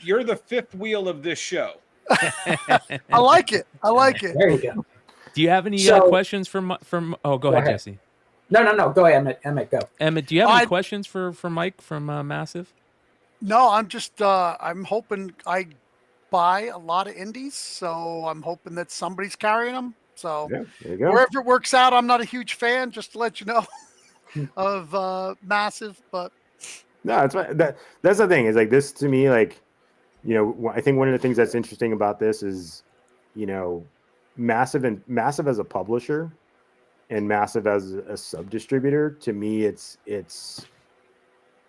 You're the fifth wheel of this show. I like it. There you go. Do you have any questions from? Oh, go ahead, Jesse. No. Go ahead, Emmett. Go. Emmett, do you have any questions for Mike from Massive? No, I'm just I'm hoping I buy a lot of indies, so I'm hoping that somebody's carrying them. So Yeah, there you go. wherever it works out, I'm not a huge fan, just to let you know, of Massive, but No, that's the thing, is like this to me, like, you know, I think one of the things that's interesting about this is, you know, Massive as a publisher and Massive as a sub distributor, to me it's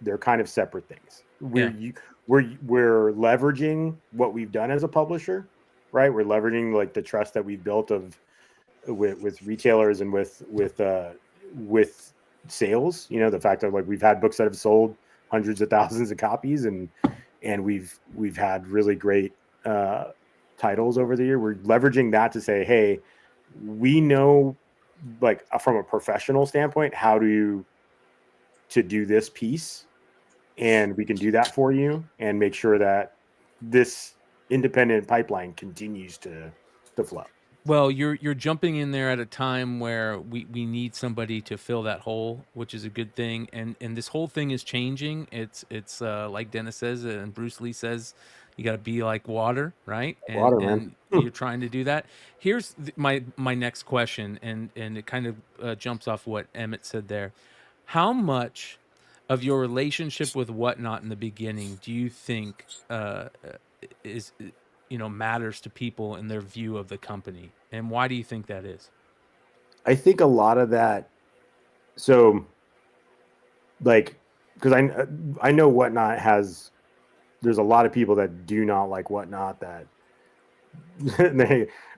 they're kind of separate things. We're leveraging what we've done as a publisher, right? We're leveraging like the trust that we've built with retailers and with sales. You know, the fact that like we've had books that have sold hundreds of thousands of copies, and we've had really great titles over the year. We're leveraging that to say, hey, we know, like from a professional standpoint, how to do this piece, and we can do that for you and make sure that this independent pipeline continues to flow. Well, you're jumping in there at a time where we need somebody to fill that hole, which is a good thing. And this whole thing is changing. It's like Dennis says and Bruce Lee says, you got to be like water, right? Water, man. And you're trying to do that. Here's my next question, and it kind of jumps off what Emmett said there. How much of your relationship with Whatnot in the beginning do you think is matters to people in their view of the company, and why do you think that is? I think a lot of that, so like, because I know Whatnot has, there's a lot of people that do not like Whatnot, that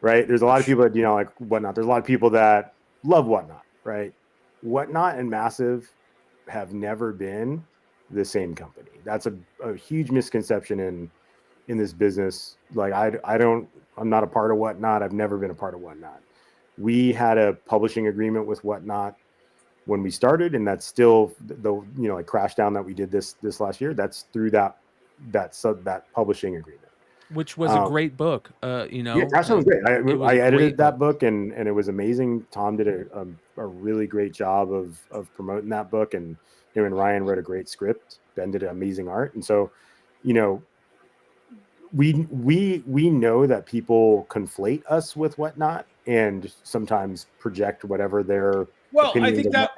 right, there's a lot of people that do not like Whatnot, there's a lot of people that love Whatnot, right? Whatnot and Massive have never been the same company. That's a huge misconception in this business. Like I'm not a part of Whatnot. I've never been a part of Whatnot. We had a publishing agreement with Whatnot when we started, and that's still the like Crash Down that we did this last year. That's through that publishing agreement, which was a great book. Yeah, Crash Down was great. I edited that book, and it was amazing. Tom did a really great job of promoting that book, and him and Ryan wrote a great script. Ben did amazing art, and so, we know that people conflate us with Whatnot and sometimes project whatever their I think that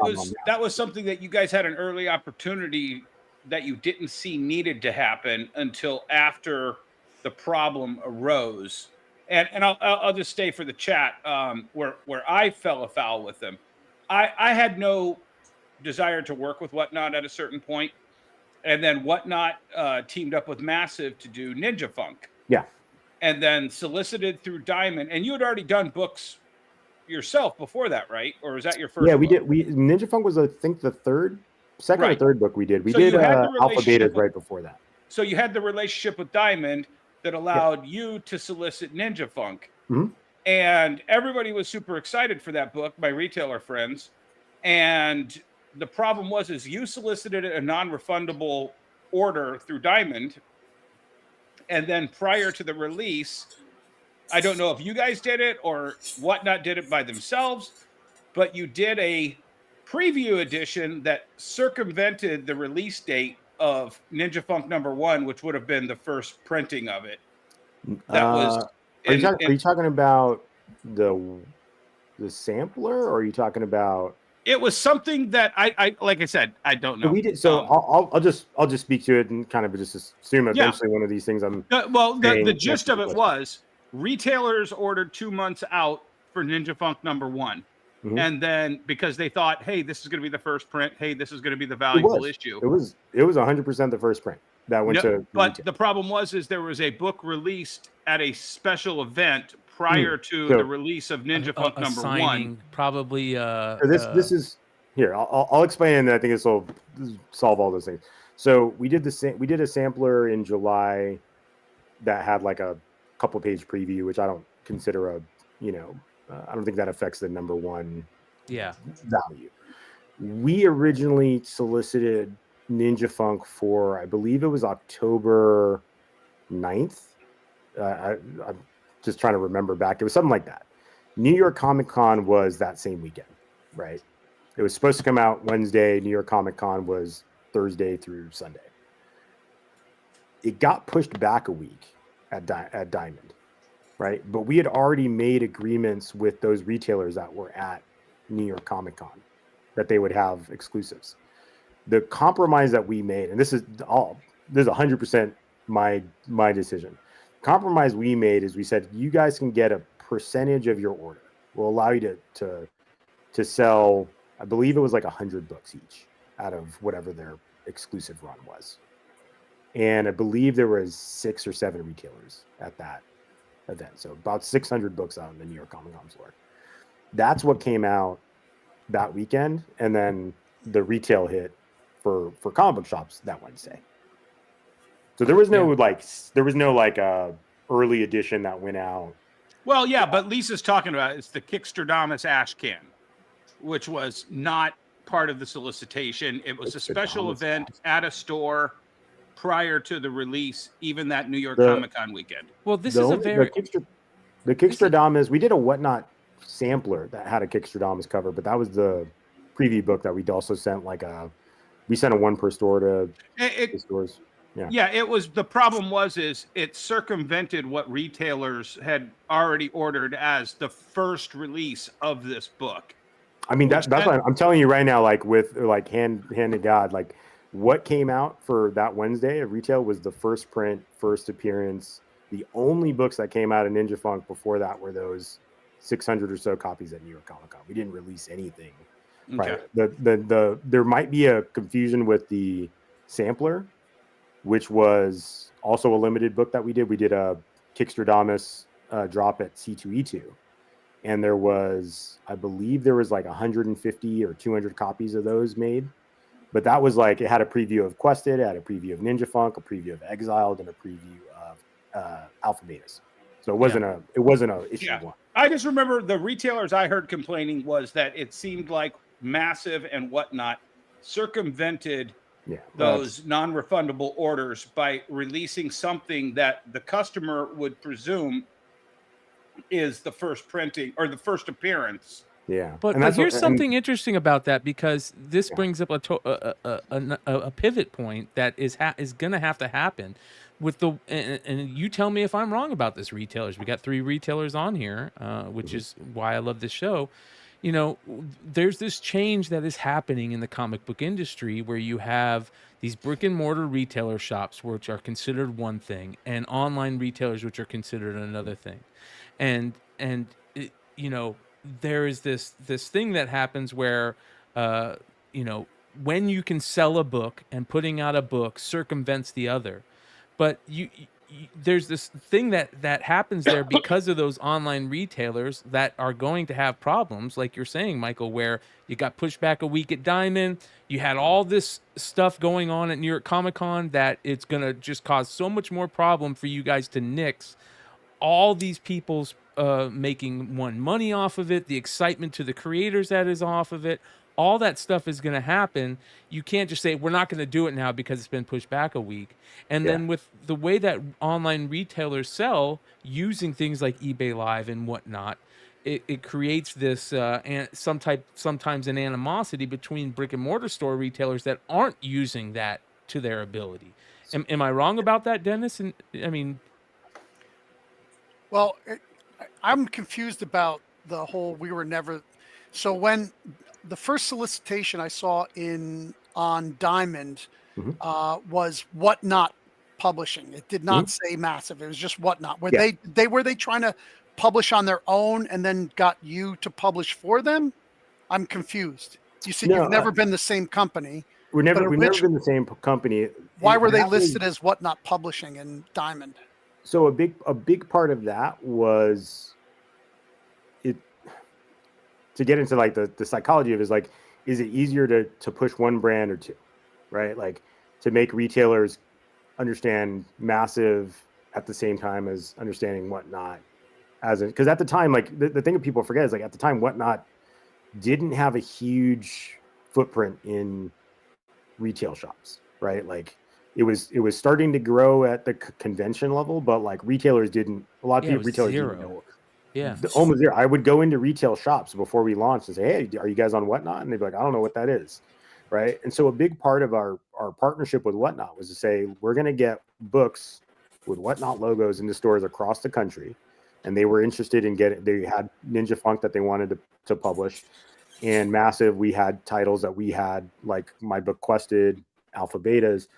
was something that you guys had an early opportunity that you didn't see needed to happen until after the problem arose. And I'll just stay for the chat where I fell afoul with them. I had no desire to work with Whatnot at a certain point, and then Whatnot teamed up with Massive to do Ninja Funk. Yeah. And then solicited through Diamond, and you had already done books yourself before that, right? Or was that your first? Yeah, we book? did. Ninja Funk was, I think, the second Right. or third book we did. We So did you had the Alpha relationship Betas right before that. So you had the relationship with Diamond that allowed you to solicit Ninja Funk. Mhm. And everybody was super excited for that book, my retailer friends. And the problem is you solicited a non-refundable order through Diamond. And then prior to the release, I don't know if you guys did it or Whatnot did it by themselves, but you did a preview edition that circumvented the release date of Ninja Funk #1, which would have been the first printing of it. That was. Are you talking about the sampler, or are you talking about? It was something that I like I said, I don't know. We did. So I'll just speak to it and kind of just assume eventually one of these things. The gist of it was retailers ordered 2 months out for Ninja Funk #1. Mm-hmm. And then because they thought, hey, this is going to be the first print. Hey, this is going to be the valuable issue. It was 100% the first print that went to. But retail. The problem was there was a book released at a special event prior to the release of Ninja Funk #1. Probably. This is here. I'll explain, and I think this will solve all those things. So we did a sampler in July that had like a couple page preview, which I don't consider I don't think that affects the #1 value. We originally solicited Ninja Funk for, I believe it was October 9th. I'm just trying to remember back. It was something like that. New York Comic Con was that same weekend, right? It was supposed to come out Wednesday. New York Comic Con was Thursday through Sunday. It got pushed back a week at Diamond, right? But we had already made agreements with those retailers that were at New York Comic Con that they would have exclusives. The compromise that we made, and this is 100% my decision. Compromise we made is we said, you guys can get a percentage of your order. We'll allow you to sell, I believe it was like 100 books each out of whatever their exclusive run was. And I believe there was 6 or 7 retailers at that event. So about 600 books out in the New York Comic Con floor. That's what came out that weekend. And then the retail hit for comic book shops that Wednesday. So there was no early edition that went out. Well, yeah, but Lisa's talking about it's the Kickstradamus ash can, which was not part of the solicitation. It was a special event at a store prior to the release, even that New York Comic Con weekend. Well, this is a very the Kickstradamus. We did a Whatnot sampler that had a Kickstradamus cover, but that was the preview book that we also sent we sent a 1 per store to the stores. Yeah, it was, the problem is it circumvented what retailers had already ordered as the first release of this book. I mean, that's what I'm telling you right now, with hand to God, what came out for that Wednesday at retail was the first print, first appearance. The only books that came out of Ninja Funk before that were those 600 or so copies at New York Comic Con. We didn't release anything. Okay. Right. There might be a confusion with the sampler, which was also a limited book that we did. We did a Kickstradamus drop at C2E2. And there was, I believe there was 150 or 200 copies of those made. But that was it had a preview of Quested, it had a preview of Ninja Funk, a preview of Exiled, and a preview of Alpha Betas. So it wasn't a issue one. I just remember the retailers I heard complaining was that it seemed like Massive and Whatnot circumvented those non-refundable orders by releasing something that the customer would presume is the first printing or the first appearance. Yeah, but here's something interesting about that, because this brings up a pivot point that is going to have to happen with and you tell me if I'm wrong about this. Retailers, we got 3 retailers on here, which is why I love this show. There's this change that is happening in the comic book industry where you have these brick and mortar retailer shops, which are considered one thing, and online retailers, which are considered another thing. And there is this thing that happens where, when you can sell a book and putting out a book circumvents the other, but there's this thing that happens there because of those online retailers that are going to have problems, like you're saying, Michael, where you got pushed back a week at Diamond, you had all this stuff going on at New York Comic Con that it's going to just cause so much more problem for you guys to nix all these people's making money off of it, the excitement to the creators that is off of it. All that stuff is going to happen. You can't just say, we're not going to do it now because it's been pushed back a week. And then with the way that online retailers sell using things like eBay Live and whatnot, it creates this sometimes an animosity between brick and mortar store retailers that aren't using that to their ability. Am I wrong about that, Dennis? And I mean, well, I'm confused about the whole we were never. So when the first solicitation I saw on Diamond was Whatnot Publishing. It did not say Massive. It was just Whatnot. Were they trying to publish on their own and then got you to publish for them? I'm confused. You said you've never been the same company. We've never been the same company. Why were they listed as Whatnot Publishing in Diamond? So a big part of that was it, to get into the psychology of it, is it easier to push one brand or two, right? To make retailers understand Massive at the same time as understanding Whatnot, because at the time, the thing that people forget is at the time Whatnot didn't have a huge footprint in retail shops, right? It was starting to grow at the convention level, but retailers didn't. A lot of retailers didn't know. Yeah. Almost there. I would go into retail shops before we launched and say, hey, are you guys on Whatnot? And they'd be like, I don't know what that is. Right. And so a big part of our partnership with Whatnot was to say, we're going to get books with Whatnot logos into stores across the country. And they were interested in they had Ninja Funk that they wanted to publish. And Massive, we had titles that we had, like my book Quested, Alpha Betas.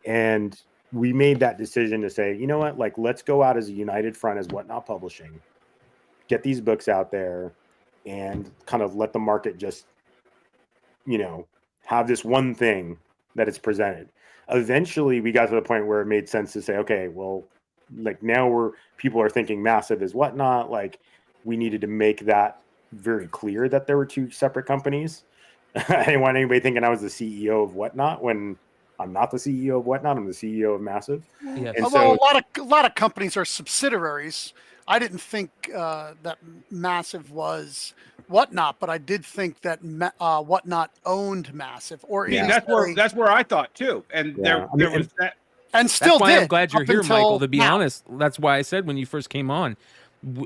And we made that decision to say, you know what, like, let's go out as a united front as Whatnot Publishing, get these books out there and kind of let the market just, have this one thing that it's presented. Eventually we got to the point where it made sense to say, okay, well, like now people are thinking Massive is Whatnot. Like we needed to make that very clear that there were two separate companies. I didn't want anybody thinking I was the CEO of Whatnot when I'm not the CEO of Whatnot. I'm the CEO of Massive. Yeah. And Although a lot of companies are subsidiaries. I didn't think that Massive was Whatnot, but I did think that Whatnot owned Massive. Or that's where I thought too. And there was that. And still that's why did. I'm glad you're up here, until Michael. To be now. honest, that's why I said when you first came on,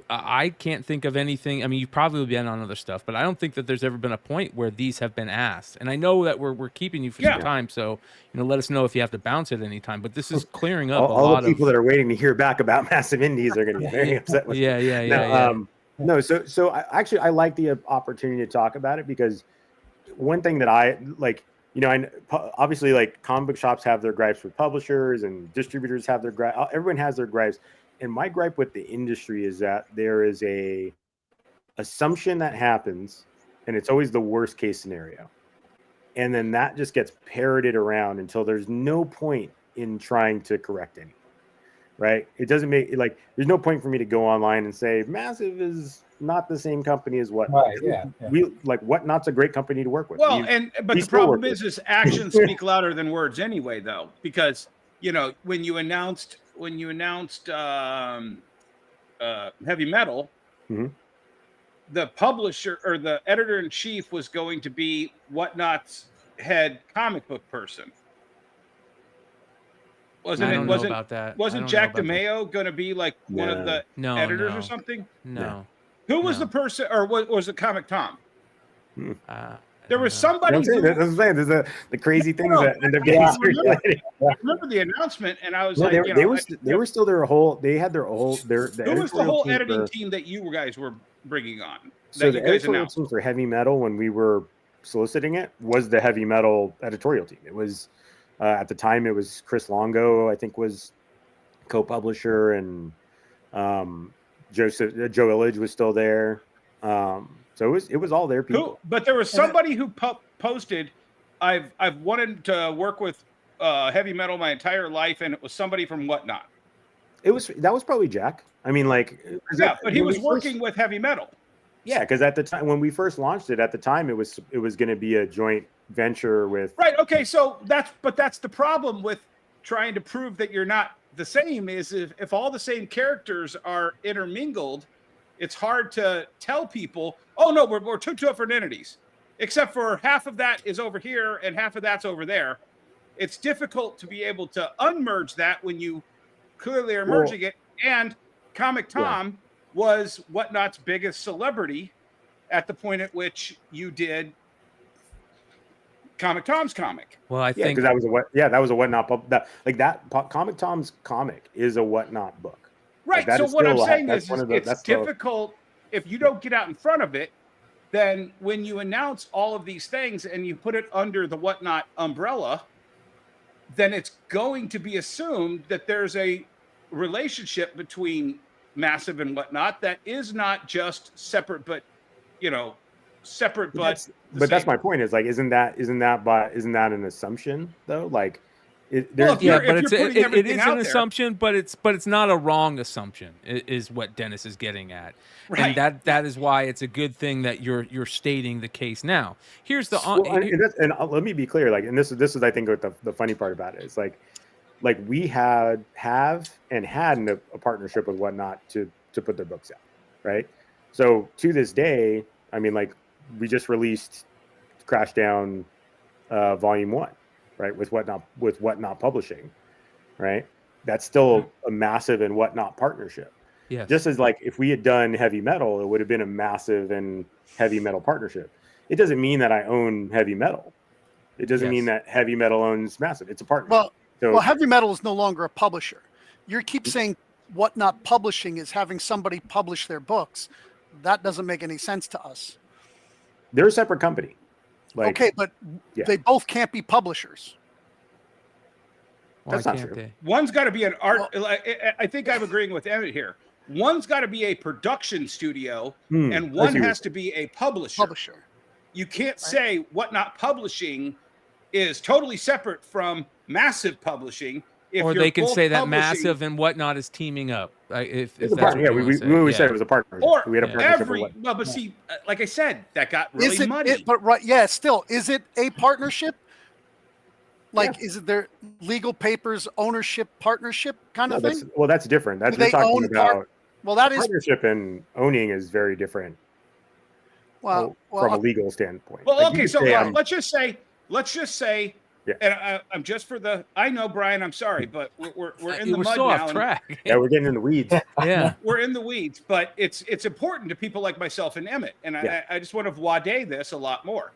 I can't think of anything. I mean, you've probably been on other stuff, but I don't think that there's ever been a point where these have been asked. And I know that we're keeping you for some time, so let us know if you have to bounce at any time. But this is clearing up all the people that are waiting to hear back about Massive Indies are going to be very upset with me. No, so I like the opportunity to talk about it, because one thing that I like, obviously, like, comic book shops have their gripes with publishers and distributors have their gripes. Everyone has their gripes. And my gripe with the industry is that there is a assumption that happens, and it's always the worst case scenario. And then that just gets parroted around until there's no point in trying to correct any. Right? It doesn't make there's no point for me to go online and say Massive is not the same company as Whatnot. Right, yeah. We Whatnot's a great company to work with. Well, but the problem is actions speak louder than words anyway, though, because when you announced Heavy Metal, the publisher or the editor-in-chief was going to be Whatnot's head comic book person. Wasn't Jack DeMeo going to be like one of the editors or something? No. Who was the person, or was it Comic Tom? There was somebody. There's the crazy things that end up getting circulated. I remember the announcement, and I was they were still their whole. They had their whole. Who was the whole editing team that you guys were bringing on? So the editorial team for Heavy Metal, when we were soliciting it, was the Heavy Metal editorial team. It was at the time it was Chris Longo, I think, was co-publisher, and Joe Illidge was still there. So it was all their people. But there was somebody who posted, I've wanted to work with Heavy Metal my entire life, and it was somebody from Whatnot. That was probably Jack. I mean, but he was working with Heavy Metal. Yeah, because at the time when we first launched it, at the time it was going to be a joint venture with. Right. Okay. So that's the problem with trying to prove that you're not the same. Is if all the same characters are intermingled, it's hard to tell people, oh no, we're two different entities, except for half of that is over here and half of that's over there. It's difficult to be able to unmerge that when you clearly are merging it. And Comic Tom was Whatnot's biggest celebrity at the point at which you did Comic Tom's comic. Well, I think because that was a Whatnot Comic Tom's comic is a Whatnot book. Right. So what I'm saying is it's difficult if you don't get out in front of it. Then when you announce all of these things and you put it under the Whatnot umbrella, then it's going to be assumed that there's a relationship between Massive and Whatnot that is not just separate, but separate. But that's my point. Is isn't that an assumption though? It is an assumption, but it's not a wrong assumption. Is what Dennis is getting at, right? And that is why it's a good thing that you're stating the case now. Here's the and let me be clear. And this is I think what the funny part about it is we have and had a partnership with Whatnot to put their books out, right? So to this day, I mean, we just released Crashdown Volume 1. Right, with Whatnot Publishing, right? That's still a Massive and Whatnot partnership. Yes. Just as like if we had done heavy metal, it would have been a massive and heavy metal partnership. It doesn't mean that I own heavy metal. It doesn't mean that heavy metal owns massive. It's a partnership. Well, heavy metal is no longer a publisher. You keep saying Whatnot Publishing is having somebody publish their books. That doesn't make any sense to us. They're a separate company. Like, okay, but they both can't be publishers. That's not true. One's got to be an art. I think I'm agreeing with Emmett here. One's got to be a production studio, and one has to be a publisher. You can't say Whatnot Publishing is totally separate from Massive Publishing. Or they can say that Massive and Whatnot is teaming up. If that's what we said it was a partnership. Or we had a partnership but see, like I said, that got really muddy. Still, is it a partnership? Like, is it their legal papers, ownership, partnership kind of thing? That's different. That's we're talking about. That is partnership and owning is very different. Well, from a legal standpoint. Well, okay, so let's just say. Yeah. And I'm just for the. I know, Brian. I'm sorry, but we're in the mud so now. Off track. Yeah, we're getting in the weeds. Yeah, we're in the weeds, but it's important to people like myself and Emmett, and I just want to vade this a lot more.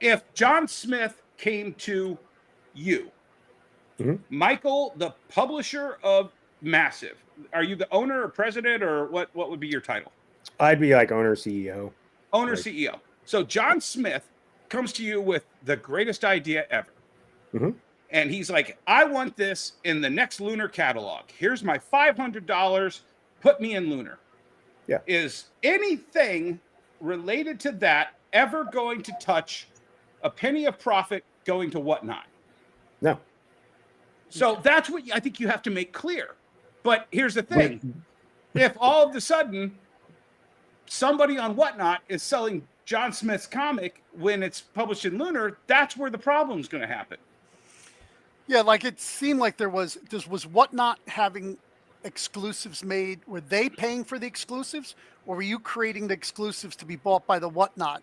If John Smith came to you, Michael, the publisher of Massive, are you the owner or president, or what would be your title? I'd be like owner, CEO. Owner, CEO. So John Smith comes to you with the greatest idea ever. And he's like, I want this in the next Lunar catalog. Here's my $500. Put me in Lunar. Yeah. Is anything related to that ever going to touch a penny of profit going to Whatnot? No. So that's what I think you have to make clear. But here's the thing. If all of a sudden somebody on Whatnot is selling John Smith's comic when it's published in Lunar, that's where the problem's going to happen. Yeah, like it seemed like was Whatnot having exclusives made? Were they paying for the exclusives, or were you creating the exclusives to be bought by the Whatnot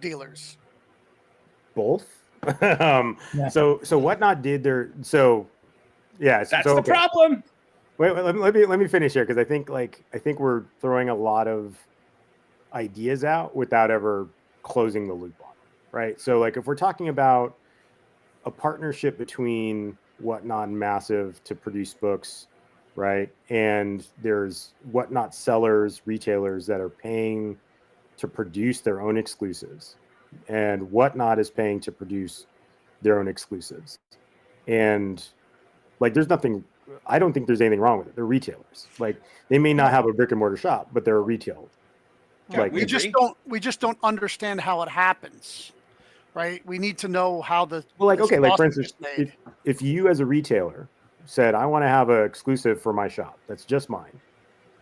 dealers? Both. So Whatnot did their that's the problem. Wait, let me finish here, because I think we're throwing a lot of ideas out without ever closing the loop on it, right? So like if we're talking about a partnership between Whatnot and Massive to produce books, right? And there's Whatnot sellers, retailers that are paying to produce their own exclusives, and Whatnot is paying to produce their own exclusives. And like I don't think there's anything wrong with it. They're retailers. Like they may not have a brick and mortar shop, but they're a retailer. Yeah, like we just don't understand how it happens, right? We need to know how like for instance, if you as a retailer said, I want to have an exclusive for my shop that's just mine,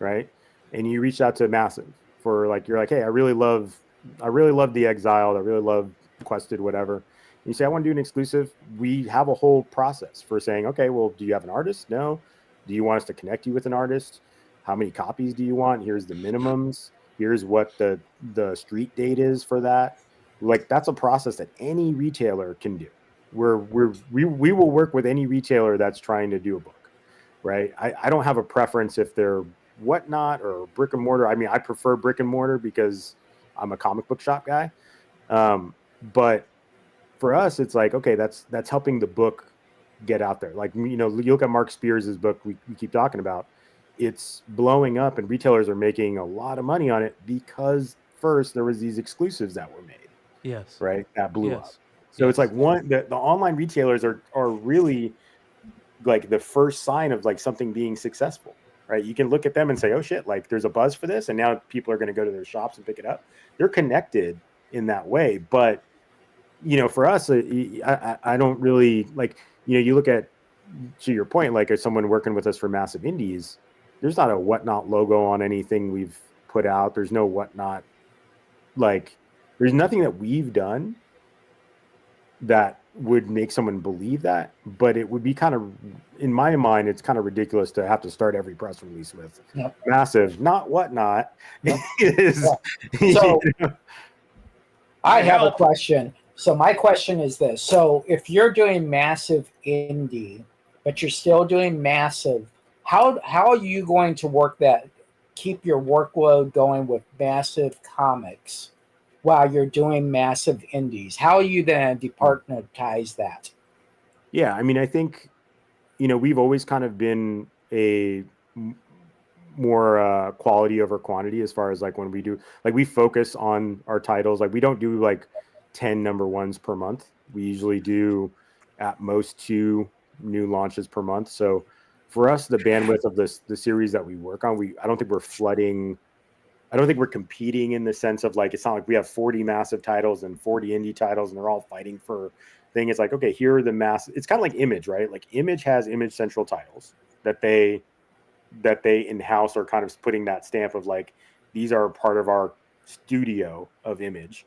right? And you reached out to Massive for you're like, hey, I really love The Exiled, I really love Quested, whatever. And you say, I want to do an exclusive. We have a whole process for saying, okay, well, do you have an artist? No. Do you want us to connect you with an artist? How many copies do you want? Here's the minimums. Here's what the street date is for that. Like that's a process that any retailer can do. We will work with any retailer that's trying to do a book, right? I don't have a preference if they're Whatnot or brick and mortar. I mean, I prefer brick and mortar because I'm a comic book shop guy. But for us, it's like, okay, that's helping the book get out there. Like, you look at Mark Spears' book we keep talking about. It's blowing up and retailers are making a lot of money on it because first there was these exclusives that were made. Yes. Right. That blew up. So it's like the online retailers are really like the first sign of like something being successful, right? You can look at them and say, oh shit, like there's a buzz for this. And now people are going to go to their shops and pick it up. They're connected in that way. But, for us, I don't really like, you look at, to your point, like as someone working with us for Massive Indies, there's not a Whatnot logo on anything we've put out. There's no Whatnot, there's nothing that we've done that would make someone believe that, but it would be kind of, in my mind, it's kind of ridiculous to have to start every press release with Massive, not Whatnot. So I have a question. So my question is this. So if you're doing Massive Indie, but you're still doing Massive, how are you going to work that? Keep your workload going with massive comics while you're doing massive indies. How are you then departmentize that? Yeah, I mean, I think, we've always kind of been a more quality over quantity as far as like when we do, like we focus on our titles. Like we don't do like 10 number ones per month. We usually do at most 2 new launches per month. So for us, the bandwidth of the series that we work on, I don't think we're flooding. I don't think we're competing in the sense of like, it's not like we have 40 massive titles and 40 indie titles and they're all fighting for thing. It's like, okay, here are the it's kind of like Image, right? Like Image has Image Central titles that they in-house are kind of putting that stamp of like, these are part of our studio of Image.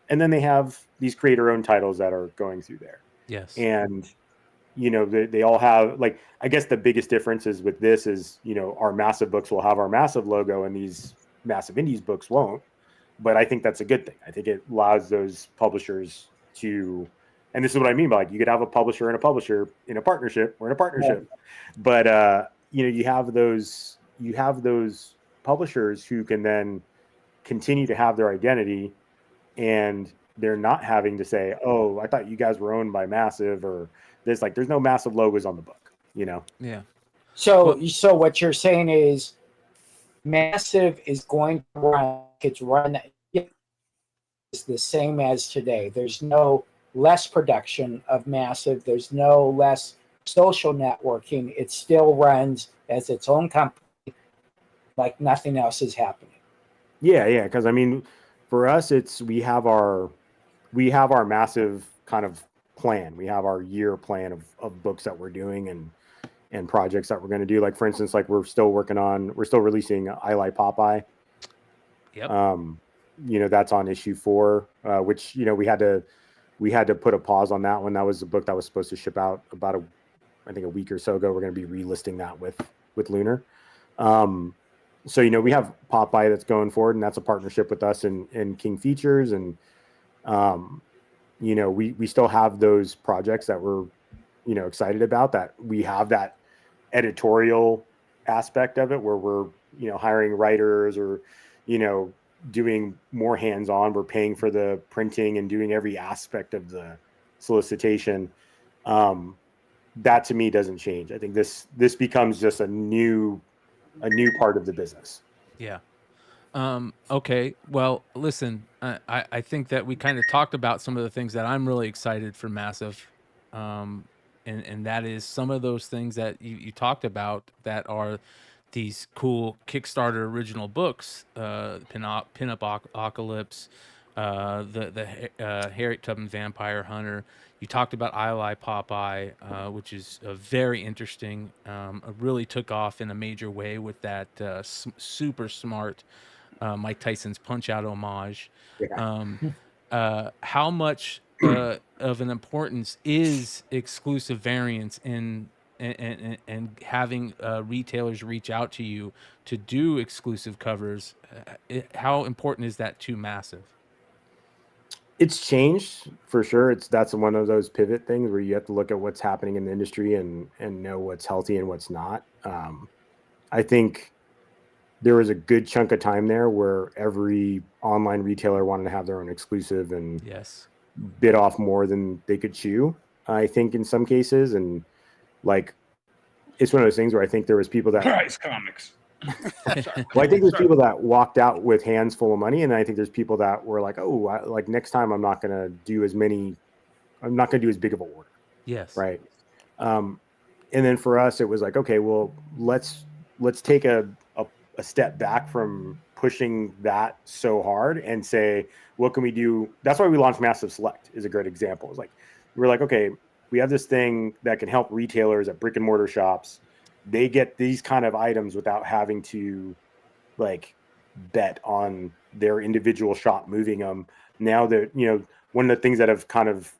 And then they have these creator-owned titles that are going through there. Yes. And, they all have, like, I guess the biggest difference is with this is, our massive books will have our massive logo and these massive indies books won't. But I think that's a good thing. I think it allows those publishers to, and this is what I mean by like, you could have a publisher and a publisher in a partnership or in a partnership. Yeah. But, you have those publishers who can then continue to have their identity and they're not having to say, oh, I thought you guys were owned by Massive or this, like, there's no Massive logos on the book, Yeah. So what you're saying is Massive is going to run, it's the same as today. There's no less production of Massive. There's no less social networking. It still runs as its own company, like nothing else is happening. Yeah. Because I mean, for us, we have our massive kind of plan. We have our year plan of books that we're doing and projects that we're going to do. Like, for instance, like we're still releasing I Lie Popeye. Yep. That's on issue 4, which, we had to put a pause on that one. That was a book that was supposed to ship out about I think a week or so ago. We're going to be relisting that with Lunar. So, we have Popeye that's going forward, and that's a partnership with us and King Features. And, we still have those projects that we're, excited about, that we have that editorial aspect of it where we're, hiring writers or, doing more hands-on. We're paying for the printing and doing every aspect of the solicitation. That to me doesn't change. I think this becomes just a new part of the business. Yeah. Okay. Well, listen, I think that we kind of talked about some of the things that I'm really excited for Massive. And that is some of those things that you talked about that are these cool Kickstarter original books, Pinup Apocalypse, the Harriet Tubman Vampire Hunter. You talked about I Lie Popeye, which is very interesting. Really took off in a major way with that super smart Mike Tyson's Punch-Out homage. Yeah. How much of an importance is exclusive variants and having retailers reach out to you to do exclusive covers? How important is that to Massive? It's changed for sure. That's one of those pivot things where you have to look at what's happening in the industry and know what's healthy and what's not. I think there was a good chunk of time there where every online retailer wanted to have their own exclusive and bit off more than they could chew, I think, in some cases. And like, it's one of those things where I think there was people that Price Comics. Well, I think there's people that walked out with hands full of money, and I think there's people that were like, "Oh, like next time I'm not going to do as big of a order." Yes. Right. And then for us, it was like, okay, well, let's take a step back from pushing that so hard and say, what can we do? That's why we launched Massive Select is a great example. It's like, we're like, okay, we have this thing that can help retailers at brick and mortar shops. They get these kind of items without having to like bet on their individual shop moving them. Now that, one of the things that have kind of,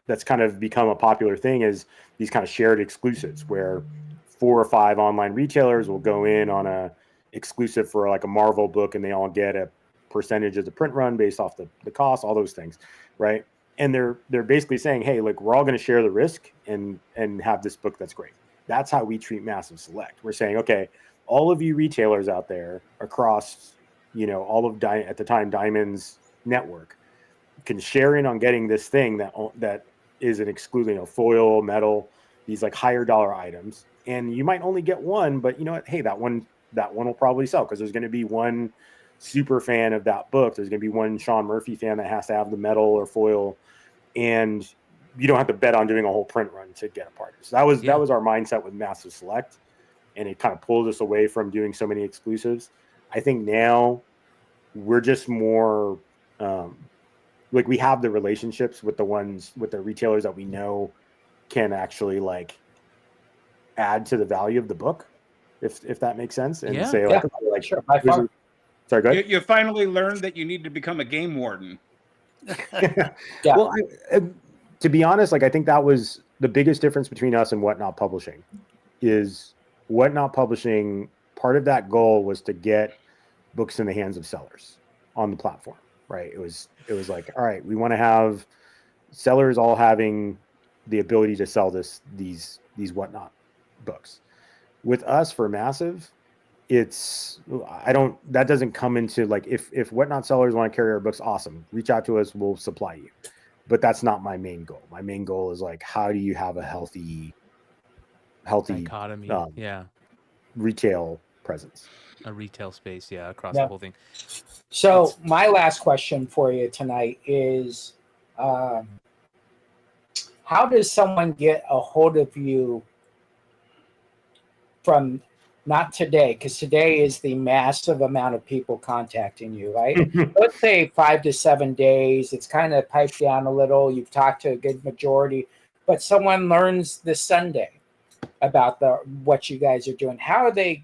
that's kind of become a popular thing is these kind of shared exclusives where 4 or 5 online retailers will go in on a exclusive for like a Marvel book, and they all get a percentage of the print run based off the cost, all those things. Right. And they're basically saying, hey, like, we're all going to share the risk and have this book that's great. That's how we treat Massive Select. We're saying, okay, all of you retailers out there across, all of at the time Diamond's network can share in on getting this thing that is an exclusive, foil, metal, these like higher dollar items, and you might only get one, but you know what? Hey, that one will probably sell because there's going to be one super fan of that book. There's going to be one Sean Murphy fan that has to have the metal or foil, and you don't have to bet on doing a whole print run to get a part of it. So that was our mindset with Massive Select, and it kind of pulled us away from doing so many exclusives. I think now we're just more like we have the relationships with the retailers that we know can actually like add to the value of the book, if that makes sense, and say like sure, by far. Sorry, go ahead. You finally learned that you need to become a game warden. Yeah. Well, to be honest, like I think that was the biggest difference between us and Whatnot Publishing. Is Whatnot Publishing, part of that goal was to get books in the hands of sellers on the platform, right? It was like, all right, we want to have sellers all having the ability to sell these Whatnot books. With us for Massive, that doesn't come into like, if Whatnot sellers want to carry our books, awesome, reach out to us, we'll supply you. But that's not my main goal. My main goal is like, how do you have a healthy dichotomy, retail presence, a retail space, across the whole thing. So my last question for you tonight is, how does someone get a hold of you from, not today, because today is the massive amount of people contacting you, right? Let's say 5 to 7 days. It's kind of piped down a little. You've talked to a good majority, but someone learns this Sunday about what you guys are doing. How do they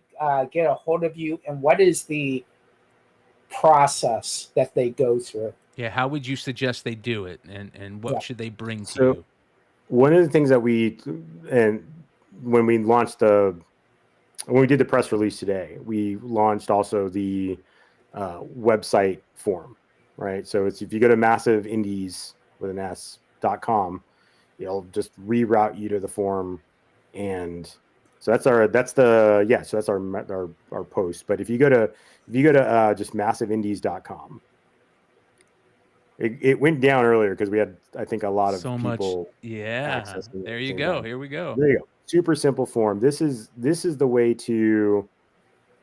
get a hold of you, and what is the process that they go through? Yeah, how would you suggest they do it, and what should they bring to you? One of the things that when we did the press release today, we launched also the website form, right? So if you go to massiveindies.com, it'll just reroute you to the form, and so that's our post. But if you go to just massiveindies.com, it went down earlier because we had, I think, a lot of people. There you go. Here we go. There you go. Super simple form. This is the way to,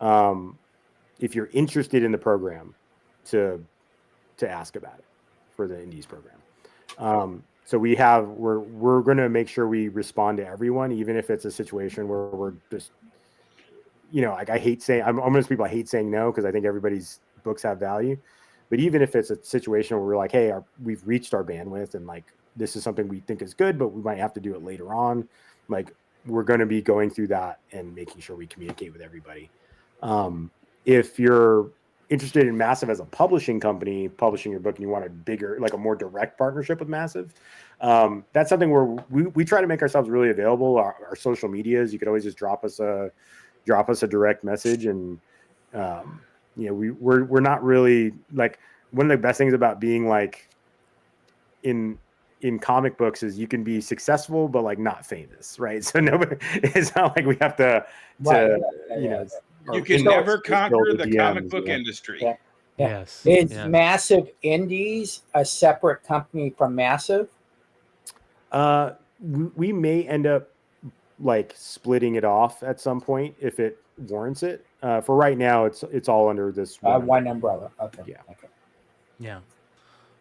if you're interested in the program, to ask about it for the Indies program. So we're going to make sure we respond to everyone, even if it's a situation where we're just, like I hate saying, I'm one of those people I hate saying no, because I think everybody's books have value. But even if it's a situation where we're like, hey, we've reached our bandwidth, and like this is something we think is good, but we might have to do it later on, like we're going to be going through that and making sure we communicate with everybody. If you're interested in Massive as a publishing company, publishing your book, and you want a bigger, like a more direct partnership with Massive, that's something where we try to make ourselves really available. Our social medias, you could always just drop us a direct message, and we're not really like, one of the best things about being like in comic books is you can be successful but like not famous, right? So it's not like we have to you can never conquer the comic book industry. Yes. Is Massive Indies a separate company from Massive? We may end up like splitting it off at some point if it warrants it. For right now, it's all under this one umbrella. Okay. Yeah. Okay. Yeah.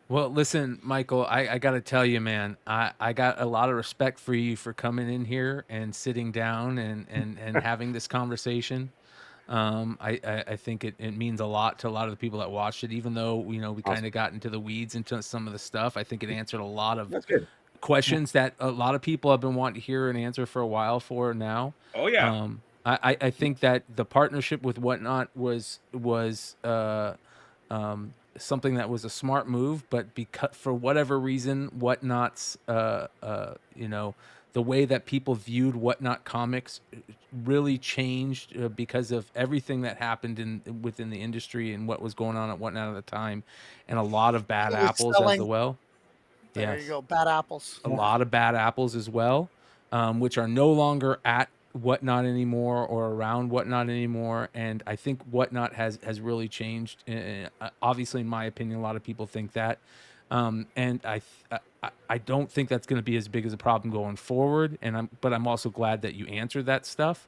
Well, listen, Michael, I got to tell you, man, I got a lot of respect for you for coming in here and sitting down and having this conversation. I think it means a lot to a lot of the people that watched it, even though, we kind of got into the weeds into some of the stuff. I think it answered a lot of questions that a lot of people have been wanting to hear an answer for a while for now. Oh, yeah. I think that the partnership with Whatnot was something that was a smart move, but because for whatever reason, Whatnot's the way that people viewed Whatnot comics really changed because of everything that happened within the industry and what was going on at Whatnot at the time, and a lot of bad apples as well. There you go, bad apples. A lot of bad apples as well, which are no longer at Whatnot anymore or around Whatnot anymore, and I think Whatnot has really changed. Obviously, in my opinion, a lot of people think that, and I don't think that's going to be as big as a problem going forward. But I'm also glad that you answered that stuff,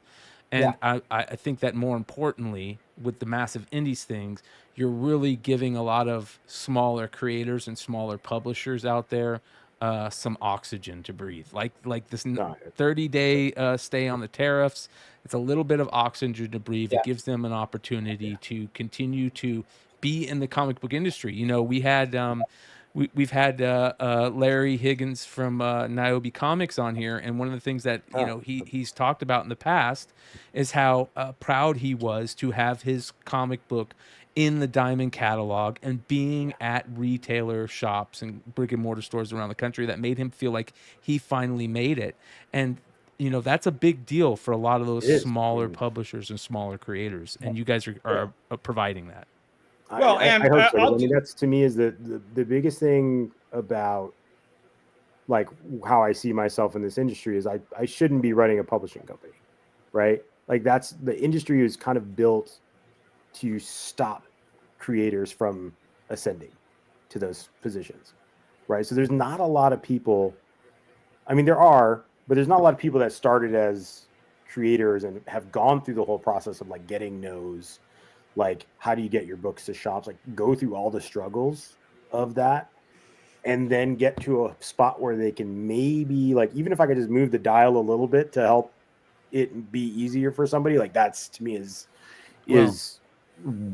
Yeah. and I think that more importantly, with the massive indies things, you're really giving a lot of smaller creators and smaller publishers out there some oxygen to breathe. Like this Got it. 30-day stay on the tariffs. It's a little bit of oxygen to breathe. Yeah. It gives them an opportunity to continue to be in the comic book industry. You know, we've had Larry Higgins from Niobe Comics on here, and one of the things that he's talked about in the past is how proud he was to have his comic book in the Diamond catalog and being at retailer shops and brick and mortar stores around the country. That made him feel like he finally made it. And that's a big deal for a lot of those smaller publishers and smaller creators, and you guys are providing that. Well, I hope so. I mean, that's, to me, is the biggest thing about like how I see myself in this industry is I shouldn't be running a publishing company, right? Like that's the industry is kind of built to stop creators from ascending to those positions, right? So there's not a lot of people. I mean, there are, but there's not a lot of people that started as creators and have gone through the whole process of like getting no's, like how do you get your books to shops, like go through all the struggles of that, and then get to a spot where they can maybe, like, even if I could just move the dial a little bit to help it be easier for somebody, like that's, to me, is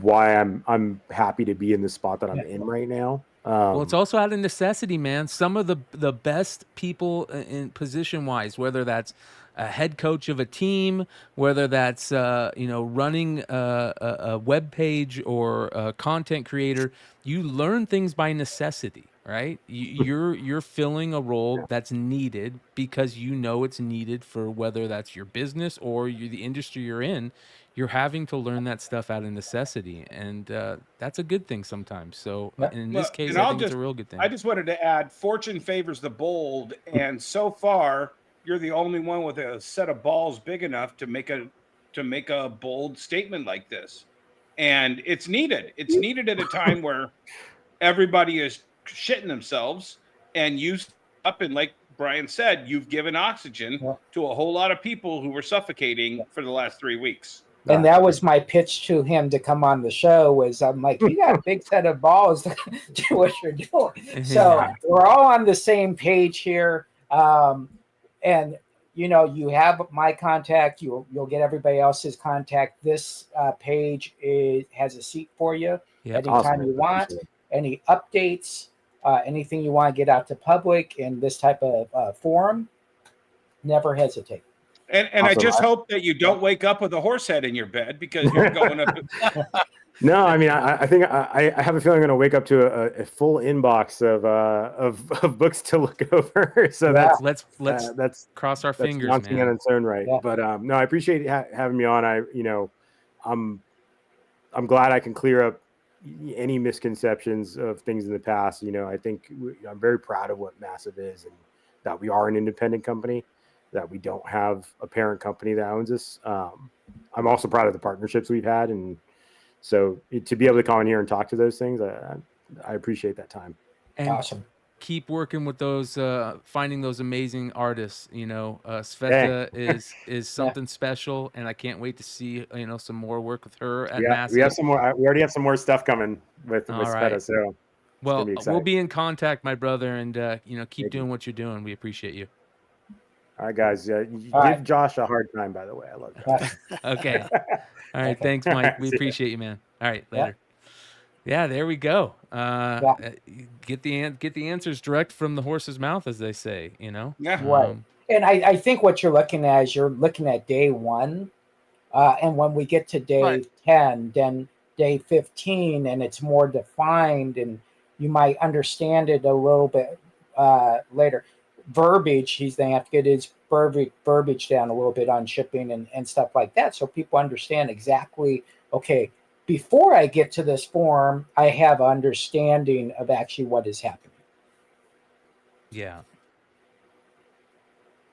why I'm happy to be in the spot that I'm in right now. Well, it's also out of necessity, man. Some of the best people in position wise, whether that's a head coach of a team, whether that's running a web page or a content creator, you learn things by necessity, right? You're filling a role that's needed because it's needed for whether that's your business or the industry you're in. You're having to learn that stuff out of necessity, and that's a good thing sometimes. So in this case, I think it's a real good thing. I just wanted to add, fortune favors the bold, and so far, you're the only one with a set of balls big enough to make a bold statement like this, and it's needed. It's needed at a time where everybody is shitting themselves, and you up, and like Brian said, you've given oxygen to a whole lot of people who were suffocating for the last 3 weeks. And that was my pitch to him to come on the show. Was I'm like, you got a big set of balls to do what you're doing. So we're all on the same page here. And you have my contact. You'll get everybody else's contact. This page has a seat for you anytime you want. Any updates, anything you want to get out to public in this type of forum, never hesitate. And awesome. I just hope that you don't wake up with a horse head in your bed because you're going up. No, I mean, I think I have a feeling I'm going to wake up to a full inbox of books to look over. So let's cross our fingers, man. In its own right. Yeah. But no, I appreciate having me on. I'm glad I can clear up any misconceptions of things in the past. I think I'm very proud of what Massive is, and that we are an independent company, that we don't have a parent company that owns us. I'm also proud of the partnerships we've had. And so to be able to come in here and talk to those things, I appreciate that time. And awesome. Keep working with those, finding those amazing artists. Sveta is something special, and I can't wait to see, some more work with her at Massive. We have some more. We already have some more stuff coming with Sveta. Right. So we'll be in contact, my brother, and keep doing what you're doing. We appreciate you. All right, guys. Give Josh a hard time, by the way. I love that. Okay. All right. Thanks, Mike. We appreciate you, man. All right. Later. Yeah, there we go. Get the answers direct from the horse's mouth, as they say, Yeah. Right. And I think what you're looking at is you're looking at day 1. And when we get to day 10, then day 15, and it's more defined, and you might understand it a little bit later. Verbiage, he's going to have to get his verbiage down a little bit on shipping and stuff like that, so people understand exactly, okay, before I get to this form, I have understanding of actually what is happening. Yeah.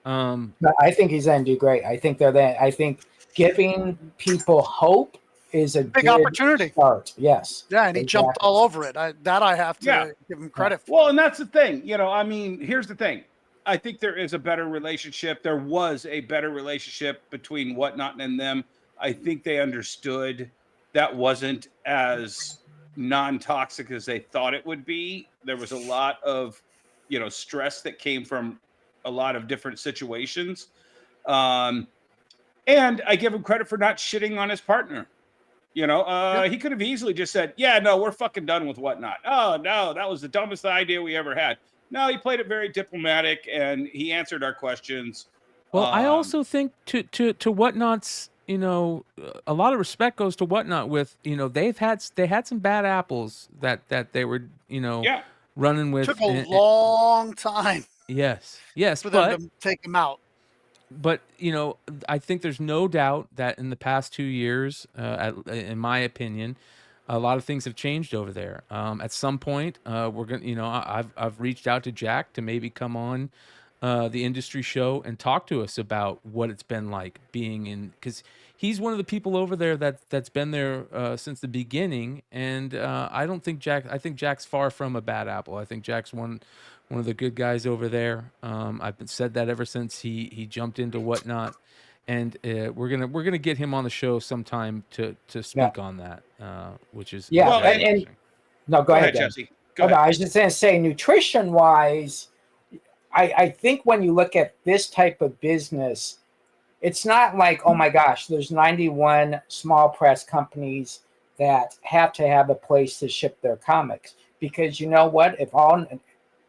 But I think he's going to do great. I think I think giving people hope is a Big good opportunity. start. Yes. Yeah, and he jumped all over it. I have to give him credit for. Well, and that's the thing. I mean, here's the thing. I think there is a better relationship. There was a better relationship between Whatnot and them. I think they understood that wasn't as non-toxic as they thought it would be. There was a lot of, stress that came from a lot of different situations. And I give him credit for not shitting on his partner. He could have easily just said, yeah, no, we're fucking done with Whatnot. Oh, no, that was the dumbest idea we ever had. No, he played it very diplomatic and he answered our questions. Well, I also think to Whatnot's, a lot of respect goes to Whatnot with, they had some bad apples that they were, running with. Took a long time. Yes, for them to take him out. But I think there's no doubt that in the past 2 years, in my opinion, a lot of things have changed over there. At some point, we're gonna, I've reached out to Jack to maybe come on the industry show and talk to us about what it's been like being in, because he's one of the people over there that's been there since the beginning. And I think Jack's far from a bad apple. I think Jack's one of the good guys over there. I've said that ever since he jumped into Whatnot, and we're gonna get him on the show sometime to speak on that, which is and no, go ahead, Jesse. Go ahead. I was just gonna say, nutrition wise, I think when you look at this type of business, it's not like, oh my gosh, there's 91 small press companies that have to have a place to ship their comics, because you know what,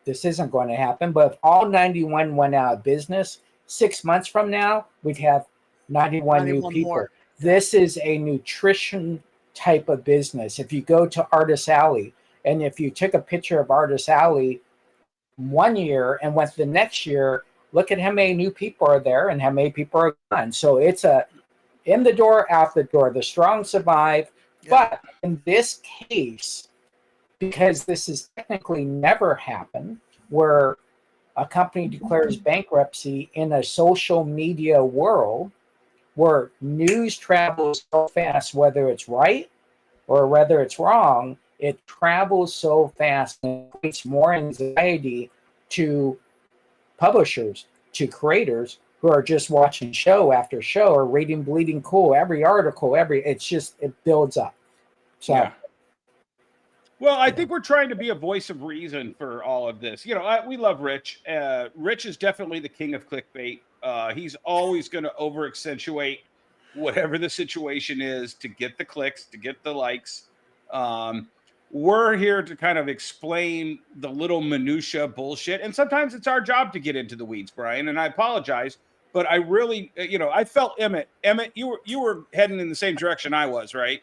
this isn't going to happen, but if all 91 went out of business, 6 months from now, we'd have 91 new people. More. This is a nutrition type of business. If you go to Artist Alley, and if you took a picture of Artist Alley 1 year and went the next year, look at how many new people are there and how many people are gone. So it's in the door, out the door. The strong survive. Yeah. But in this case, because this has technically never happened, where a company declares bankruptcy in a social media world where news travels so fast, whether it's right or whether it's wrong, it travels so fast and creates more anxiety to publishers, to creators who are just watching show after show or reading Bleeding Cool, every article, it builds up. So. Yeah. Well, I think we're trying to be a voice of reason for all of this. We love Rich. Rich is definitely the king of clickbait. He's always going to over-accentuate whatever the situation is to get the clicks, to get the likes. We're here to kind of explain the little minutia bullshit. And sometimes it's our job to get into the weeds, Brian, and I apologize. But I really, I felt Emmett. Emmett, you were heading in the same direction I was, right?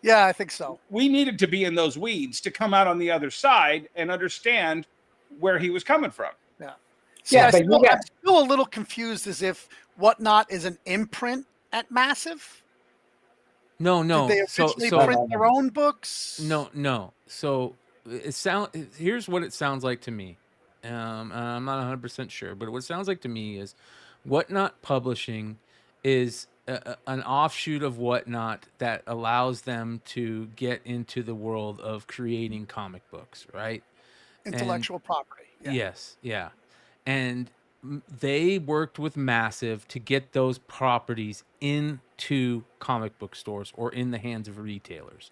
Yeah, I think so. We needed to be in those weeds to come out on the other side and understand where he was coming from. Yeah. See, I'm still a little confused as if Whatnot is an imprint at Massive. No. Did they officially print their own books? No. So here's what it sounds like to me. I'm not 100% sure, but what it sounds like to me is Whatnot Publishing is an offshoot of Whatnot that allows them to get into the world of creating comic books, right? Intellectual property. Yeah. Yes, yeah. And they worked with Massive to get those properties into comic book stores or in the hands of retailers.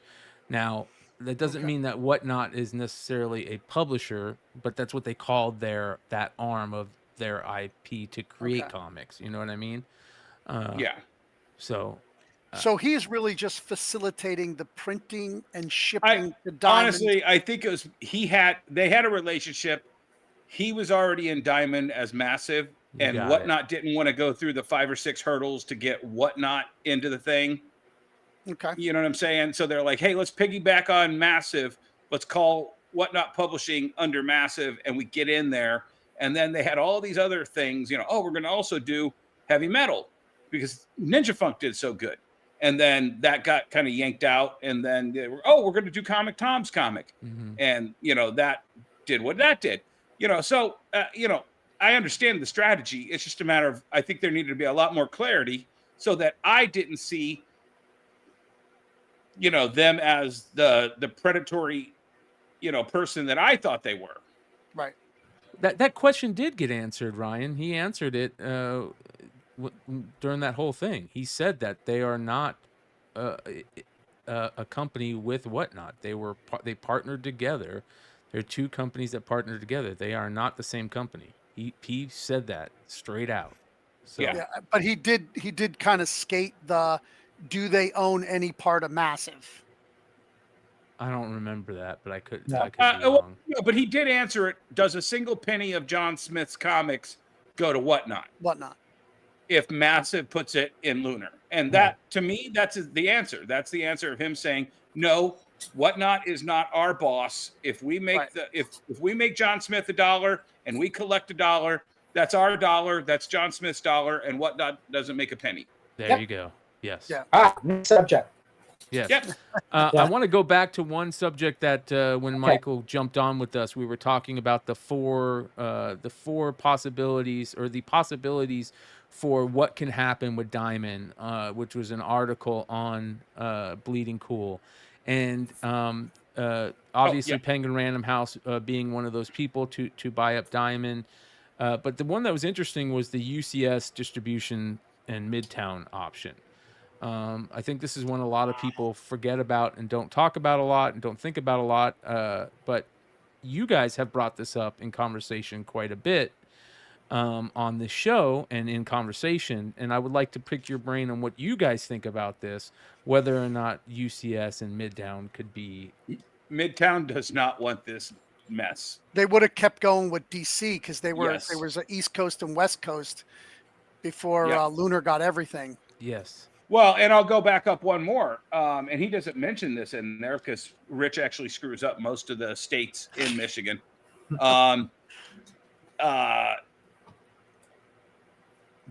Now, that doesn't mean that Whatnot is necessarily a publisher, but that's what they called that arm of their IP to create comics. You know what I mean? Yeah. So he's really just facilitating the printing and shipping to Diamond. Honestly, I think it was they had a relationship. He was already in Diamond as Massive, and Whatnot didn't want to go through the 5 or 6 hurdles to get Whatnot into the thing. Okay. You know what I'm saying? So they're like, hey, let's piggyback on Massive. Let's call Whatnot Publishing under Massive, and we get in there. And then they had all these other things, we're going to also do heavy metal because Ninja Funk did so good. And then that got kind of yanked out. And then they were, we're going to do Comic Tom's comic. Mm-hmm. And, that did what that did. So, I understand the strategy. It's just a matter of, I think there needed to be a lot more clarity so that I didn't see, them as the predatory, person that I thought they were. Right. That question did get answered, Ryan. He answered it during that whole thing. He said that they are not a company with Whatnot. They partnered together. They're two companies that partnered together. They are not the same company. He said that straight out. So Yeah. But he did kind of skate the, do they own any part of Massive? I don't remember that, but I could be Well, wrong. but he did answer it. Does a single penny of John Smith's comics go to Whatnot? Whatnot. If Massive puts it in Lunar. And that, to me, that's the answer. That's the answer of him saying, no, Whatnot is not our boss. If we make if we make John Smith $1 and we collect $1, that's our dollar. That's John Smith's dollar, and Whatnot doesn't make a penny. There you go. Yes. Yeah. Next subject. Yes. Yep. I want to go back to one subject that when Michael jumped on with us, we were talking about the four possibilities, or the possibilities for what can happen with Diamond, which was an article on Bleeding Cool. And obviously Penguin Random House being one of those people to buy up Diamond. But the one that was interesting was the UCS distribution and Midtown option. I think this is one a lot of people forget about and don't talk about a lot and don't think about a lot. But you guys have brought this up in conversation quite a bit on the show and in conversation. And I would like to pick your brain on what you guys think about this, whether or not UCS and Midtown could be. Midtown does not want this mess. They would have kept going with DC because there Yes. was an East Coast and West Coast before Lunar got everything. Yes. Well, and I'll go back up one more. And he doesn't mention this in there because Rich actually screws up most of the states in Michigan.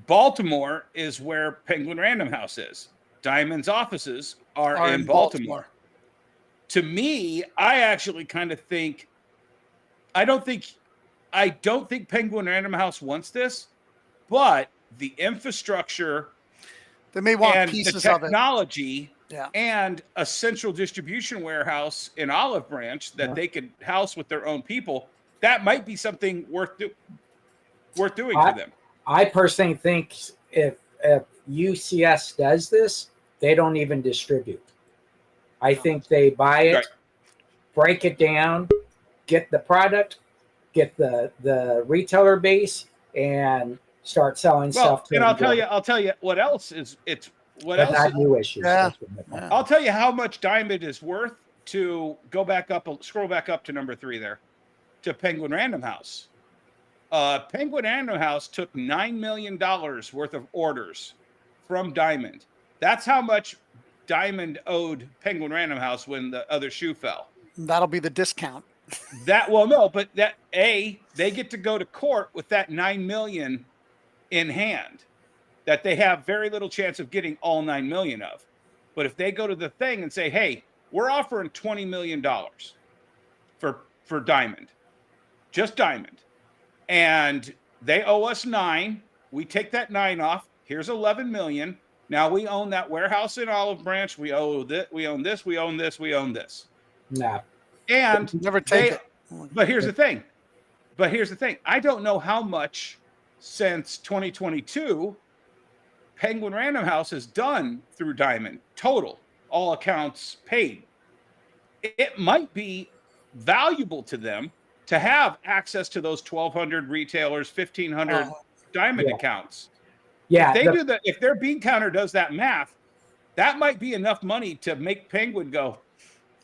Baltimore is where Penguin Random House is. Diamond's offices are in Baltimore. To me, I actually kind of think I don't think Penguin Random House wants this, but the infrastructure, they may want and pieces the of it. technology, Yeah. and a central distribution warehouse in Olive Branch that they could house with their own people, that might be something worth doing for them. I personally think if UCS does this, they don't even distribute. I think they buy it, break it down, get the product, get the retailer base, and start selling stuff to and them. I'll tell you what else is new issues. Yeah. I'll tell you how much Diamond is worth to go back up, scroll back up to number 3 there, to Penguin Random House. Penguin Random House took $9 million worth of orders from Diamond. That's how much Diamond owed Penguin Random House when the other shoe fell. That'll be the discount. They get to go to court with that $9 million in hand that they have very little chance of getting all $9 million of. But if they go to the thing and say, hey, we're offering $20 million for Diamond, just Diamond, and they owe us 9, we take that 9 off, here's 11 million. Now we own that warehouse in Olive Branch. We own this, we own this, we own this. No. And Never take it. But here's the thing. I don't know how much since 2022 Penguin Random House has done through Diamond, total, all accounts paid. It might be valuable to them to have access to those 1,200 retailers, 1,500 Diamond accounts. Yeah. If their bean counter does that math, that might be enough money to make Penguin go,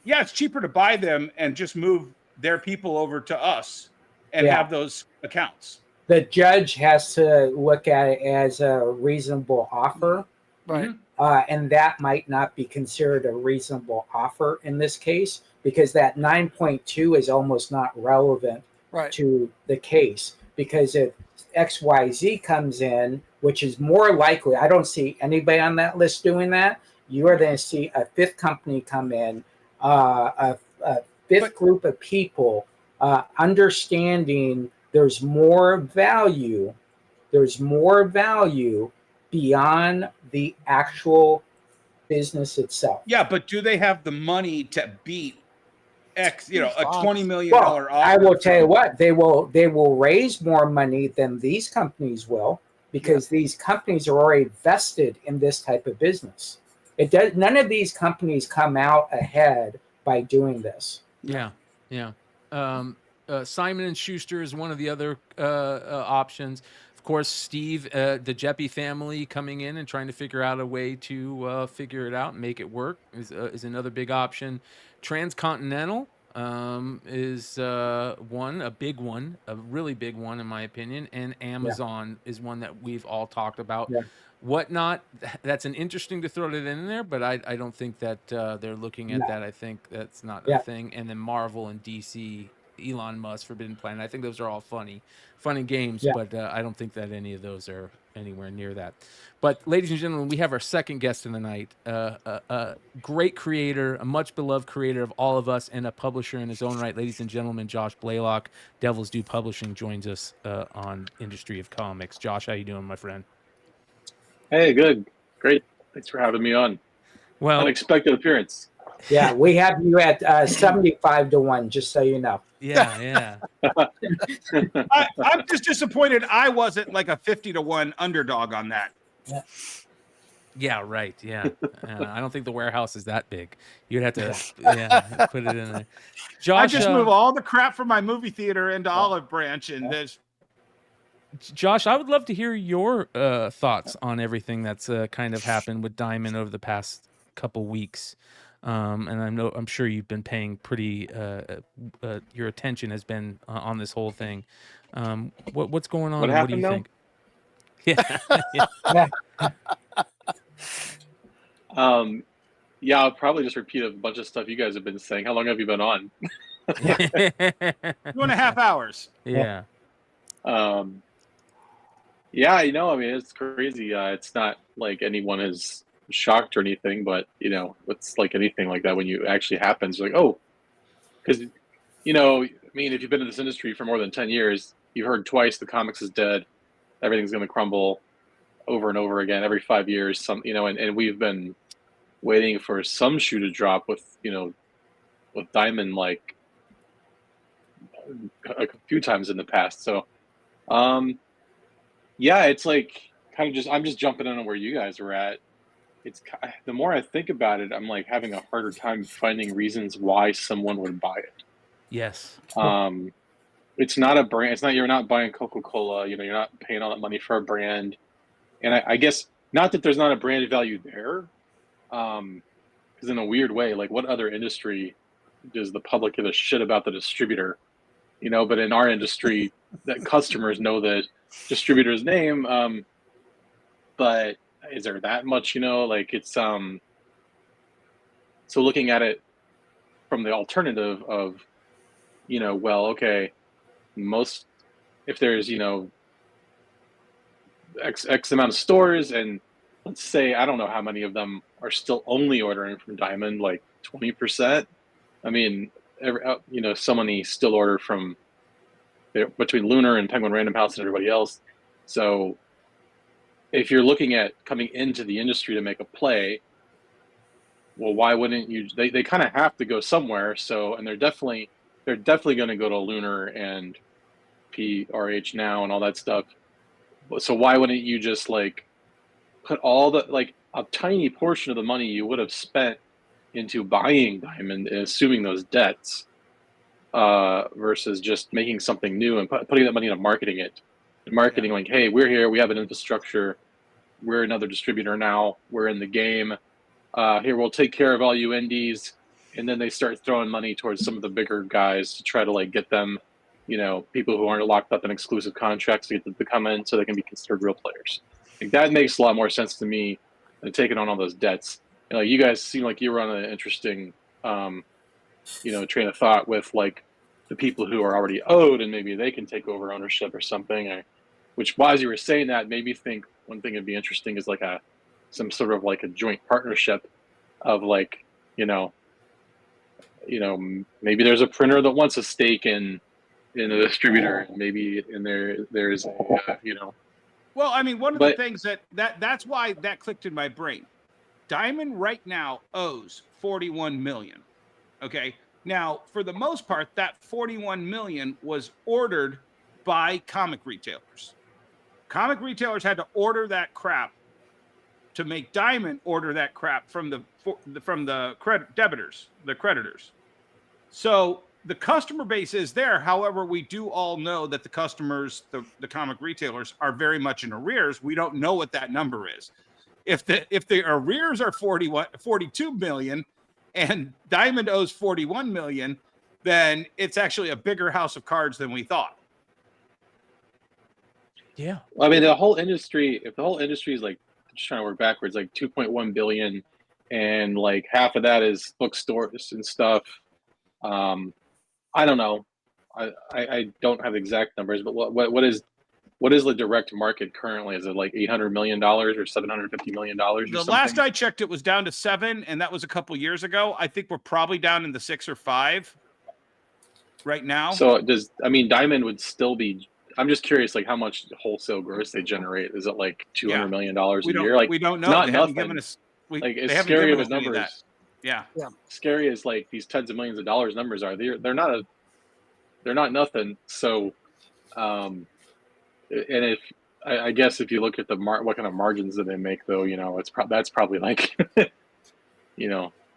yeah, it's cheaper to buy them and just move their people over to us and have those accounts. The judge has to look at it as a reasonable offer. Right. And that might not be considered a reasonable offer in this case, because that 9.2 is almost not relevant to the case. Because if XYZ comes in, which is more likely, I don't see anybody on that list doing that, you are going to see a fifth company come in, a fifth group of people understanding there's more value. There's more value beyond the actual business itself. Yeah, but do they have the money to beat X? You know, a $20 million Well, offer. I will tell you what, they will raise more money than these companies will, because these companies are already vested in this type of business. None of these companies come out ahead by doing this. Yeah. Simon and Schuster is one of the other options. Of course, Steve, the Jeppy family coming in and trying to figure out a way to figure it out and make it work is another big option. Transcontinental is one, a big one, a really big one in my opinion, and Amazon is one that we've all talked about. Yeah. Whatnot, that's an interesting to throw it in there, but I don't think that they're looking at that. I think that's not a thing. And then Marvel and DC, Elon Musk, Forbidden Planet. I think those are all funny games, but I don't think that any of those are anywhere near that. But ladies and gentlemen, we have our second guest of the night, a great creator, a much beloved creator of all of us, and a publisher in his own right. Ladies and gentlemen, Josh Blaylock, Devil's Due Publishing, joins us on Industry of Comics. Josh, how you doing, my friend? Hey, good. Great. Thanks for having me on. Well, unexpected appearance. Yeah, we have you at 75-1, just so you know. Yeah. I'm just disappointed I wasn't like a 50-1 underdog on that. Yeah, right. Yeah. I don't think the warehouse is that big. You'd have to put it in there. Josh, I just move all the crap from my movie theater into Olive Branch, and there's Josh, I would love to hear your thoughts on everything that's kind of happened with Diamond over the past couple weeks. And I'm sure you've been paying pretty. Your attention has been on this whole thing. What's going on? What do you think? Yeah. Yeah, I'll probably just repeat a bunch of stuff you guys have been saying. How long have you been on? 2.5 hours. Yeah. Yeah, I mean, it's crazy. It's not like anyone is shocked or anything, but it's like anything like that when you actually happens, you're like, oh, because I mean, if you've been in this industry for more than 10 years, you've heard twice the comics is dead, everything's going to crumble over and over again every 5 years. And we've been waiting for some shoe to drop with Diamond like a few times in the past. So, yeah, it's like I'm just jumping in on where you guys were at. It's the more I think about it, I'm like having a harder time finding reasons why someone would buy it. Yes. It's not a brand. It's not, you're not buying Coca-Cola. You're not paying all that money for a brand. And I guess not that there's not a brand value there, because in a weird way, like what other industry does the public give a shit about the distributor? But in our industry, that customers know the distributor's name. But is there that much? Like it's so looking at it from the alternative of, well, okay, if there's X amount of stores, and let's say I don't know how many of them are still only ordering from Diamond, like 20%. I mean, so many still order from between Lunar and Penguin Random House and everybody else. So if you're looking at coming into the industry to make a play, well, why wouldn't you? They kind of have to go somewhere. So, and they're definitely going to go to Lunar and PRH now and all that stuff. So why wouldn't you just like put all the, like a tiny portion of the money you would have spent into buying Diamond and assuming those debts, versus just making something new and putting that money into marketing it. And marketing like, hey, we're here, we have an infrastructure, we're another distributor now, we're in the game. Here, we'll take care of all you indies. And then they start throwing money towards some of the bigger guys to try to like get them, people who aren't locked up in exclusive contracts to get them to come in so they can be considered real players. Like that makes a lot more sense to me than taking on all those debts. And like you guys seem like you were on an interesting, train of thought with like the people who are already owed, and maybe they can take over ownership or something. Which, while as you were saying that, made me think one thing that'd be interesting is like some sort of like a joint partnership of like, maybe there's a printer that wants a stake in in a distributor. Maybe in there's a Well, I mean, one of the But- things that's why that clicked in my brain. Diamond right now owes 41 million. Okay. Now, for the most part, that 41 million was ordered by comic retailers. Comic retailers had to order that crap to make Diamond order that crap from the creditors. So the customer base is there. However, we do all know that the customers, the comic retailers, are very much in arrears. We don't know what that number is. If the arrears are 42 million and Diamond owes 41 million, then it's actually a bigger house of cards than we thought. Yeah. I mean, the whole industry, if the whole industry is like, just trying to work backwards, like 2.1 billion, and like half of that is bookstores and stuff. I don't know. I don't have exact numbers, but what is the direct market currently? Is it like $800 million or $750 million? The last I checked, it was down to 7, and that was a couple years ago. I think we're probably down in the 6 or 5 right now. So Diamond would still be. I'm just curious, like how much wholesale gross they generate. Is it like $200 million a year? Like we don't know. Not They nothing. haven't given us. Like as they haven't scary given of us any of that. numbers. Yeah. Scary as like these tens of millions of dollars numbers are. They're not nothing. So, and if I guess if you look at what kind of margins that they make, though, that's probably like,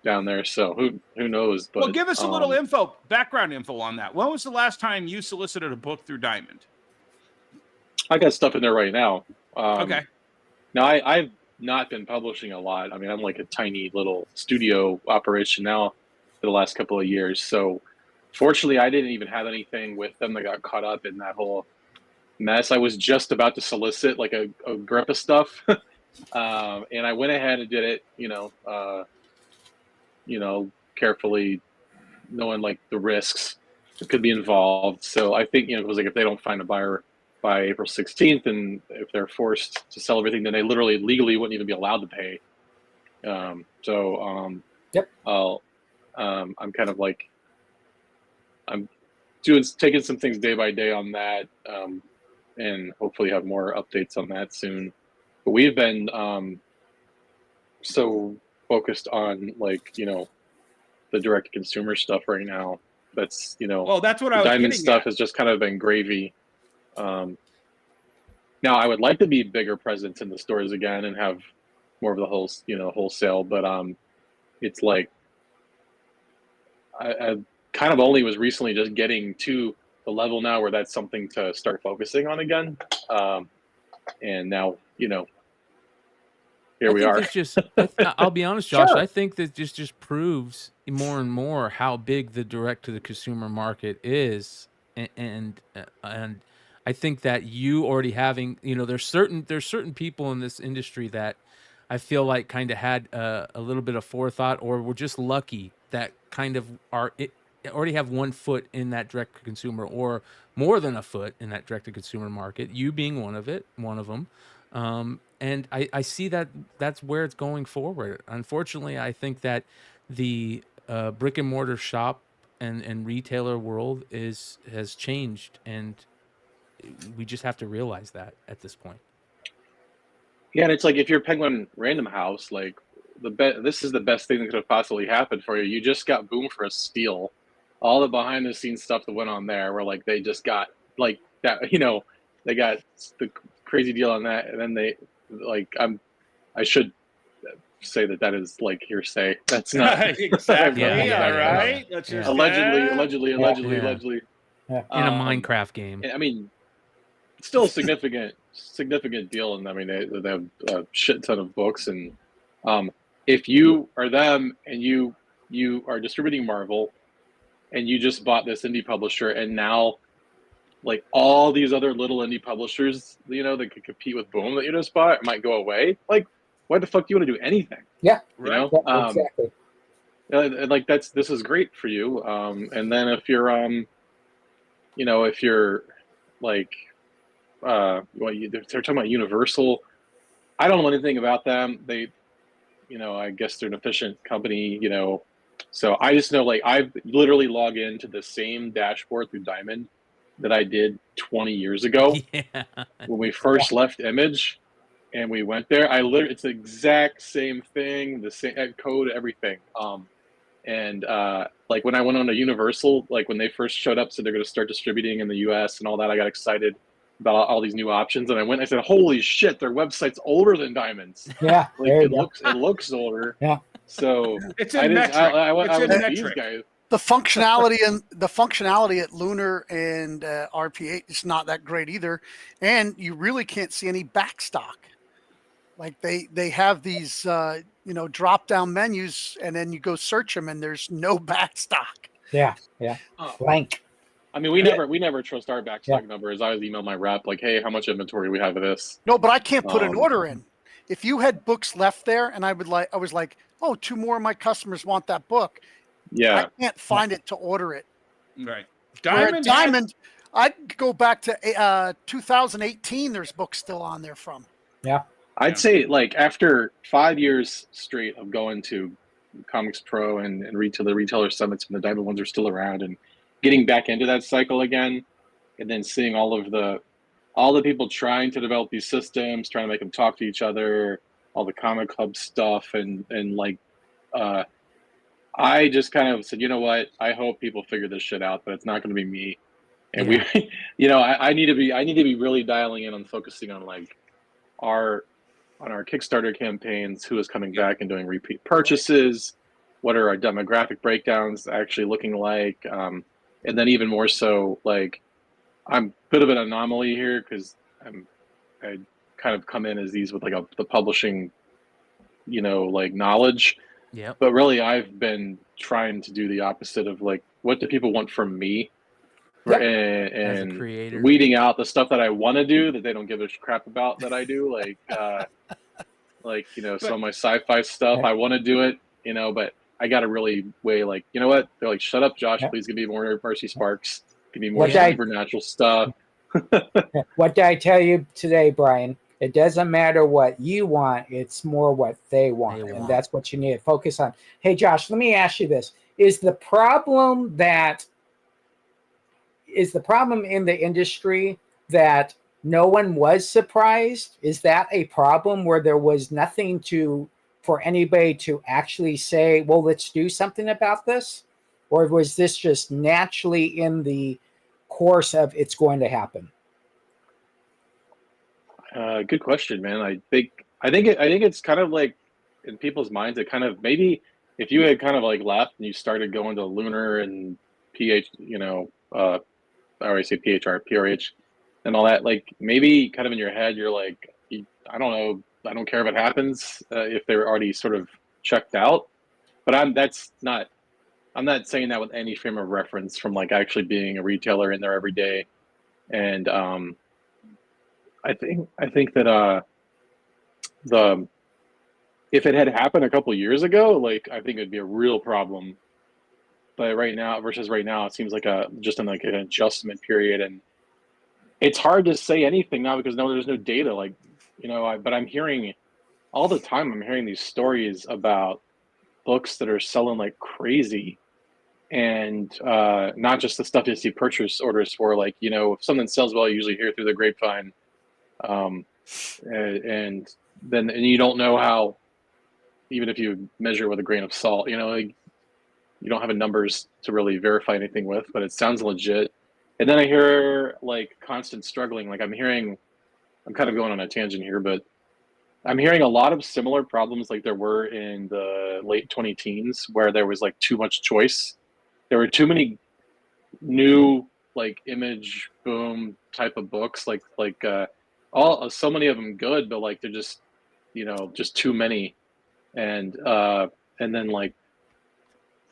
down there. So who knows? But Well, give us a little background info on that. When was the last time you solicited a book through Diamond? I got stuff in there right now. Okay. Now I've not been publishing a lot. I mean, I'm like a tiny little studio operation now for the last couple of years. So fortunately, I didn't even have anything with them that got caught up in that whole mess. I was just about to solicit like a grip of stuff. And I went ahead and did it, carefully, knowing like the risks that could be involved. So I think, it was like if they don't find a buyer by April 16th, and if they're forced to sell everything, then they literally legally wouldn't even be allowed to pay. Yep. I'm kind of like, I'm taking some things day by day on that, and hopefully have more updates on that soon. But we've been so focused on like, the direct consumer stuff right now. That's, Well, that's what I was Diamond getting stuff at. has just kind of been gravy. Now I would like to be bigger presence in the stores again and have more of the wholesale, but it's like I kind of only was recently just getting to the level now where that's something to start focusing on again. And now, here we are. I'll be honest, Josh. Sure. I think that just proves more and more how big the direct to the consumer market is, and I think that you already having, there's certain people in this industry that I feel like kind of had a little bit of forethought, or were just lucky that kind of already have one foot in that direct to consumer, or more than a foot in that direct to consumer market. You being one of them. And I see that that's where it's going forward. Unfortunately, I think that the brick and mortar shop and retailer world has changed, and we just have to realize that at this point. Yeah, and it's like if you're Penguin Random House, like this is the best thing that could have possibly happened for you. You just got Boom for a steal. All the behind the scenes stuff that went on there, where like they just got like that, they got the crazy deal on that, and then they like I should say that is like hearsay. That's not exactly. Yeah. All right. Let's just allegedly. In a Minecraft game. I mean, it's still a significant deal, and I mean they have a shit ton of books, and if you are them and you are distributing Marvel, and you just bought this indie publisher, and now like all these other little indie publishers, that could compete with Boom that you just bought might go away. Like, why the fuck do you want to do anything? Yeah. Right. Yeah, exactly. Like this is great for you. And then if you're if you're like they're talking about Universal. I don't know anything about them. They, I guess they're an efficient company, So I just know, like, I literally log into the same dashboard through Diamond that I did 20 years ago Yeah. when we first left Image and we went there. It's the exact same thing, the same code, everything. And like when I went on to Universal, like when they first showed up, so they're going to start distributing in the US and all that, I got excited about all these new options. And I went and I said, holy shit, their website's older than Diamond's. Yeah, Like there you it go. looks older. Yeah. So It's I in didn't, metric. I It's was in like, these metric. guys. The functionality at Lunar and RP8 is not that great either, and you really can't see any backstock. Like they have these drop down menus, and then you go search them, and there's no backstock. Yeah. Blank. I mean, we never trust our backstock numbers. I always email my rep like, hey, how much inventory do we have of this? No, but I can't put an order in. If you had books left there, and I was like, oh, 2 more of my customers want that book. Yeah, I can't find it to order it. Right. Diamond, I'd go back to 2018. There's books still on there from. Yeah. I'd say like after 5 years straight of going to Comics Pro and the retailer summits when the Diamond ones are still around and getting back into that cycle again, and then seeing all the people trying to develop these systems, trying to make them talk to each other, all the comic club stuff, and like I just kind of said, you know what? I hope people figure this shit out, but it's not going to be me. And we, I need to be really dialing in on focusing on like our Kickstarter campaigns, who is coming back and doing repeat purchases, what are our demographic breakdowns actually looking like, and then even more so, like I'm a bit of an anomaly here because I kind of come in as these with like the publishing, like knowledge. Yeah. But really, I've been trying to do the opposite of like, what do people want from me? Yep. As a And creator, weeding out the stuff that I want to do that they don't give a crap about that I do, like some of my sci-fi stuff. I want to do it, but I got to really weigh like, you know what? They're like, shut up, Josh. Please give me more Mercy Sparks. Give me more supernatural stuff. What did I tell you today, Brian? It doesn't matter what you want. It's more what they want. And that's what you need to focus on. Hey, Josh, let me ask you this. Is the problem in the industry that no one was surprised? Is that a problem where there was nothing for anybody to actually say, well, let's do something about this? Or was this just naturally in the course of it's going to happen? Good question, man. I think it's kind of like in people's minds. It kind of, maybe if you had kind of like left and you started going to Lunar and PH, I always say PHR, PRH, and all that. Like maybe kind of in your head, you're like, I don't know, I don't care if it happens if they're already sort of checked out. But I'm not saying that with any frame of reference from like actually being a retailer in there every day, and I think that if it had happened a couple of years ago, like I think it'd be a real problem. But right now, it seems like just in like an adjustment period, and it's hard to say anything now because there's no data. Like, but I'm hearing all the time. I'm hearing these stories about books that are selling like crazy, and not just the stuff you see purchase orders for. Like, if something sells well, you usually hear through the grapevine. And you don't know how, even if you measure with a grain of salt, like, you don't have numbers to really verify anything with, but it sounds legit. And then I hear like constant struggling. Like I'm kind of going on a tangent here, but I'm hearing a lot of similar problems like there were in the late 2010s where there was like too much choice. There were too many new like Image boom type of books, like so many of them good, but like they're just just too many, and then like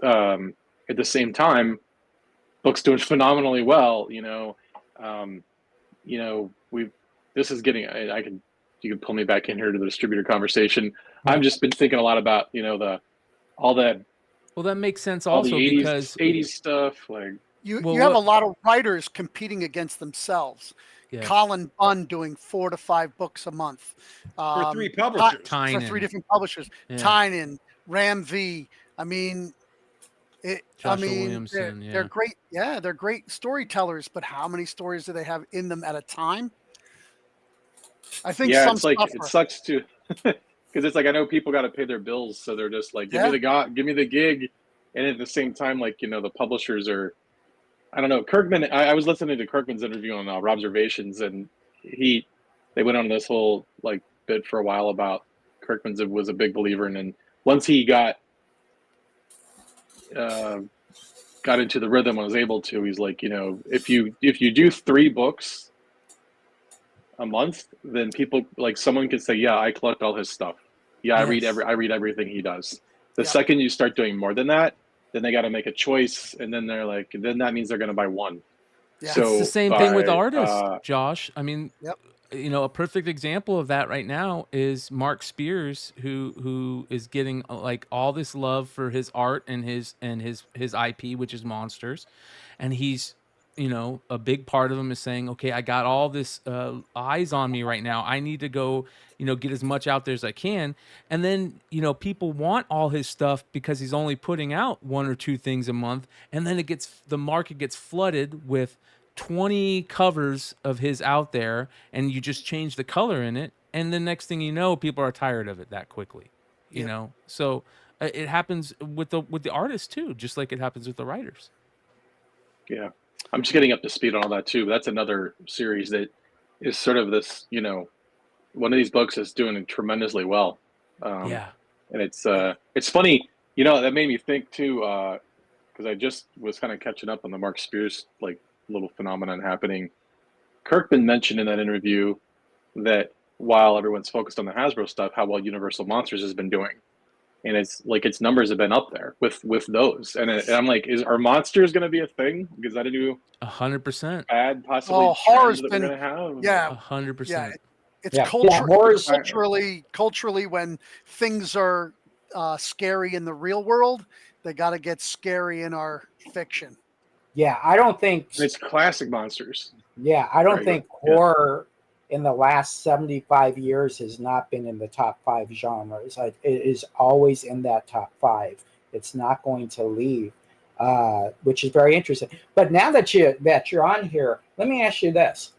at the same time, books doing phenomenally well. This is getting. You can pull me back in here to the distributor conversation. I've just been thinking a lot about all that. Well, that makes sense all also the 80s, because 80s stuff like. You have a lot of writers competing against themselves. Yeah. Colin Bunn doing 4 to 5 books a month for 3 publishers. For 3 different publishers. Yeah. Tynan, Ram V. I mean, I Joshua mean, Williamson, they're yeah. great. Yeah, they're great storytellers, but how many stories do they have in them at a time? I think Yeah, some it's like stuff it are. sucks too, because it's like I know people got to pay their bills, so they're just like, Yeah. give me the gig, and at the same time, like the publishers are. I don't know. Kirkman. I was listening to Kirkman's interview on Observations, and they went on this whole like bit for a while about Kirkman's was a big believer, and then once he got into the rhythm and was able to, he's like, if you do 3 books a month, then people like someone could say, yeah, I collect all his stuff. Yeah, Yes. I read everything he does. The Yeah. second you start doing more than that, then they got to make a choice, and then they're like, then that means they're going to buy one. Yeah. So It's the same thing with artists, Josh. I mean, Yep. a perfect example of that right now is Mark Spears, who is getting like all this love for his art and his IP, which is monsters, and he's a big part of him is saying, okay, I got all this eyes on me right now. I need to go, get as much out there as I can. And then, people want all his stuff because he's only putting out 1 or 2 things a month. And then the market gets flooded with 20 covers of his out there, and you just change the color in it. And the next thing you know, people are tired of it that quickly, So it happens with the artists too, just like it happens with the writers. Yeah. I'm just getting up to speed on all that too. That's another series that is sort of this, one of these books is doing tremendously well. Yeah. And it's funny, that made me think too, because I just was kind of catching up on the Mark Spears like little phenomenon happening. Kirkman mentioned in that interview that while everyone's focused on the Hasbro stuff, how well Universal Monsters has been doing. And it's like its numbers have been up there with those, and I'm like, are monsters going to be a thing? Because I didn't 100%. add possibly horror's trends that been we're going to have. Yeah, 100%. yeah. It's horror's culturally when things are scary in the real world, they got to get scary in our fiction. Yeah, I don't think It's classic monsters. Yeah, I don't Right, think yeah. horror in the last 75 years has not been in the top 5 genres. It is always in that top 5. It's not going to leave, which is very interesting. But now that you're on here, let me ask you this: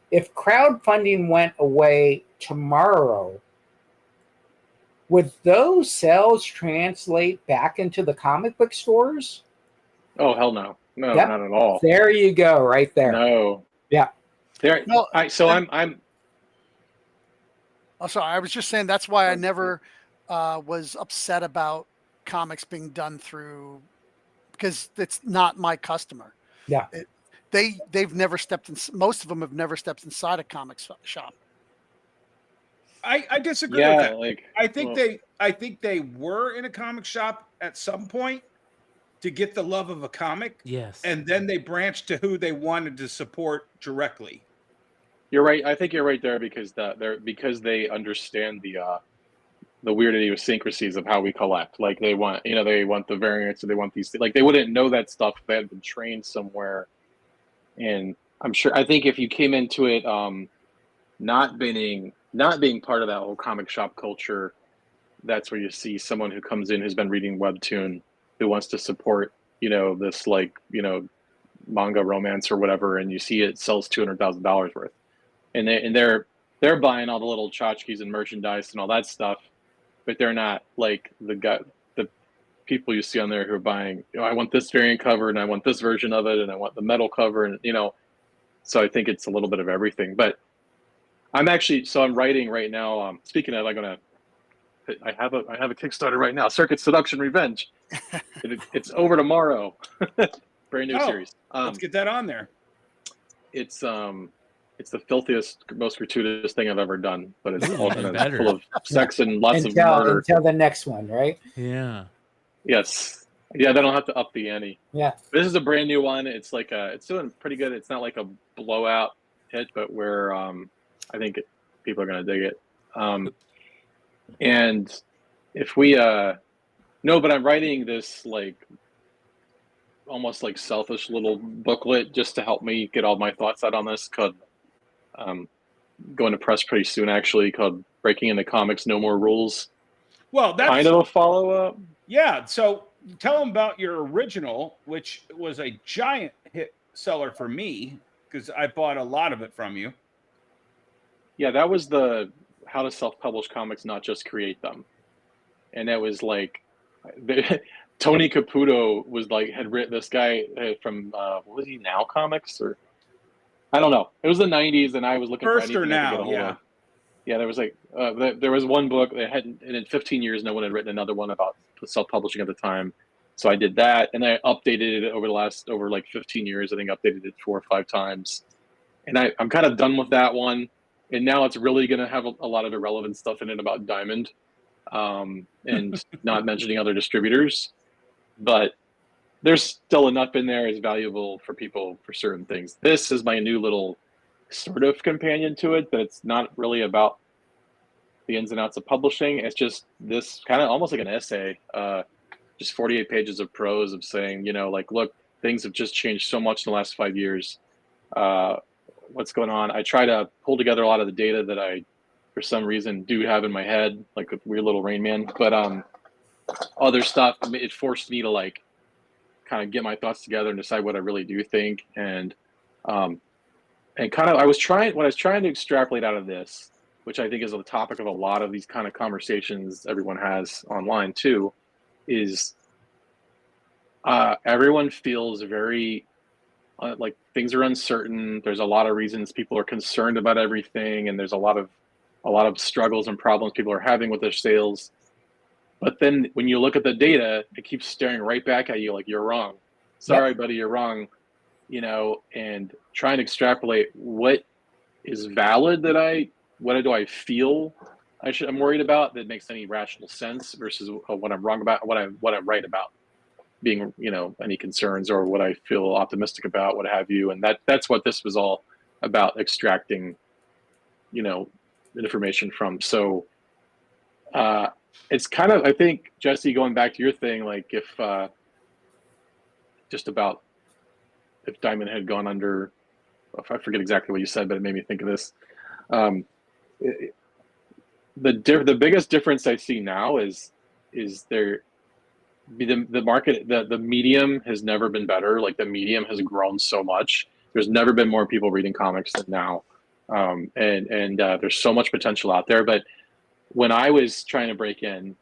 if crowdfunding went away tomorrow, would those sales translate back into the comic book stores? Oh hell no, no, Yep. not at all. There you go, right there. No. Yeah. There. No, I'm. Oh, sorry. I was just saying that's why I never was upset about comics being done through, because it's not my customer. Yeah. They've never stepped in. Most of them have never stepped inside a comics shop. I disagree with that. I think they were in a comic shop at some point to get the love of a comic. Yes. And then they branched to who they wanted to support directly. You're right. I think you're right there because they understand the weird idiosyncrasies of how we collect. Like they want the variants, or they want these. Like they wouldn't know that stuff if they had been trained somewhere. And I think if you came into it not being part of that whole comic shop culture, that's where you see someone who comes in who's been reading webtoon, who wants to support this manga romance or whatever, and you see it sells $200,000 worth, and they're buying all the little tchotchkes and merchandise and all that stuff, but they're not like the people you see on there who are buying, I want this variant cover and I want this version of it and I want the metal cover, and so I think it's a little bit of everything. But I'm writing right now. Speaking of, I have a Kickstarter right now, Circuit Seduction Revenge. It's over tomorrow. Brand new series. Let's get that on there. It's the filthiest, most gratuitous thing I've ever done, but it's all full of sex and lots of murder. Until the next one, right? Yeah. Yes. Yeah, they don't have to up the ante. Yeah. This is a brand new one. It's it's doing pretty good. It's not like a blowout hit, but where I think people are gonna dig it. And if we but I'm writing this almost selfish little booklet just to help me get all my thoughts out on this, called going to press pretty soon, actually, called Breaking into Comics No More Rules. Well, that's kind of a follow-up. Yeah, so tell them about your original, which was a giant hit seller for me because I bought a lot of it from you. Yeah, that was the how to self-publish comics, not just create them. And that was like Tony Caputo was like had written this guy from what was he Now Comics or I don't know. It was the 90s, and I was looking First for or anything I could get Now, a hold yeah. of. Yeah, there was like there was one book that hadn't, and in 15 years, no one had written another one about self-publishing at the time. So I did that, and I updated it over like 15 years. I think I updated it 4 or 5 times, and I'm kind of done with that one. And now it's really going to have a lot of irrelevant stuff in it about Diamond, and not mentioning other distributors, but there's still enough in there as valuable for people for certain things. This is my new little sort of companion to it, but it's not really about the ins and outs of publishing. It's just this kind of almost like an essay, just 48 pages of prose of saying, like, look, things have just changed so much in the last 5 years. What's going on? I try to pull together a lot of the data that I, for some reason, do have in my head, like with Weird Little Rain Man. But other stuff, it forced me to like kind of get my thoughts together and decide what I really do think. And kind of, what I was trying to extrapolate out of this, which I think is the topic of a lot of these kind of conversations everyone has online too, is everyone feels very like things are uncertain. There's a lot of reasons people are concerned about everything, and there's a lot of struggles and problems people are having with their sales. But then when you look at the data, it keeps staring right back at you like you're wrong. Sorry, buddy, you're wrong. And trying to extrapolate what is valid what do I feel I'm worried about that makes any rational sense versus what I'm wrong about, what I'm right about, being, any concerns or what I feel optimistic about, what have you. And that's what this was all about, extracting, information from. So it's kind of, I think, Jesse, going back to your thing, like if just about if Diamond had gone under, I forget exactly what you said, but it made me think of this. The biggest difference I see now is the market, the medium has never been better. Like the medium has grown so much. There's never been more people reading comics than now, and there's so much potential out there. But when I was trying to break in,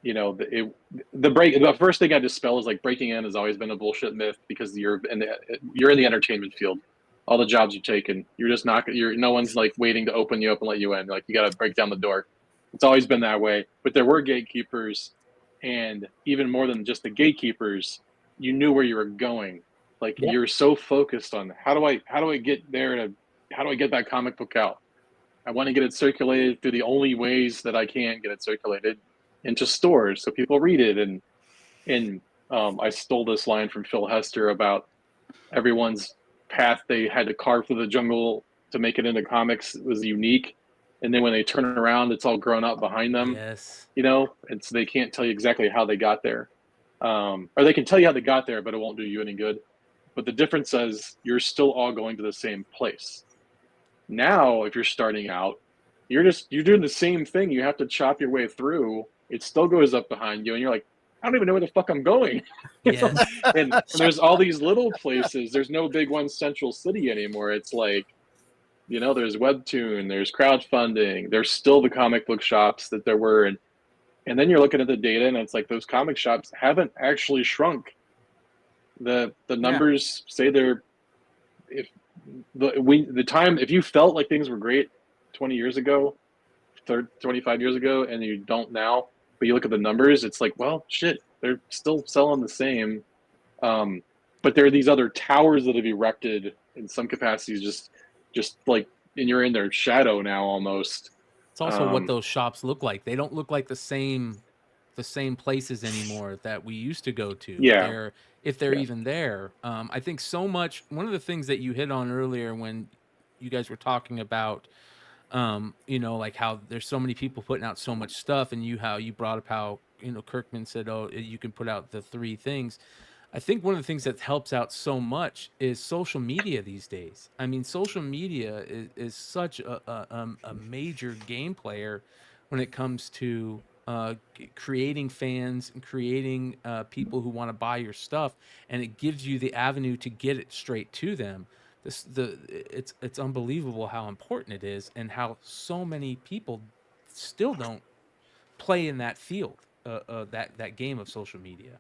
the first thing I dispel is like breaking in has always been a bullshit myth because you're in the entertainment field. All the jobs you're taking, you're just not. No one's like waiting to open you up and let you in. Like you got to break down the door. It's always been that way. But there were gatekeepers, and even more than just the gatekeepers, you knew where you were going. Like you're so focused on how do I get there how do I get that comic book out? I want to get it circulated through the only ways that I can get it circulated, into stores so people read it. And I stole this line from Phil Hester about everyone's path they had to carve through the jungle to make it into comics was unique, and then when they turn around, it's all grown up behind them. Yes. And so they can't tell you exactly how they got there, or they can tell you how they got there, but it won't do you any good. But the difference is you're still all going to the same place. Now, if you're starting out, you're doing the same thing. You have to chop your way through. It still goes up behind you, and you're like, I don't even know where the fuck I'm going. Yes. and there's all these little places. There's no big one central city anymore. It's like, there's Webtoon, there's crowdfunding, there's still the comic book shops that there were. And then you're looking at the data, and it's like those comic shops haven't actually shrunk. The numbers say they're, if you felt like things were great 20 years ago, 25 years ago, and you don't now, but you look at the numbers, it's like, well, shit, they're still selling the same. But there are these other towers that have erected in some capacities, just like, and you're in their shadow now almost. It's also what those shops look like. They don't look like the same places anymore that we used to go to. Yeah. If they're even there. I think so much. One of the things that you hit on earlier when you guys were talking about, like how there's so many people putting out so much stuff, and how you brought up how, Kirkman said, oh, you can put out the 3 things. I think one of the things that helps out so much is social media these days. I mean, social media is such a major game player when it comes to creating fans and creating people who want to buy your stuff, and it gives you the avenue to get it straight to them. It's unbelievable how important it is, and how so many people still don't play in that field, that game of social media.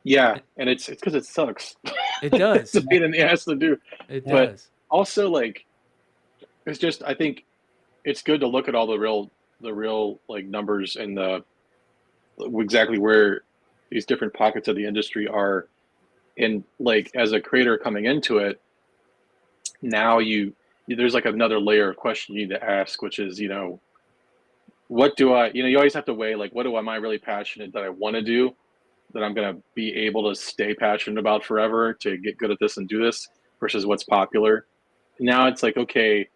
Yeah, and it's because it sucks. It does. It's a pain in the ass to do. It But does. also, like, it's just, I think it's good to look at all the real like numbers and the exactly where these different pockets of the industry are. And like, as a creator coming into it, now there's like another layer of question you need to ask, which is, what do I, you always have to weigh, like, am I really passionate that I want to do, that I'm going to be able to stay passionate about forever to get good at this and do this, versus what's popular. Now it's like, okay,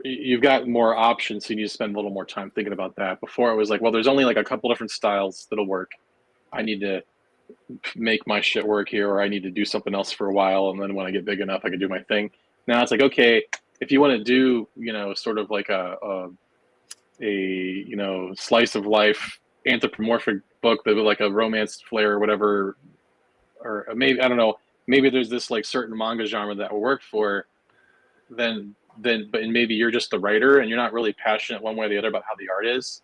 you've got more options, so you need to spend a little more time thinking about that. Before it was like, well, there's only like a couple different styles that'll work. I need to make my shit work here, or I need to do something else for a while, and then when I get big enough, I can do my thing. Now it's like, okay, if you want to do, sort of like a slice of life anthropomorphic book that with like a romance flair or whatever, or maybe, I don't know, maybe there's this like certain manga genre that will work for, but maybe you're just the writer and you're not really passionate one way or the other about how the art is.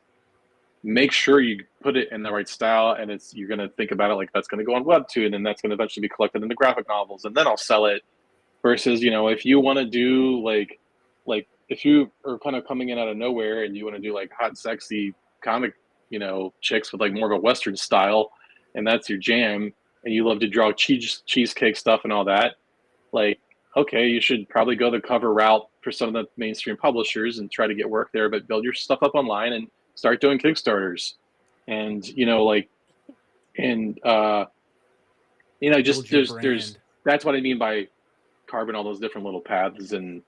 Make sure you put it in the right style, and you're going to think about it like that's going to go on Webtoon, and that's going to eventually be collected into graphic novels, and then I'll sell it. Versus, if you want to do like if you are kind of coming in out of nowhere and you want to do like hot, sexy comic, chicks with like more of a Western style, and that's your jam, and you love to draw cheesecake stuff and all that, like, okay, you should probably go the cover route for some of the mainstream publishers and try to get work there, but build your stuff up online and start doing Kickstarters. And, just there's that's what I mean by carving all those different little paths. And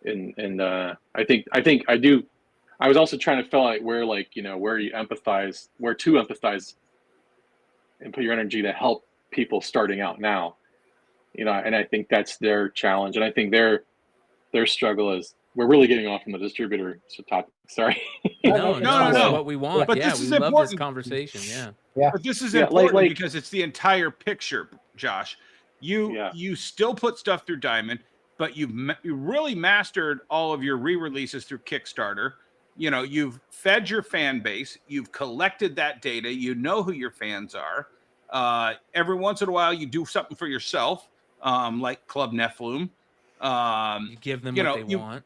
I think I do. I was also trying to feel like where you empathize, where to empathize and put your energy to help people starting out now, and I think that's their challenge. And I think their struggle is, we're really getting off from the distributor topic. Sorry. No. No. What we want. But yeah, this is we love important. this conversation. Yeah. Yeah. But this is Yeah, important because it's the entire picture, Josh. Yeah. You still put stuff through Diamond, but you really mastered all of your re-releases through Kickstarter. You've fed your fan base. You've collected that data. You know who your fans are. Every once in a while, you do something for yourself, like Club Nephilim. You give them what they want.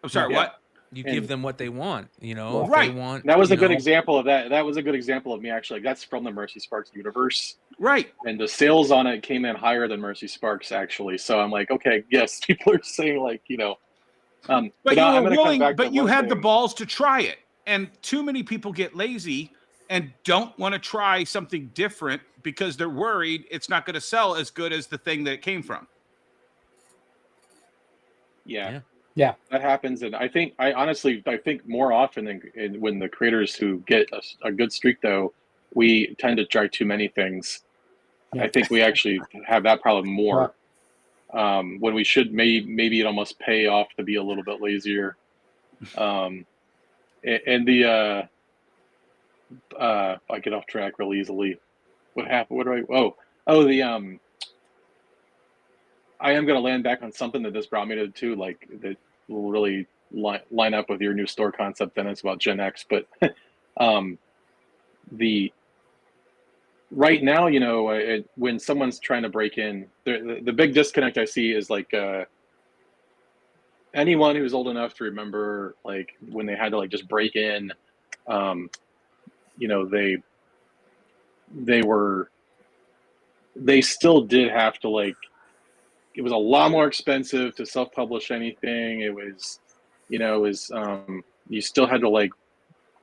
I'm sorry, Yeah. what? You give them what they want. If Right. they want. That was a good example of that. That was a good example of me, actually. That's from the Mercy Sparks universe. Right. And the sales on it came in higher than Mercy Sparks, actually. So I'm like, okay, yes, people are saying like, But you were willing, but you had the thing. balls to try it. And too many people get lazy and don't want to try something different because they're worried it's not going to sell as good as the thing that it came from. Yeah. Yeah. That happens. And I honestly think more often than when the creators who get a good streak, though, we tend to try too many things. Yeah. I think we actually have that problem more. When we should, maybe it almost pay off to be a little bit lazier. And I get off track real easily. What happened? What do I am going to land back on something that this brought me to, like, that will really line up with your new store concept. Then it's about Gen X, but right now, when someone's trying to break in, the big disconnect I see is like anyone who's old enough to remember, like, when they had to like just break in, they still did have to, like, it was a lot more expensive to self-publish anything. It was, you still had to like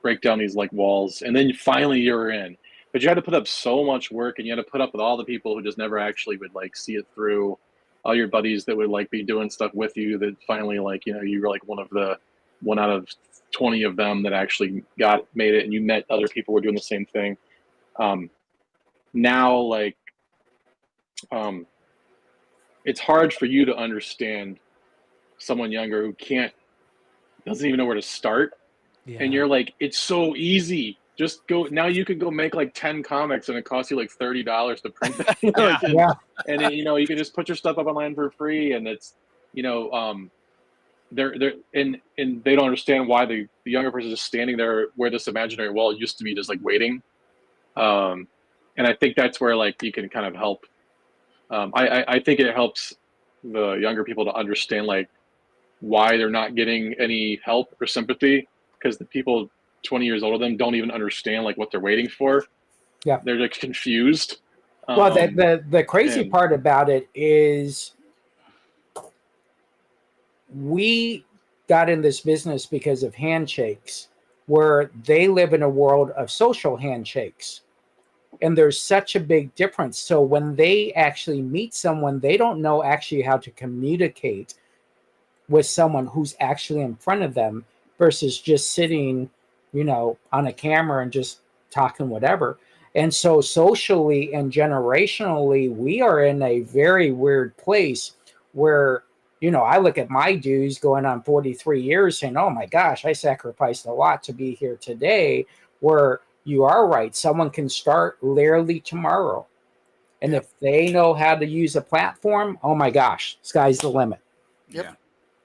break down these like walls, and then finally you're in. But you had to put up so much work, and you had to put up with all the people who just never actually would like see it through. All your buddies that would like be doing stuff with you that finally, like, you were like one out of 20 of them that actually made it, and you met other people who were doing the same thing. Now, like, it's hard for you to understand someone younger who can't doesn't even know where to start. Yeah. And you're like, it's so easy. Just go now. You could go make like 10 comics, and it costs you like $30 to print them. And it, you can just put your stuff up online for free, and it's they're and they don't understand why the younger person is standing there where this imaginary wall used to be, just like waiting. And I think that's where like you can kind of help. I think it helps the younger people to understand like why they're not getting any help or sympathy, because the people 20 years older than them don't even understand like what they're waiting for. Yeah, they're like confused. Well, the crazy part about it is we got in this business because of handshakes, where they live in a world of social handshakes. And there's such a big difference. So when they actually meet someone, they don't know actually how to communicate with someone who's actually in front of them versus just sitting, on a camera and just talking whatever. And so socially and generationally, we are in a very weird place where, I look at my dues going on 43 years saying, oh my gosh, I sacrificed a lot to be here today, where you are right. Someone can start literally tomorrow. And if they know how to use a platform, oh my gosh, sky's the limit. Yep.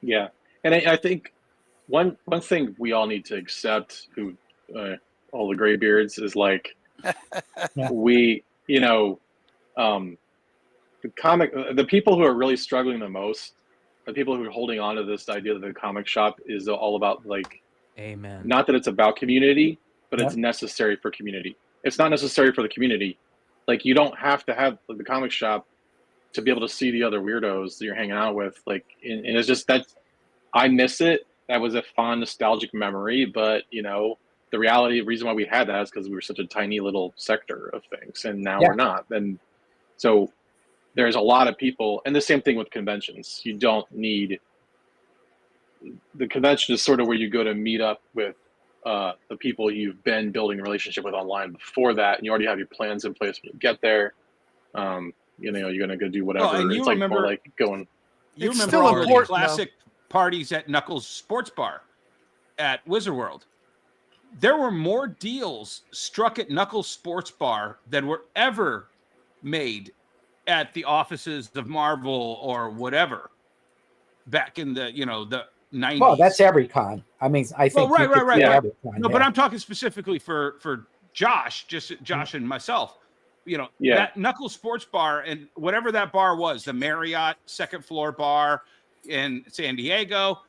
Yeah. And I think one thing we all need to accept, who all the gray beards, is like, we, the people who are really struggling the most, the people who are holding on to this idea that the comic shop is all about like, amen. Not that it's about community, but it's necessary for community. It's not necessary for the community. Like, you don't have to have the comic shop to be able to see the other weirdos that you're hanging out with. Like, and it's just that I miss it. That was a fond, nostalgic memory, but the reason why we had that is because we were such a tiny little sector of things, and now we're not. And so there's a lot of people, and the same thing with conventions. You don't need, the convention is sort of where you go to meet up with the people you've been building a relationship with online before that, and you already have your plans in place when you get there. You're gonna go do whatever. Well, and it's like more like going. You It's remember still all the important, classic parties at Knuckles Sports Bar at Wizard World? There were more deals struck at Knuckles Sports Bar than were ever made at the offices of Marvel or whatever back in the the 90s. Well, that's every con. I mean, I think right. every con, no, but I'm talking specifically for Josh, Josh and myself. That Knuckles Sports Bar and whatever that bar was, the Marriott second floor bar in San Diego.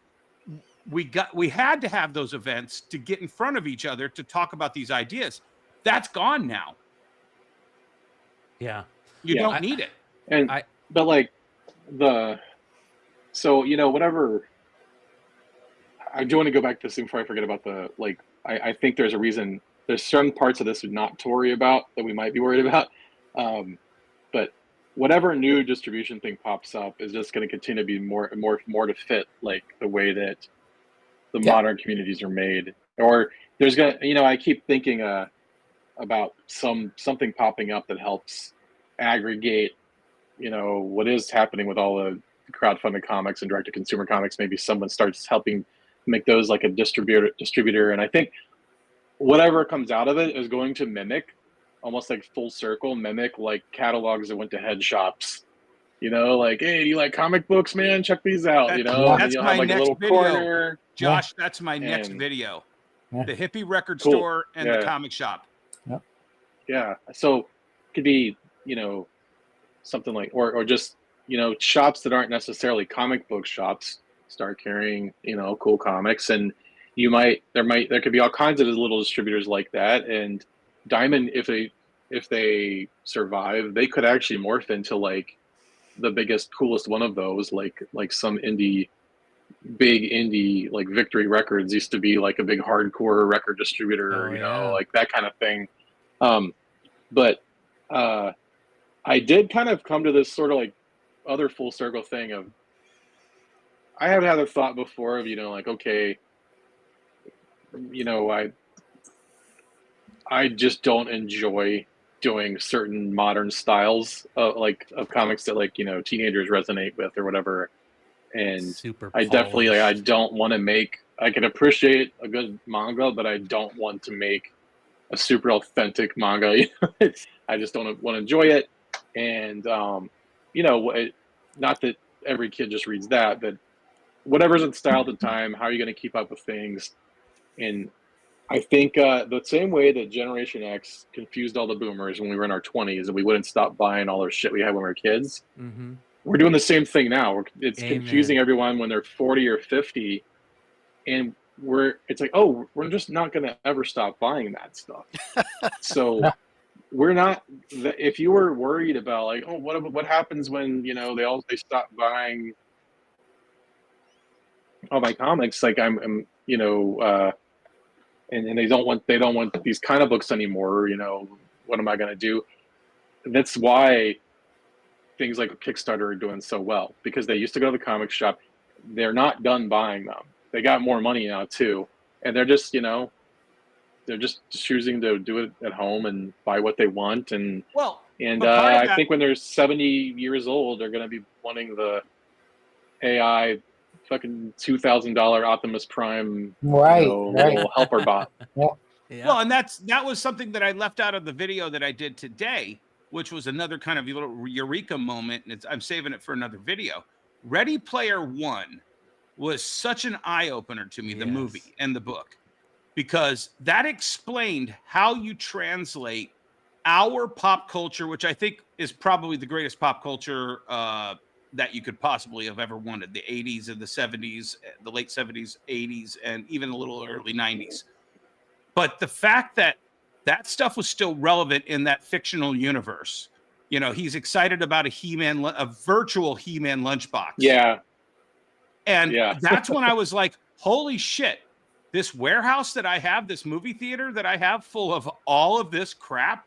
We had to have those events to get in front of each other to talk about these ideas. That's gone now. Yeah. You don't need it. And but like whatever. I do want to go back to this before I forget about I think there's a reason. There's certain parts of this not to worry about that we might be worried about. But whatever new distribution thing pops up is just going to continue to be more to fit like the way that the modern communities are made. Or there's going to, I keep thinking about something popping up that helps aggregate, what is happening with all the crowdfunded comics and direct-to-consumer comics. Maybe someone starts helping make those like a distributor. And I think whatever comes out of it is going to mimic, almost like full circle, mimic like catalogs that went to head shops. Like, hey, do you like comic books, man? Check these out. That's my like next video. Corner. Josh, that's my next video. The hippie record store and the comic shop. Yeah. So it could be, something like, or just, shops that aren't necessarily comic book shops start carrying, cool comics. And there could be all kinds of little distributors like that. And Diamond, if they survive, they could actually morph into like the biggest, coolest one of those, like some big indie, like Victory Records used to be like a big hardcore record distributor, like that kind of thing. But I did kind of come to this sort of like other full circle thing of, I have had a thought before of, like, okay, I just don't enjoy doing certain modern styles of comics that teenagers resonate with or whatever. And super I definitely I don't want to make I can appreciate a good manga, but I don't want to make a super authentic manga. I just don't want to enjoy it. And, not that every kid just reads that, but whatever's in style at the time, how are you going to keep up with things? And I think the same way that Generation X confused all the boomers when we were in our 20s and we wouldn't stop buying all our shit we had when we were kids, we're doing the same thing now. It's confusing everyone when they're 40 or 50, and it's like, oh, we're just not going to ever stop buying that stuff. So we're not. If you were worried about like, oh, what happens when they stop buying all my comics? Like I'm and they don't want these kind of books anymore. What am I going to do? That's why things like Kickstarter are doing so well, because they used to go to the comic shop. They're not done buying them. They got more money now too, and they're just they're just choosing to do it at home and buy what they want. And I think when they're 70 years old, they're going to be wanting the AI fucking $2,000 Optimus Prime little helper bot. Yeah. Well, and that was something that I left out of the video that I did today, which was another kind of little eureka moment, and I'm saving it for another video. Ready Player One was such an eye-opener to me, the movie and the book, because that explained how you translate our pop culture, which I think is probably the greatest pop culture that you could possibly have ever wanted, the 80s and the 70s, the late 70s, 80s, and even a little early 90s. But the fact that that stuff was still relevant in that fictional universe. He's excited about a virtual He-Man lunchbox. Yeah. And that's when I was like, holy shit, this warehouse that I have, this movie theater that I have full of all of this crap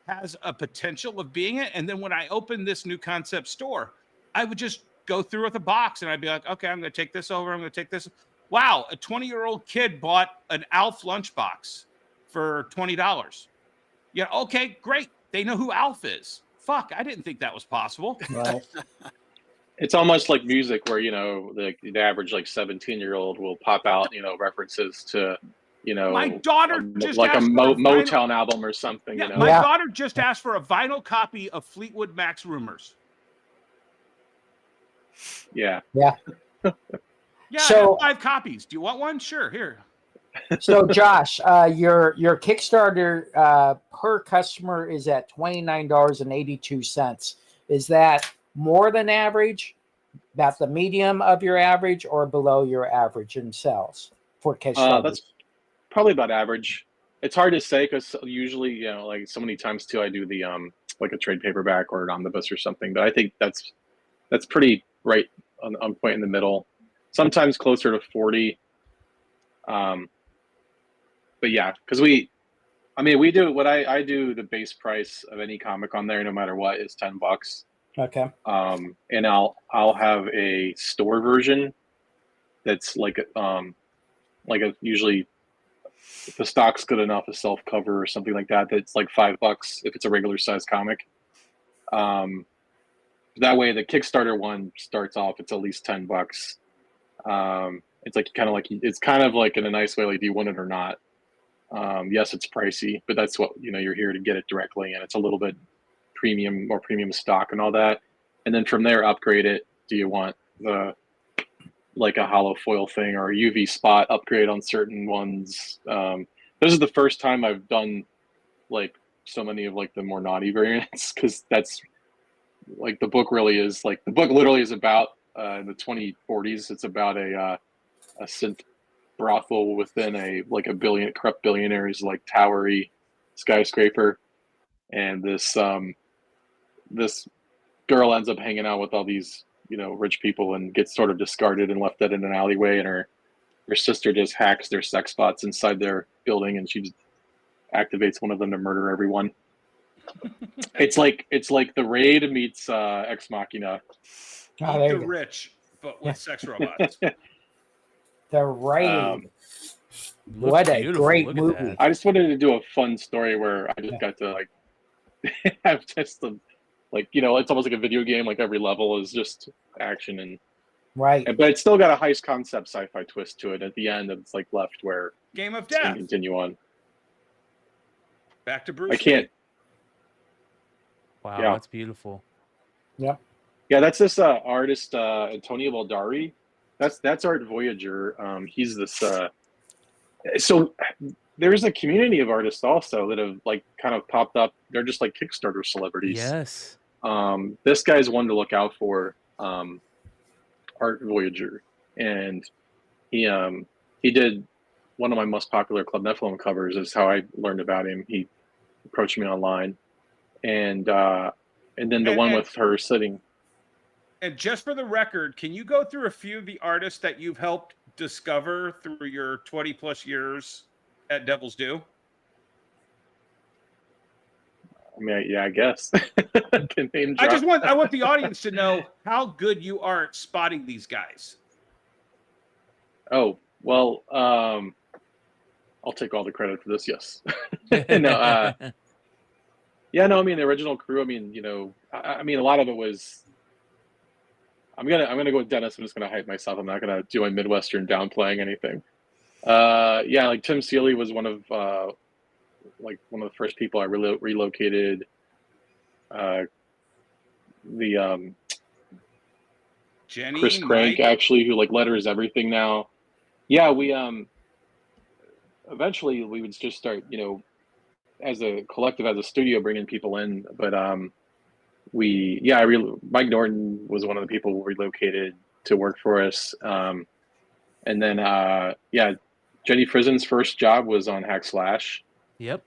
has a potential of being it. And then when I opened this new concept store, I would just go through with a box and I'd be like, okay, I'm going to take this over. I'm going to take this. Wow. A 20-year-old kid bought an Alf lunchbox for $20. Yeah. Okay, great. They know who Alf is. Fuck. I didn't think that was possible. Right. It's almost like music where, the average 17-year-old will pop out, references to, my daughter just like a asked for Motown album or something. Yeah, my daughter just asked for a vinyl copy of Fleetwood Mac's Rumors. Yeah. Yeah. Yeah, So, I have 5 copies. Do you want one? Sure, here. So Josh, your Kickstarter per customer is at $29.82. Is that more than average, about the medium of your average, or below your average in sales for Kickstarter? That's probably about average. It's hard to say because usually, so many times too, I do the like a trade paperback or an omnibus or something. But I think that's pretty right on point in the middle. Sometimes closer to 40. But yeah, because we do what I do. The base price of any comic on there, no matter what, is $10. Okay. And I'll have a store version that's like usually if the stock's good enough, a self cover or something like that. That's like $5 if it's a regular size comic. That way, the Kickstarter one starts off. It's at least $10. It's kind of like in a nice way, like, do you want it or not? Yes, it's pricey, but that's what you're here to get it directly, and it's a little bit more premium stock and all that. And then from there, upgrade it. Do you want like a hollow foil thing or a UV spot upgrade on certain ones? This is the first time I've done like so many of like the more naughty variants, because that's like the book literally is about in the 2040s. It's about a synth brothel within a corrupt billionaire's like towery skyscraper, and this girl ends up hanging out with all these rich people and gets sort of discarded and left dead in an alleyway, and her sister just hacks their sex spots inside their building, and she just activates one of them to murder everyone. It's like The Raid meets Ex Machina. Eat the Rich, but with sex robots. The Raid. What a great movie. I just wanted to do a fun story where I just got to like have just it's almost like a video game. Like every level is just action, and Right. But it's still got a heist concept sci-fi twist to it. At the end, it's like left where Game of it can Death. continue on. Back to Bruce. I can't. Wow, Yeah. that's beautiful. Yep. Yeah, that's this artist Antonio Baldari. That's Art Voyager. He's this. So there's a community of artists also that have like kind of popped up. They're just like Kickstarter celebrities. Yes. This guy's one to look out for. Art Voyager, and he did one of my most popular Club Nephilim covers. Is how I learned about him. He approached me online, and then the one with her sitting. And just for the record, can you go through a few of the artists that you've helped discover through your 20 plus years at Devil's Due? I mean, yeah, I guess. Can name drop. I want the audience to know how good you are at spotting these guys. Oh, well, I'll take all the credit for this. Yes. No, yeah, no, I mean, the original crew, I mean, you know, I mean, a lot of it was, I'm gonna go with Dennis. I'm just gonna hype myself. I'm not gonna do a Midwestern downplaying anything. Yeah, like Tim Seeley was one of the first people I relocated. Jenny, Chris Crank, Mike. actually, who like letters everything now. Yeah, we eventually we would just start, you know, as a collective, as a studio, bringing people in. But Mike Norton was one of the people who relocated to work for us. And then Jenny Frizen's first job was on Hack Slash. Yep.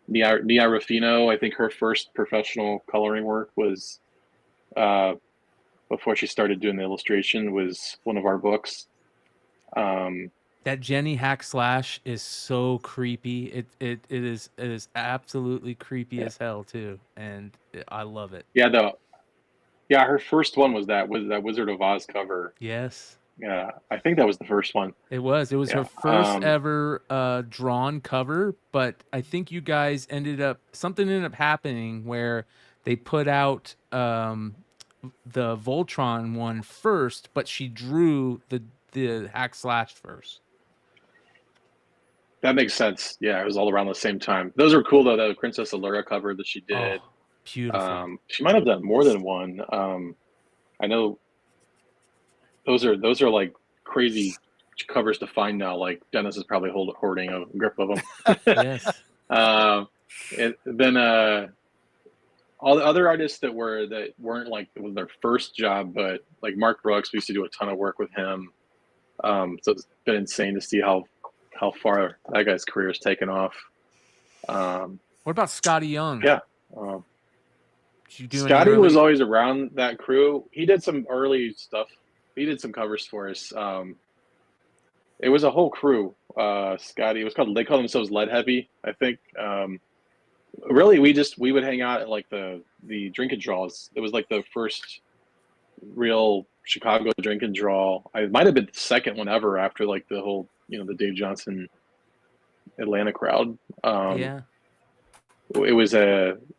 Nia Ruffino, I think her first professional coloring work was before she started doing the illustration, was one of our books. That Jenny Hack Slash is so creepy. It is absolutely creepy as hell too, and I love it. Yeah, her first one was that Wizard of Oz cover. Yes. Yeah, I think that was the first one. It was her first ever drawn cover, but I think you guys something ended up happening where they put out the Voltron one first, but she drew the Hack Slash first. That makes sense. Yeah, it was all around the same time. Those are cool though. The Princess Allura cover that she did. Oh, beautiful. She might have done more than one. I know those are like crazy covers to find now. Like Dennis is probably hoarding a grip of them. Yes. And then all the other artists that weren't like, it was their first job, but like Mark Brooks, we used to do a ton of work with him. So it's been insane to see how far that guy's career has taken off. What about Scotty Young? Yeah. Scotty was always around that crew. He did some early stuff. He did some covers for us. It was a whole crew. Scotty, they call themselves Lead Heavy, I think. Really, we would hang out at like the drink and draws. It was like the first real Chicago drink and draw. I might have been the second one ever after like the whole, you know, the Dave Johnson Atlanta crowd. Yeah. It was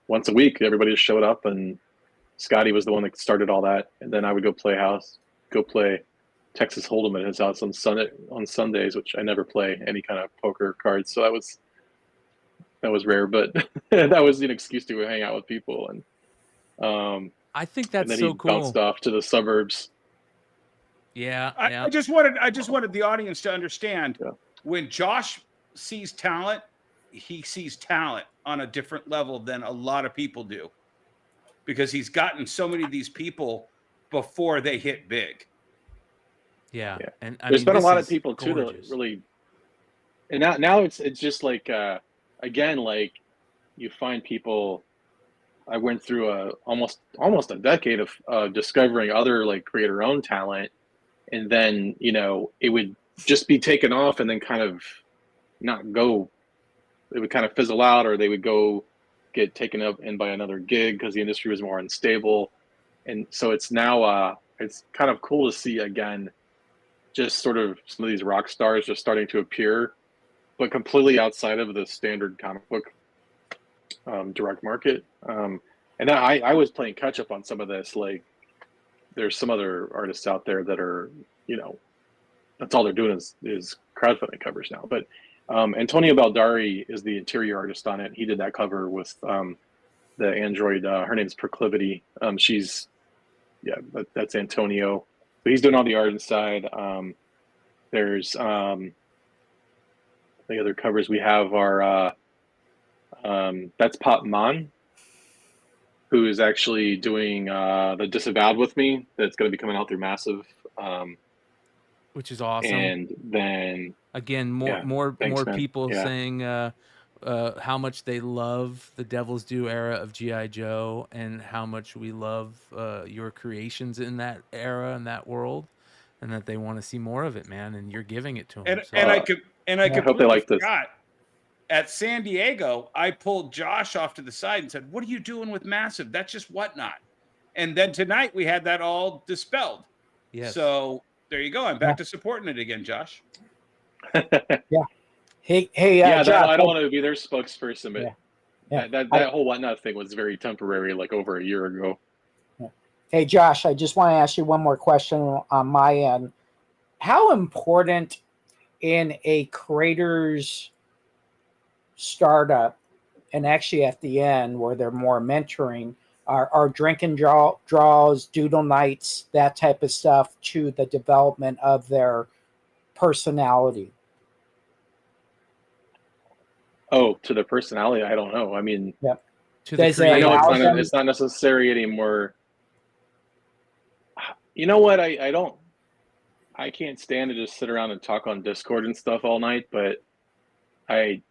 once a week. Everybody just showed up, and Scotty was the one that started all that. And then I would go play Texas Hold'em at his house on Sundays, which I never play any kind of poker cards. So that was rare, but that was an excuse to hang out with people. And I think that's and then so he cool. bounced off to the suburbs. Yeah. I just wanted the audience to understand when Josh sees talent, he sees talent on a different level than a lot of people do, because he's gotten so many of these people before they hit big. Yeah. And there's been a lot of people too that really, and now it's just like again, like you find people. I went through almost a decade of discovering other like creator-owned talent, and then, you know, it would just be taken off and then kind of not go. It would kind of fizzle out, or they would go get taken up in by another gig because the industry was more unstable. And so it's now it's kind of cool to see again, just sort of some of these rock stars just starting to appear, but completely outside of the standard comic book direct market. And I was playing catch up on some of this. Like there's some other artists out there that are, you know, that's all they're doing is crowdfunding covers now. But Antonio Baldari is the interior artist on it. He did that cover with the android. Her name's Proclivity. That's Antonio. But he's doing all the art inside. There's the other covers we have are that's Pop Man, who is actually doing the Disavowed with me. That's going to be coming out through Massive. Which is awesome. And then again, more people saying how much they love the Devil's Due era of G.I. Joe and how much we love your creations in that era and that world, and that they want to see more of it, man. And you're giving it to them. And I hope they like this. At San Diego, I pulled Josh off to the side and said, "What are you doing with Massive? That's just whatnot." And then tonight we had that all dispelled. Yes. So there you go. I'm back to supporting it again, Josh. Yeah. Hey, Josh, I don't oh, want to be their spokesperson, but that whole whatnot thing was very temporary, like over a year ago. Hey, Josh, I just want to ask you one more question on my end. How important in a creator's startup, and actually at the end where they're more mentoring, are drinking draws, doodle nights, that type of stuff to the development of their personality? Oh, to the personality, I don't know. I mean, to the I know it's not necessary anymore. You know what? I can't stand to just sit around and talk on Discord and stuff all night, but I've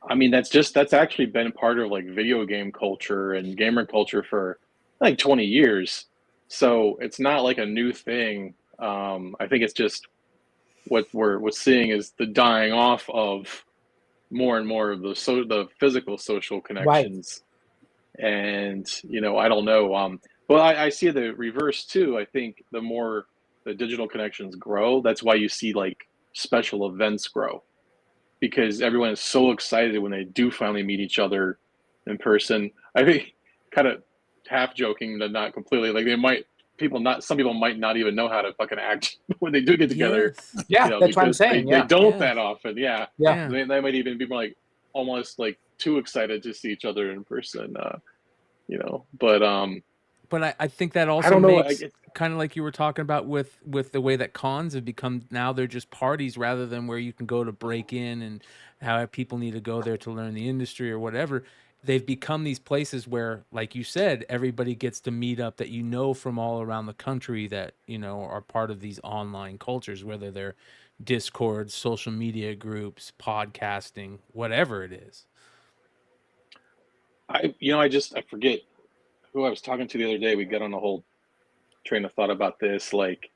I mean, that's actually been part of like video game culture and gamer culture for like 20 years. So it's not like a new thing. I think it's just what we're seeing is the dying off of more and more of the physical social connections. Right. And, you know, I don't know. Well, I see the reverse too. I think the more the digital connections grow, that's why you see like special events grow, because everyone is so excited when they do finally meet each other in person. I think, kind of half joking, but not completely, like some people might not even know how to fucking act when they do get together. Yes. Yeah, you know, that's what I'm saying. They don't that often. Yeah. They might even be more like almost like too excited to see each other in person. You know, but I think that also makes kind of like you were talking about with the way that cons have become. Now they're just parties rather than where you can go to break in and how people need to go there to learn the industry or whatever. They've become these places where, like you said, everybody gets to meet up that you know from all around the country that, you know, are part of these online cultures, whether they're Discord, social media groups, podcasting, whatever it is. I forget who I was talking to the other day. We got on a whole train of thought about this. Like,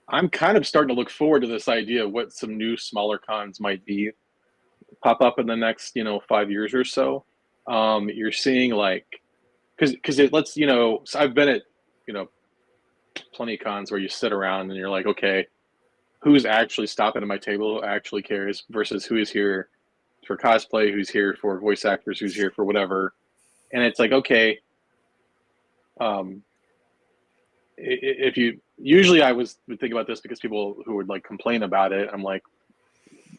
I'm kind of starting to look forward to this idea of what some new smaller cons might be pop up in the next, 5 years or so. You're seeing like, because it lets, so I've been at, plenty of cons where you sit around and you're like, okay, who's actually stopping at my table, who actually cares, versus who is here for cosplay, who's here for voice actors, who's here for whatever. And it's like, okay, usually I would think about this because people who would like complain about it, I'm like,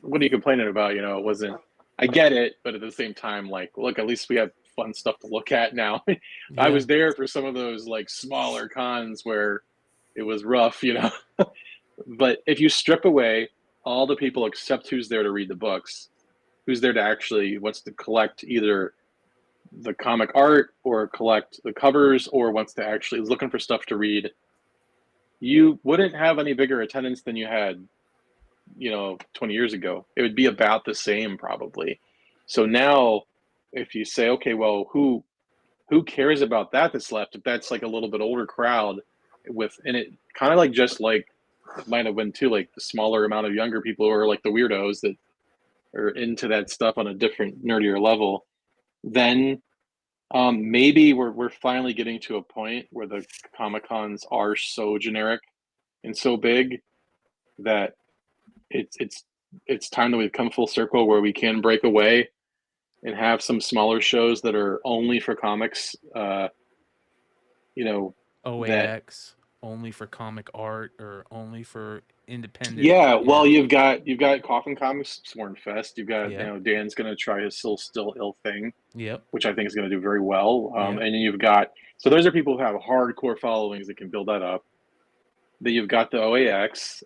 what are you complaining about? It wasn't, I get it, but at the same time, like, look, at least we have fun stuff to look at now. I was there for some of those like smaller cons where it was rough, but if you strip away all the people except who's there to read the books, who's there to actually wants to collect either the comic art or collect the covers or wants to actually is looking for stuff to read, you wouldn't have any bigger attendance than you had 20 years ago. It would be about the same probably. So now if you say, okay, well, who cares about that's left? If that's like a little bit older crowd and it kind of like just like it might have been too like the smaller amount of younger people who are like the weirdos that are into that stuff on a different nerdier level, then maybe we're finally getting to a point where the Comic-Cons are so generic and so big that it's time that we come full circle where we can break away and have some smaller shows that are only for comics. You know, OAX only for comic art or only for independent. yeah. Well, you've got Coffin Comics Sworn Fest. You've got Yep. Dan's going to try his Still Ill thing, Yep. which I think is going to do very well. Yep. And then you've got, so those are people who have hardcore followings that can build that up. Then you've got the OAX.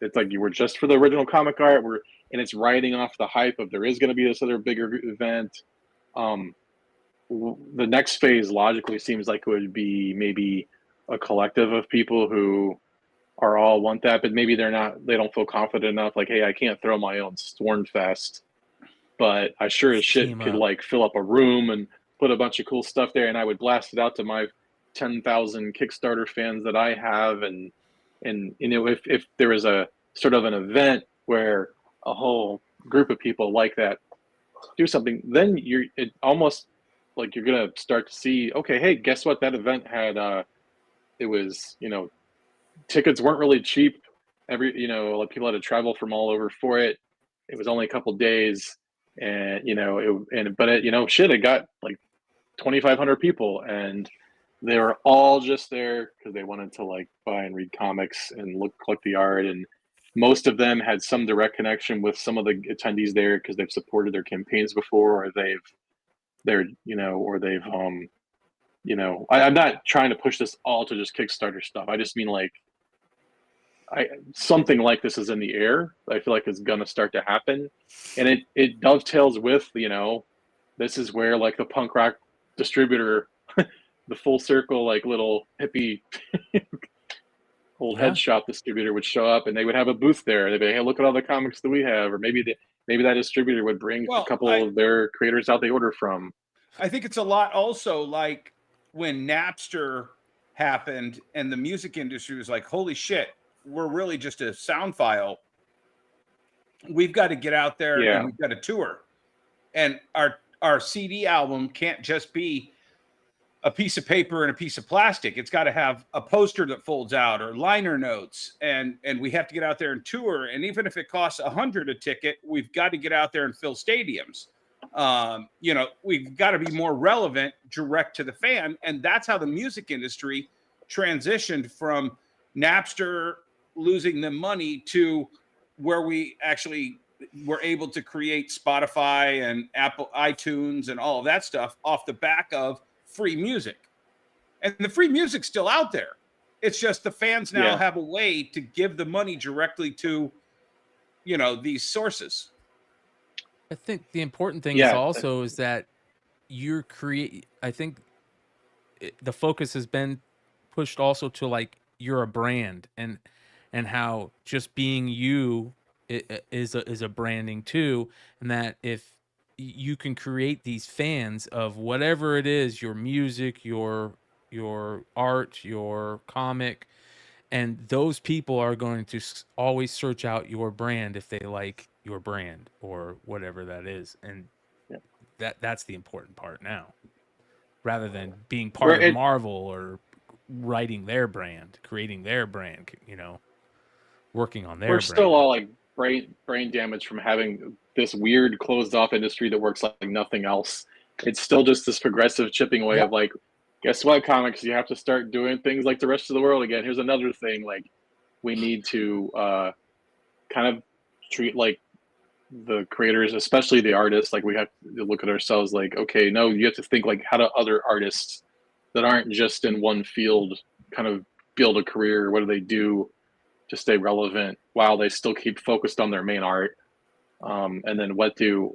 It's like you were just for the original comic art, and it's riding off the hype of there is going to be this other bigger event. The next phase logically seems like it would be maybe a collective of people who are all want that, but maybe they don't feel confident enough. Like, hey, I can't throw my own Storm Fest, but I sure as shit could like fill up a room and put a bunch of cool stuff there, and I would blast it out to my 10,000 Kickstarter fans that I have, and if there is a sort of an event where a whole group of people like that do something, then it almost like you're gonna start to see, okay, hey, guess what? That event had it was, tickets weren't really cheap. Like people had to travel from all over for it. It was only a couple days, and it got like 2,500 people, and they were all just there because they wanted to like buy and read comics and collect the art, and most of them had some direct connection with some of the attendees there because they've supported their campaigns before, or I'm not trying to push this all to just Kickstarter stuff. I just mean like something like this is in the air. I feel like it's going to start to happen, and it dovetails with, this is where like the punk rock distributor, the full circle, like little hippie old head shop distributor would show up, and they would have a booth there. They'd be, hey, look at all the comics that we have. Or maybe that distributor would bring a couple of their creators out they order from. I think it's a lot also like when Napster happened and the music industry was like, holy shit, we're really just a sound file. We've got to get out there and we've got to tour. And our CD album can't just be a piece of paper and a piece of plastic. It's got to have a poster that folds out or liner notes. And we have to get out there and tour. And even if it costs $100 a ticket, we've got to get out there and fill stadiums. We've got to be more relevant, direct to the fan. And that's how the music industry transitioned from Napster losing them money to where we actually were able to create Spotify and Apple iTunes and all of that stuff off the back of free music. And the free music's still out there. It's just the fans now have a way to give the money directly to, these sources. I think the important thing is that I think the focus has been pushed also to like you're a brand, and how just being you is a branding too, and that if you can create these fans of whatever it is, your music, your art, your comic, and those people are going to always search out your brand if they like your brand or whatever that is. And that's the important part now, rather than being part of Marvel or writing their brand, creating their brand, working on their brand. We're still all like brain damage from having this weird closed off industry that works like nothing else. It's still just this progressive chipping away of like, guess what, comics, you have to start doing things like the rest of the world again. Here's another thing, like we need to kind of treat like the creators, especially the artists, like we have to look at ourselves like, okay, no, you have to think like how do other artists that aren't just in one field kind of build a career? What do they do to stay relevant while they still keep focused on their main art? And then what do,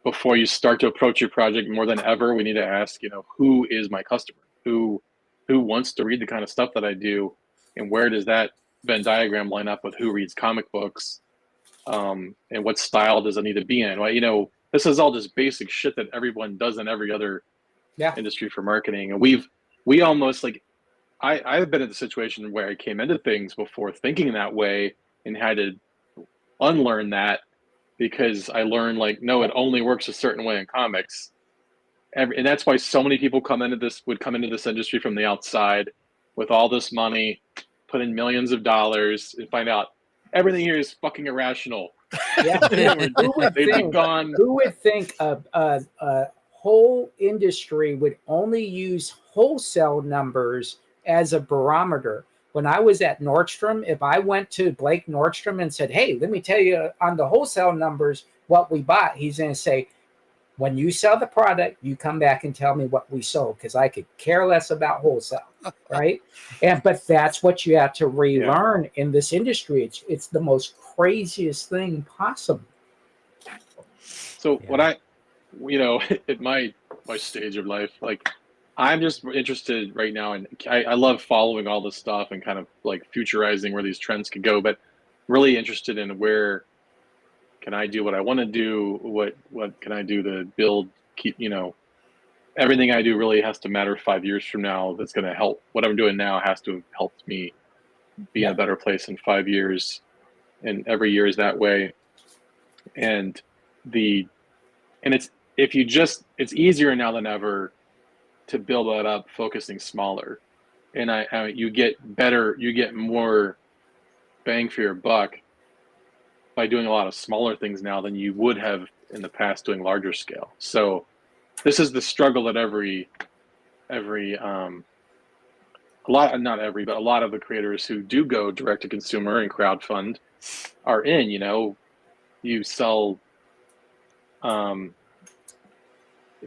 before you start to approach your project more than ever, we need to ask, who is my customer? Who wants to read the kind of stuff that I do? And where does that Venn diagram line up with who reads comic books? And what style does it need to be in? Well, this is all just basic shit that everyone does in every other industry for marketing. And we almost like, I've been in the situation where I came into things before thinking that way and had to unlearn that, because I learned like, no, it only works a certain way in comics. And that's why so many people would come into this industry from the outside with all this money, put in millions of dollars, and find out everything here is fucking irrational. Yeah. They'd be gone. Who would think a whole industry would only use wholesale numbers as a barometer? When I was at Nordstrom, if I went to Blake Nordstrom and said, "Hey, let me tell you on the wholesale numbers what we bought," he's going to say, "When you sell the product, you come back and tell me what we sold, because I could care less about wholesale." Right? But that's what you have to relearn in this industry. It's the most craziest thing possible. So what at my stage of life, like, I'm just interested right now, and I love following all this stuff and kind of like futurizing where these trends could go, but really interested in where can I do what I want to do? What can I do to build, keep, everything I do really has to matter 5 years from now. That's going to help. What I'm doing now has to have helped me be in a better place in 5 years. And every year is that way. And it's easier now than ever to build that up, focusing smaller. And you get more bang for your buck by doing a lot of smaller things now than you would have in the past doing larger scale. So this is the struggle that a lot of the creators who do go direct to consumer and crowdfund are in. You sell,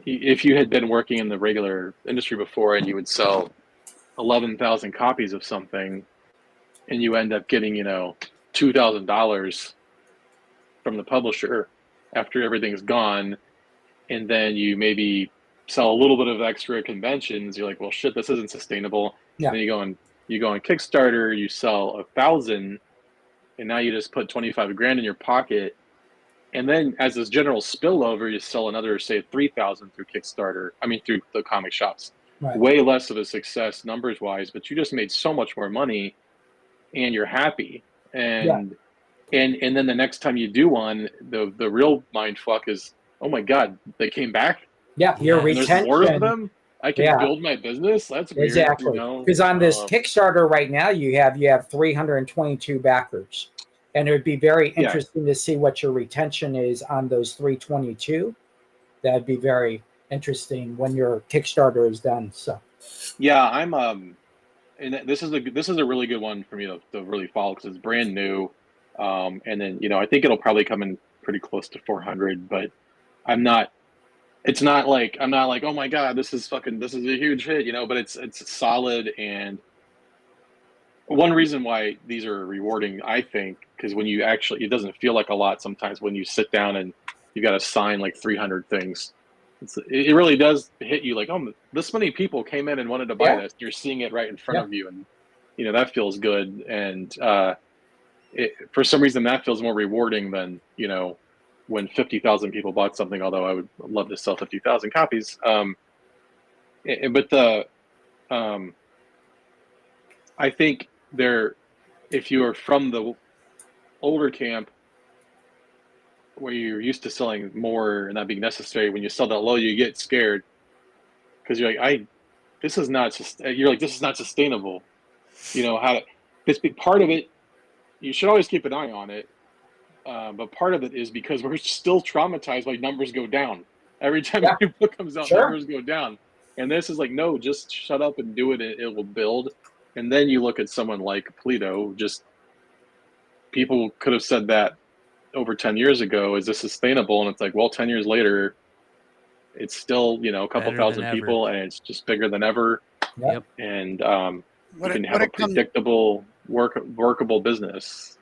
if you had been working in the regular industry before and you would sell 11,000 copies of something and you end up getting, $2,000 from the publisher after everything's gone, and then you maybe sell a little bit of extra conventions, you're like, well, shit, this isn't sustainable. Yeah. And then you go on Kickstarter, you sell 1,000, and now you just put 25 grand in your pocket. And then as this general spillover, you sell another, say, 3,000 through Kickstarter. I mean, through the comic shops. Right. Way less of a success numbers wise, but you just made so much more money and you're happy. And then the next time you do one, the real mind fuck is, oh my God, they came back. Yeah, your retention. There's more of them. I can build my business. That's weird. Exactly. Because on this Kickstarter right now, you have 322 backers, and it would be very interesting to see what your retention is on those 322. That'd be very interesting when your Kickstarter is done. So, yeah, I'm and this is a really good one for me to really follow because it's brand new, and then I think it'll probably come in pretty close to 400, but I'm not like oh my God, this is a huge hit, but it's solid. And one reason why these are rewarding, I think, because when you actually, it doesn't feel like a lot sometimes when you sit down and you got to sign like 300 things. It really does hit you like, oh, this many people came in and wanted to buy this. You're seeing it right in front of you, and that feels good. And for some reason, that feels more rewarding than when 50,000 people bought something. Although I would love to sell 50,000 copies. But I think if you are from the older camp, where you're used to selling more and not being necessary, when you sell that low, you get scared because you're like, this is not sustainable. Part of it, you should always keep an eye on it. But part of it is because we're still traumatized by numbers go down. Every time a new book comes out, numbers go down. And this is like, no, just shut up and do it. It will build. And then you look at someone like Polito, just people could have said that over 10 years ago, is this sustainable? And it's like, well, 10 years later, it's still, a couple thousand people, and it's just bigger than ever. Yep. And you can have a predictable, workable business,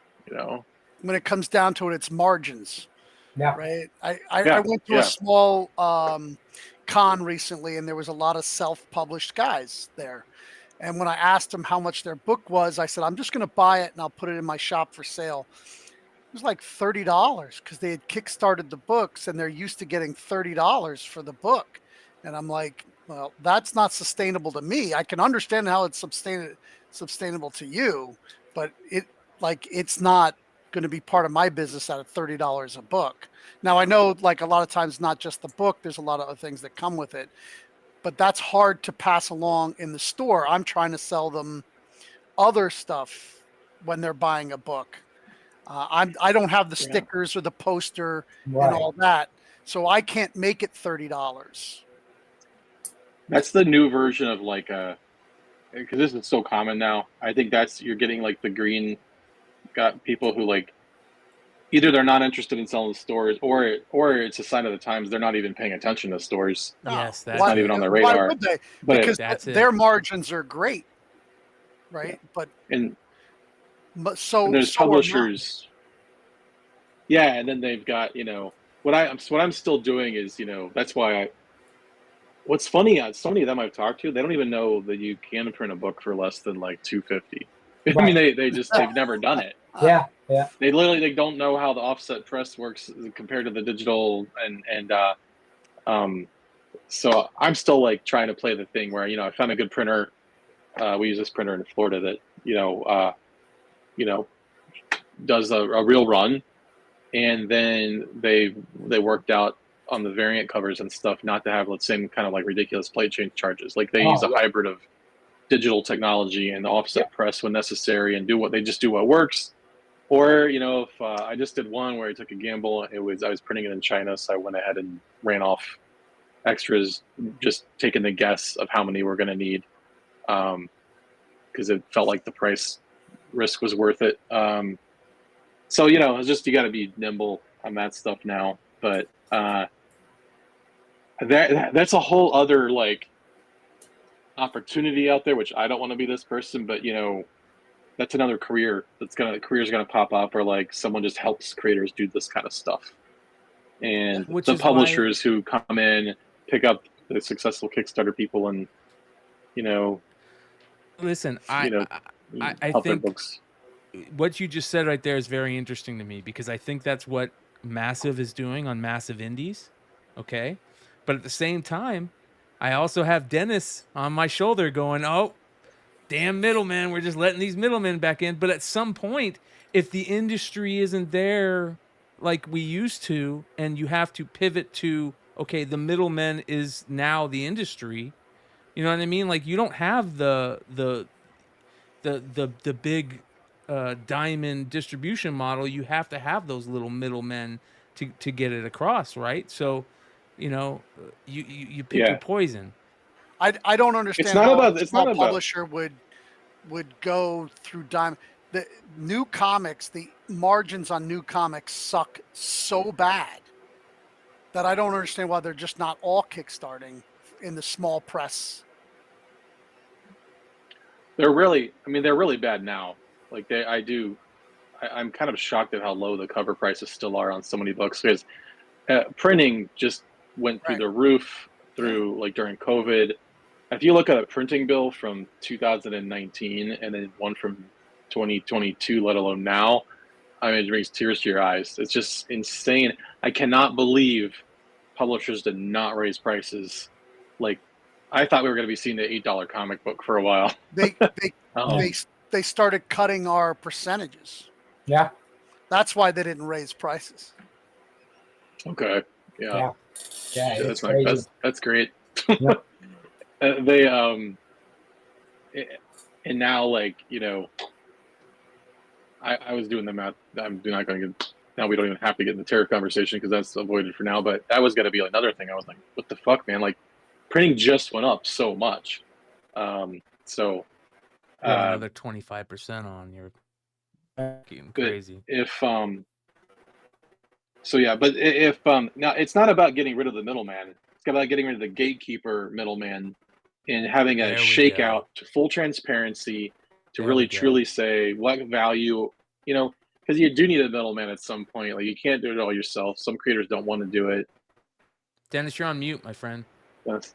When it comes down to it, it's margins. Yeah. Right. I went to a small con recently, and there was a lot of self-published guys there. And when I asked them how much their book was, I said, I'm just going to buy it and I'll put it in my shop for sale. It was like $30 because they had kickstarted the books and they're used to getting $30 for the book. And I'm like, well, that's not sustainable to me. I can understand how it's sustainable to you, but it's not going to be part of my business at $30 a book. Now I know, like, a lot of times, not just the book, there's a lot of other things that come with it, but that's hard to pass along in the store. I'm trying to sell them other stuff when they're buying a book. I don't have the stickers or the poster and all that, so I can't make it $30. That's the new version of like because this is so common now. I think you're getting like the green got people who like either they're not interested in selling to stores or it's a sign of the times they're not even paying attention to stores. Yes, that's it's not even on their radar. Why would they? But because their margins are great, right? But there's publishers. Yeah, and then they've got what I'm still doing is that's why what's funny, so many of them I've talked to, they don't even know that you can print a book for less than like $250. I mean, they've never done it. Yeah. They don't know how the offset press works compared to the digital, so I'm still like trying to play the thing where I found a good printer. We use this printer in Florida that does a real run, and then they worked out on the variant covers and stuff not to have, let's say, kind of like ridiculous plate change charges. Like they use a hybrid of digital technology and the offset press when necessary, and do what works. Or if I just did one where I took a gamble, I was printing it in China, so I went ahead and ran off extras, just taking the guess of how many we're going to need, because it felt like the price risk was worth it. So it's just you got to be nimble on that stuff now. But that's a whole other like opportunity out there, which I don't want to be this person, but that's another career career's gonna pop up, or like someone just helps creators do this kind of stuff. And the publishers who come in, pick up the successful Kickstarter people, and listen, I help their think books. What you just said right there is very interesting to me, because I think that's what Massive is doing on Massive Indies. Okay, but at the same time, I also have Dennis on my shoulder going, oh, damn middlemen, we're just letting these middlemen back in. But at some point, if the industry isn't there like we used to, and you have to pivot to, okay, the middleman is now the industry, you know what I mean? Like, you don't have the big diamond distribution model. You have to have those little middlemen to get it across, right? So, you pick your poison. I don't understand how a small publisher would go through diamond. The new comics, the margins on new comics suck so bad that I don't understand why they're just not all kickstarting in the small press. They're really bad now. Like I'm kind of shocked at how low the cover prices still are on so many books, because printing just went through the roof like during COVID. If you look at a printing bill from 2019 and then one from 2022, let alone now, I mean, it brings tears to your eyes. It's just insane. I cannot believe publishers did not raise prices. Like, I thought we were going to be seeing the $8 comic book for a while. They started cutting our percentages. Yeah. That's why they didn't raise prices. Okay. Yeah. That's great. Yep. And now, like, I was doing the math. I'm not going to get, now we don't even have to get in the tariff conversation because that's avoided for now, but that was going to be another thing. I was like, what the fuck, man? Like, printing just went up so much. Another 25% on, you're getting crazy. Now it's not about getting rid of the middleman. It's about getting rid of the gatekeeper middleman and having a shakeout to full transparency to really truly say what value, because you do need a middleman at some point. Like, you can't do it all yourself. Some creators don't want to do it. Dennis, you're on mute, my friend. Yes.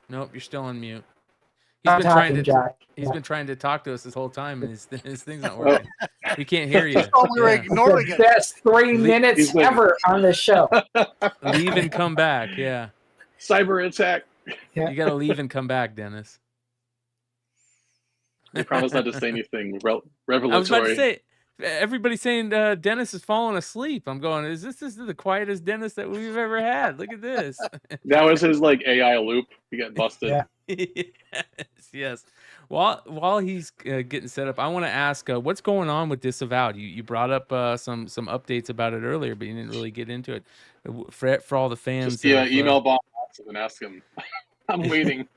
Nope, you're still on mute. He's been trying to talk to us this whole time, and his thing's not working. We can't hear you. We were ignoring it. Best 3 minutes ever on the show. Leave and come back. Yeah. Cyber attack. You got to leave and come back, Dennis. I promise not to say anything revelatory. I was about to say, everybody's saying Dennis is falling asleep. I'm going, this is the quietest Dennis that we've ever had. Look at this. That was his like AI loop. He got busted. Yes. While he's getting set up, I want to ask what's going on with Disavowed. You brought up some updates about it earlier, but you didn't really get into it. For all the fans, Just email Bob and ask him. I'm waiting.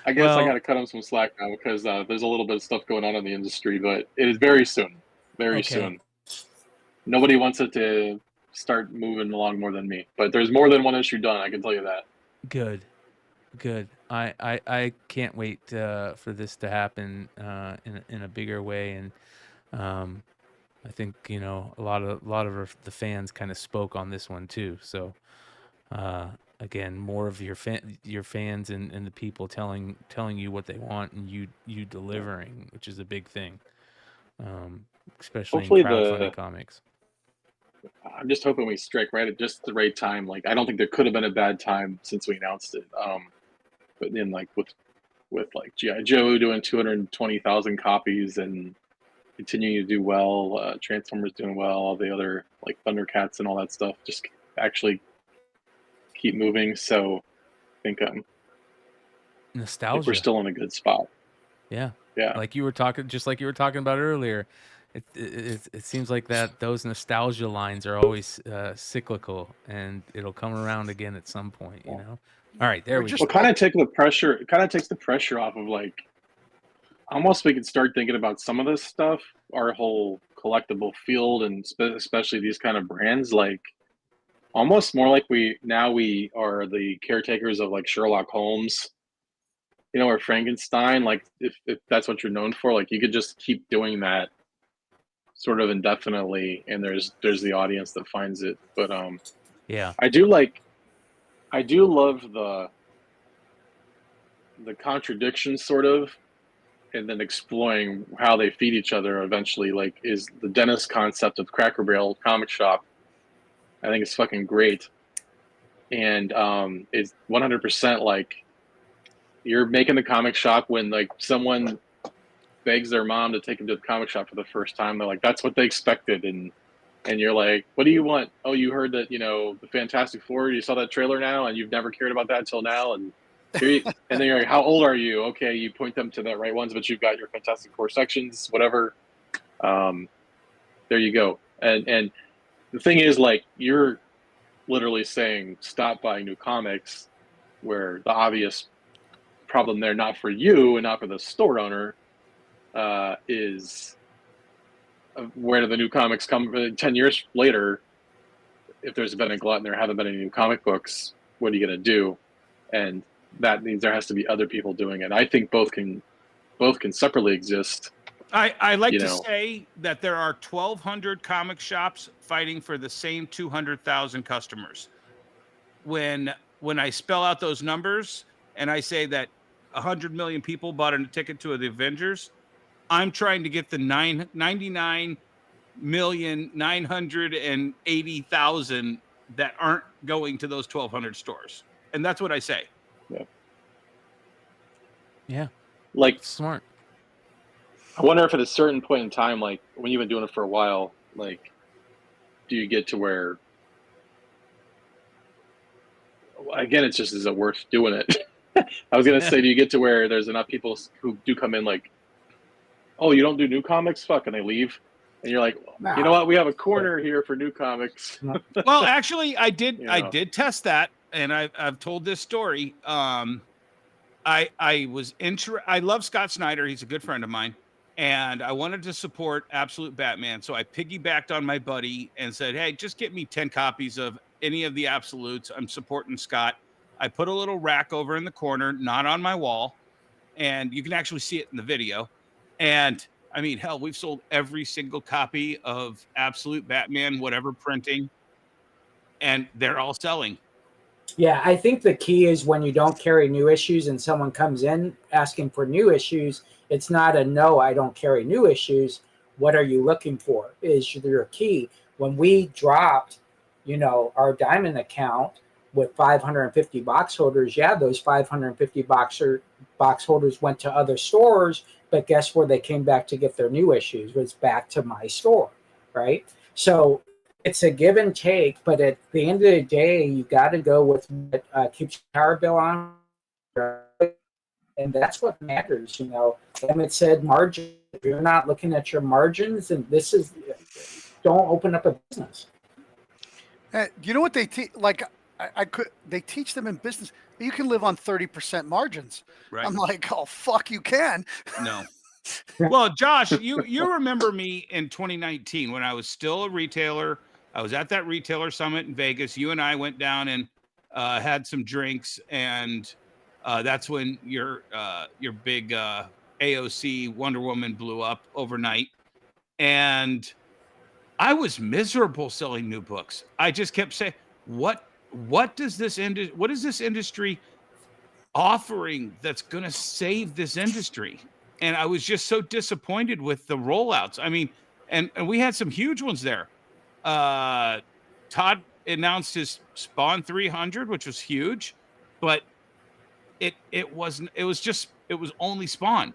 I guess I got to cut him some slack now because there's a little bit of stuff going on in the industry, but it is very soon. Very soon. Nobody wants it to start moving along more than me, but there's more than one issue done. I can tell you that. Good. I can't wait for this to happen in a bigger way, and I think a lot of the fans kind of spoke on this one too. So again, more of your fans and the people telling you what they want and you delivering, which is a big thing, especially Hopefully in crowdfunding comics. I'm just hoping we strike right at just the right time. Like, I don't think there could have been a bad time since we announced it. But then, like with like G.I. Joe doing 220,000 copies and continuing to do well, Transformers doing well, all the other like Thundercats and all that stuff just actually keep moving. So I think nostalgia. We're still in a good spot. Yeah. Yeah. Like you were talking about earlier. It seems like those nostalgia lines are always cyclical, and it'll come around again at some point. All right, there we go. Well, kind of takes the pressure off of, like, almost we could start thinking about some of this stuff, our whole collectible field, and especially these kind of brands, like almost more like we are the caretakers of like Sherlock Holmes, or Frankenstein. Like if that's what you're known for, like you could just keep doing that sort of indefinitely, and there's the audience that finds it. But yeah, I do love the contradiction sort of, and then exploring how they feed each other eventually. Like, is the Dennis concept of Cracker Barrel comic shop. I think it's fucking great, and it's 100% like you're making the comic shop when like someone begs their mom to take them to the comic shop for the first time. They're like, that's what they expected, and you're like, what do you want? Oh, you heard that the Fantastic Four. You saw that trailer now, and you've never cared about that until now, and and then you're like, how old are you? Okay, you point them to the right ones, but you've got your Fantastic Four sections, whatever. There you go. And the thing is, like, you're literally saying stop buying new comics, where the obvious problem there, not for you and not for the store owner, is where do the new comics come 10 years later? If there's been a glut and there haven't been any new comic books, what are you going to do? And that means there has to be other people doing it. I think both can separately exist. I like to say that there are 1,200 comic shops fighting for the same 200,000 customers. When I spell out those numbers and I say that 100 million people bought a ticket to the Avengers, I'm trying to get the 99,980,000 that aren't going to those 1,200 stores. And that's what I say. Yeah. Like, smart. I wonder if at a certain point in time, like when you've been doing it for a while, like, do you get to where, again, it's just, is it worth doing it? I was going to say, do you get to where there's enough people who do come in like, oh, you don't do new comics? Fuck, and they leave. And you're like, you know what? We have a corner here for new comics. Well, actually, I did test that, and I've told this story. I love Scott Snyder. He's a good friend of mine, and I wanted to support Absolute Batman. So I piggybacked on my buddy and said, hey, just get me 10 copies of any of the Absolutes. I'm supporting Scott. I put a little rack over in the corner, not on my wall, and you can actually see it in the video. And I mean, hell, we've sold every single copy of Absolute Batman, whatever printing, and they're all selling. Yeah, I think the key is when you don't carry new issues and someone comes in asking for new issues, it's not a no, I don't carry new issues. What are you looking for is your key. When we dropped, our Diamond account with 550 box holders, those 550 box holders went to other stores, but guess where they came back to get their new issues? Was back to my store, right? So it's a give and take, but at the end of the day, you got to go with what keeps your power bill on, And that's what matters, you know. Emmett said margin. If you're not looking at your margins, and don't open up a business. You know what they teach? Like they teach them in business. You can live on 30% margins. Right. I'm like, oh fuck, you can. No. Well, Josh, you remember me in 2019 when I was still a retailer. I was at that retailer summit in Vegas. You and I went down and had some drinks, and that's when your big AOC Wonder Woman blew up overnight, and I was miserable selling new books. I just kept saying, what is this industry offering that's going to save this industry? And I was just so disappointed with the rollouts. I mean, and we had some huge ones there. Todd announced his Spawn 300, which was huge, but it was only Spawn.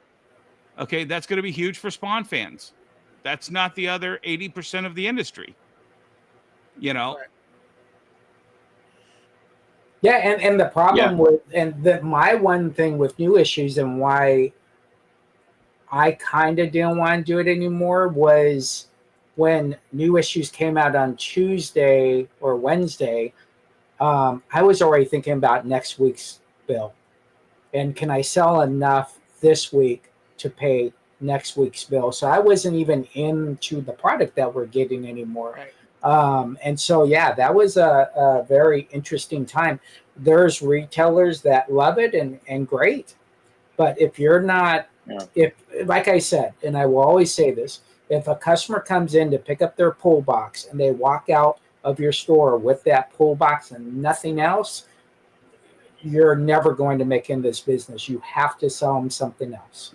Okay, that's going to be huge for Spawn fans. That's not the other 80% of the industry. You know. Right. Yeah, and the problem my one thing with new issues and why I kind of didn't want to do it anymore was when new issues came out on Tuesday or Wednesday. I was already thinking about next week's bill, and can I sell enough this week to pay next week's bill? So I wasn't even into the product that we're getting anymore. Right. And so, yeah, that was a very interesting time. There's retailers that love it and great. But if you're not, if like I said, and I will always say this, if a customer comes in to pick up their pull box and they walk out of your store with that pull box and nothing else, you're never going to make in this business. You have to sell them something else.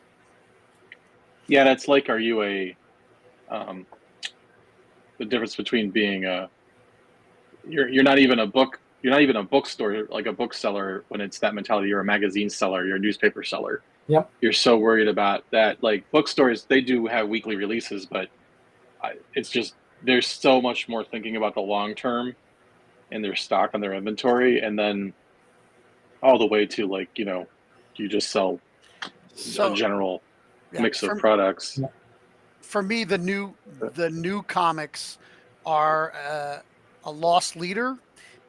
Yeah, that's like, are you a the difference between being you're not even a bookstore, like a bookseller, when it's that mentality. You're a magazine seller, you're a newspaper seller. Yep. You're so worried about that. Like bookstores, they do have weekly releases, but it's just, there's so much more thinking about the long term and their stock and their inventory, and then all the way to, like, you know, you just sell a general mix of products. For me, the new comics are a lost leader.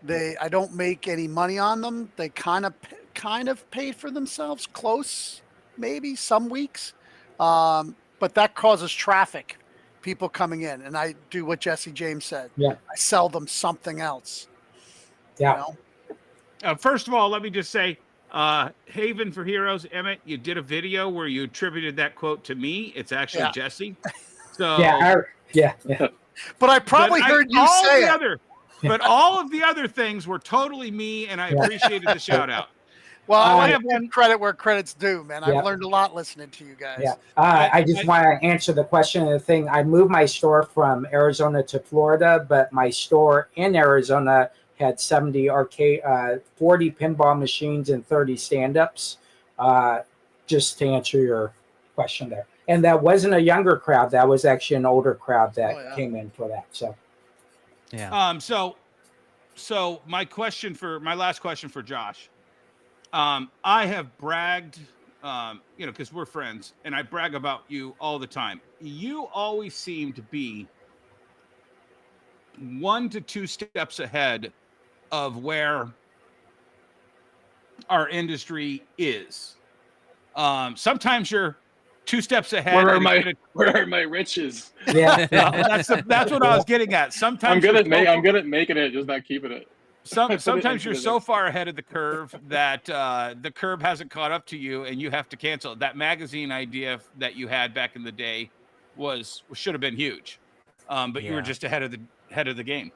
I don't make any money on them. They kind of pay for themselves, close, maybe some weeks, but that causes traffic, people coming in, and I do what Jesse James said. Yeah, I sell them something else. Yeah. You know? First of all, let me just say, Haven for Heroes, Emmett, you did a video where you attributed that quote to me. It's actually Jesse. So yeah. But I probably heard you say it. But all of the other things were totally me, and I appreciated the shout out. Well, I have one credit where credit's due, man. I've learned a lot listening to you guys. Yeah. I just want to answer the question of the thing. I moved my store from Arizona to Florida, but my store in Arizona had 40 pinball machines and 30 stand-ups, just to answer your question there. And that wasn't a younger crowd. That was actually an older crowd that came in for that. So, yeah. So my last question for Josh. I have bragged, because we're friends, and I brag about you all the time. You always seem to be 1 to 2 steps ahead of where our industry is. Sometimes you're 2 steps ahead. Where are my riches? Yeah, that's what I was getting at. Sometimes I'm good at making it, just not keeping it. Sometimes you're so far ahead of the curve that the curve hasn't caught up to you, and you have to cancel. That magazine idea that you had back in the day should have been huge, but you were just ahead of the game.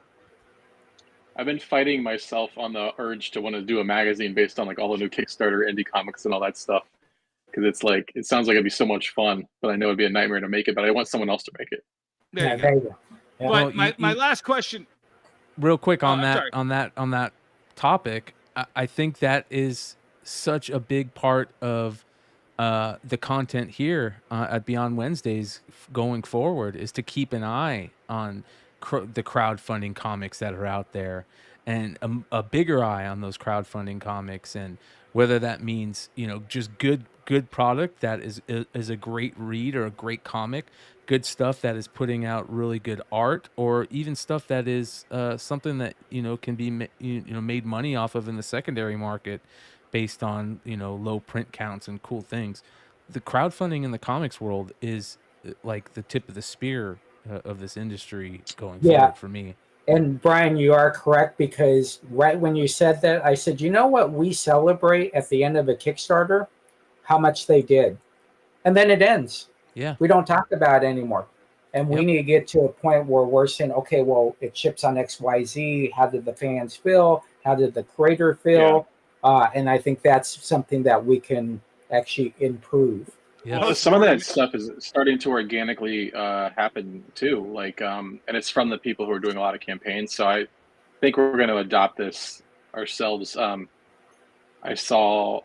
I've been fighting myself on the urge to want to do a magazine based on like all the new Kickstarter indie comics and all that stuff, because it's like, it sounds like it'd be so much fun, but I know it'd be a nightmare to make it. But I want someone else to make it. There you go. Yeah. But my last question, real quick on that topic, I think that is such a big part of the content here at Beyond Wednesdays going forward, is to keep an eye on the crowdfunding comics that are out there, and a bigger eye on those crowdfunding comics, and whether that means, you know, just good product that is a great read or a great comic, good stuff that is putting out really good art, or even stuff that is something that, you know, can be made money off of in the secondary market based on, you know, low print counts and cool things. The crowdfunding in the comics world is like the tip of the spear of this industry going Yeah. forward for me. And Brian, you are correct, because right when you said that, I said, you know what we celebrate at the end of a Kickstarter? How much they did. And then it ends. Yeah. We don't talk about it anymore. And we Yep. need to get to a point where we're saying, okay, well, it ships on XYZ. How did the fans feel? How did the creator feel? And I think that's something that we can actually improve. Yeah. Well, some of that stuff is starting to organically happen too. Like, and it's from the people who are doing a lot of campaigns. So I think we're going to adopt this ourselves. I saw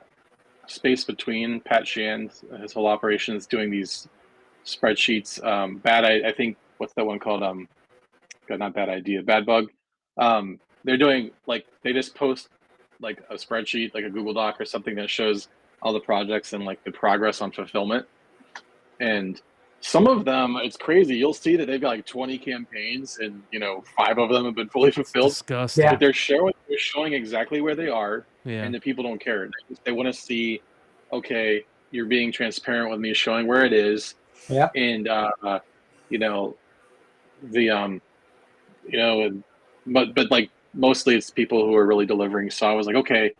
Space Between, Pat Shand, his whole operation is doing these spreadsheets. I think, what's that one called? Not Bad Idea, Bad Bug. They're doing, like, they just post like a spreadsheet, like a Google Doc or something that shows all the projects and like the progress on fulfillment. And some of them, it's crazy. You'll see that they've got like 20 campaigns, and, you know, 5 of them have been fully fulfilled. Disgusting. Yeah. But they're showing exactly where they are, Yeah. and the people don't care. They want to see, okay, you're being transparent with me, showing where it is. Yeah. And you know, the you know, but like mostly it's people who are really delivering. So I was like, okay,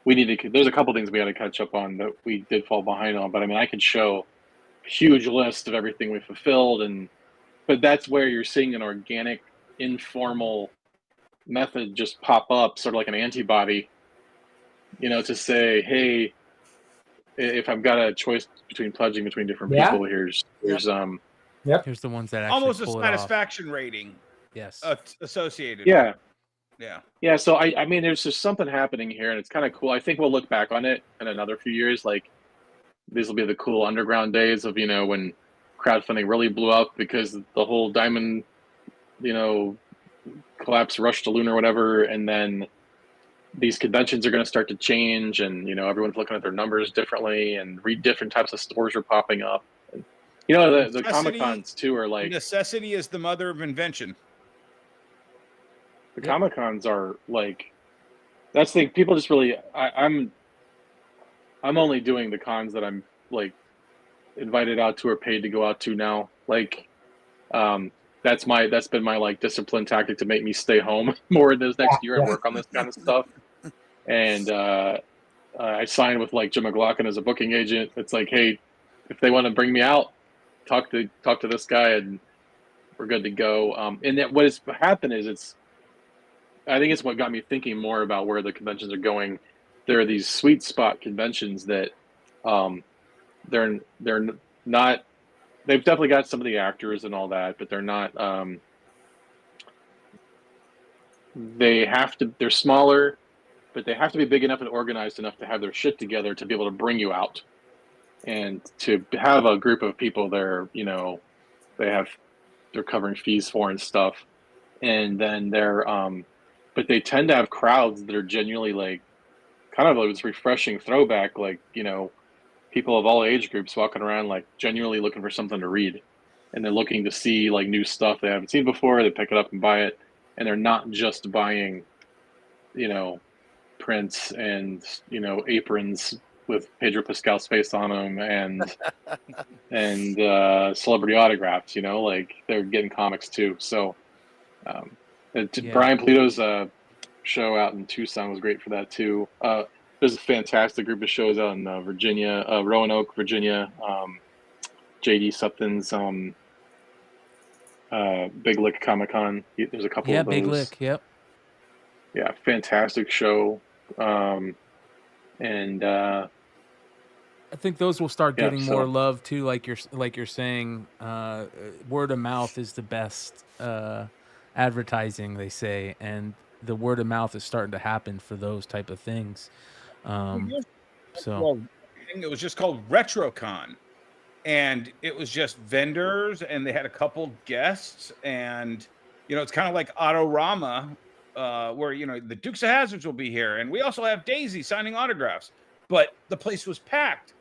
we need to. There's a couple things we got to catch up on that we did fall behind on. But I mean, I could show a huge list of everything we fulfilled, but that's where you're seeing an organic, informal method just pop up, sort of like an antibody, you know, to say, hey, if I've got a choice between pledging between different people, here's Here's the ones that actually Almost a pull it off. satisfaction rating Yes. associated. Yeah. Yeah. So I mean, there's just something happening here, and it's kind of cool. I think we'll look back on it in another few years. Like, these will be the cool underground days of, you know, when crowdfunding really blew up because the whole diamond, you know, collapse, rush to lunar, whatever. And then these conventions are going to start to change, and, you know, everyone's looking at their numbers differently, and different types of stores are popping up. And, you know, the Comic-Cons too are like, necessity is the mother of invention. the Comic-Cons are like, that's the thing. People just really, I'm only doing the cons that I'm like invited out to or paid to go out to now. Like, that's been my like discipline tactic to make me stay home more this next year and work on this kind of stuff. And I signed with like Jim McLaughlin as a booking agent. It's like, hey, if they want to bring me out, talk to this guy, and we're good to go. And that what has happened is I think it's what got me thinking more about where the conventions are going. There are these sweet spot conventions that they're not. They've definitely got some of the actors and all that, but they're not. They're smaller, but they have to be big enough and organized enough to have their shit together to be able to bring you out, and to have a group of people there. You know, they're covering fees for and stuff, and then but they tend to have crowds that are genuinely like, kind of like this refreshing throwback, like, you know, people of all age groups walking around like genuinely looking for something to read, and they're looking to see like new stuff they haven't seen before. They pick it up and buy it, and they're not just buying, you know, prints and, you know, aprons with Pedro Pascal's face on them and celebrity autographs. You know, like, they're getting comics too. So Brian Polito's show out in Tucson was great for that too. There's a fantastic group of shows out in Virginia, Roanoke, Virginia. JD Supton's Big Lick Comic Con. There's a couple of those. Big Lick. Yep. Yeah, fantastic show. And I think those will start getting so- more love too. Like you're saying, word of mouth is the best advertising, they say, and the word of mouth is starting to happen for those type of things. So it was just called RetroCon, and it was just vendors, and they had a couple guests, and, you know, it's kind of like Autorama where the Dukes of Hazzards will be here, and we also have Daisy signing autographs. But the place was packed.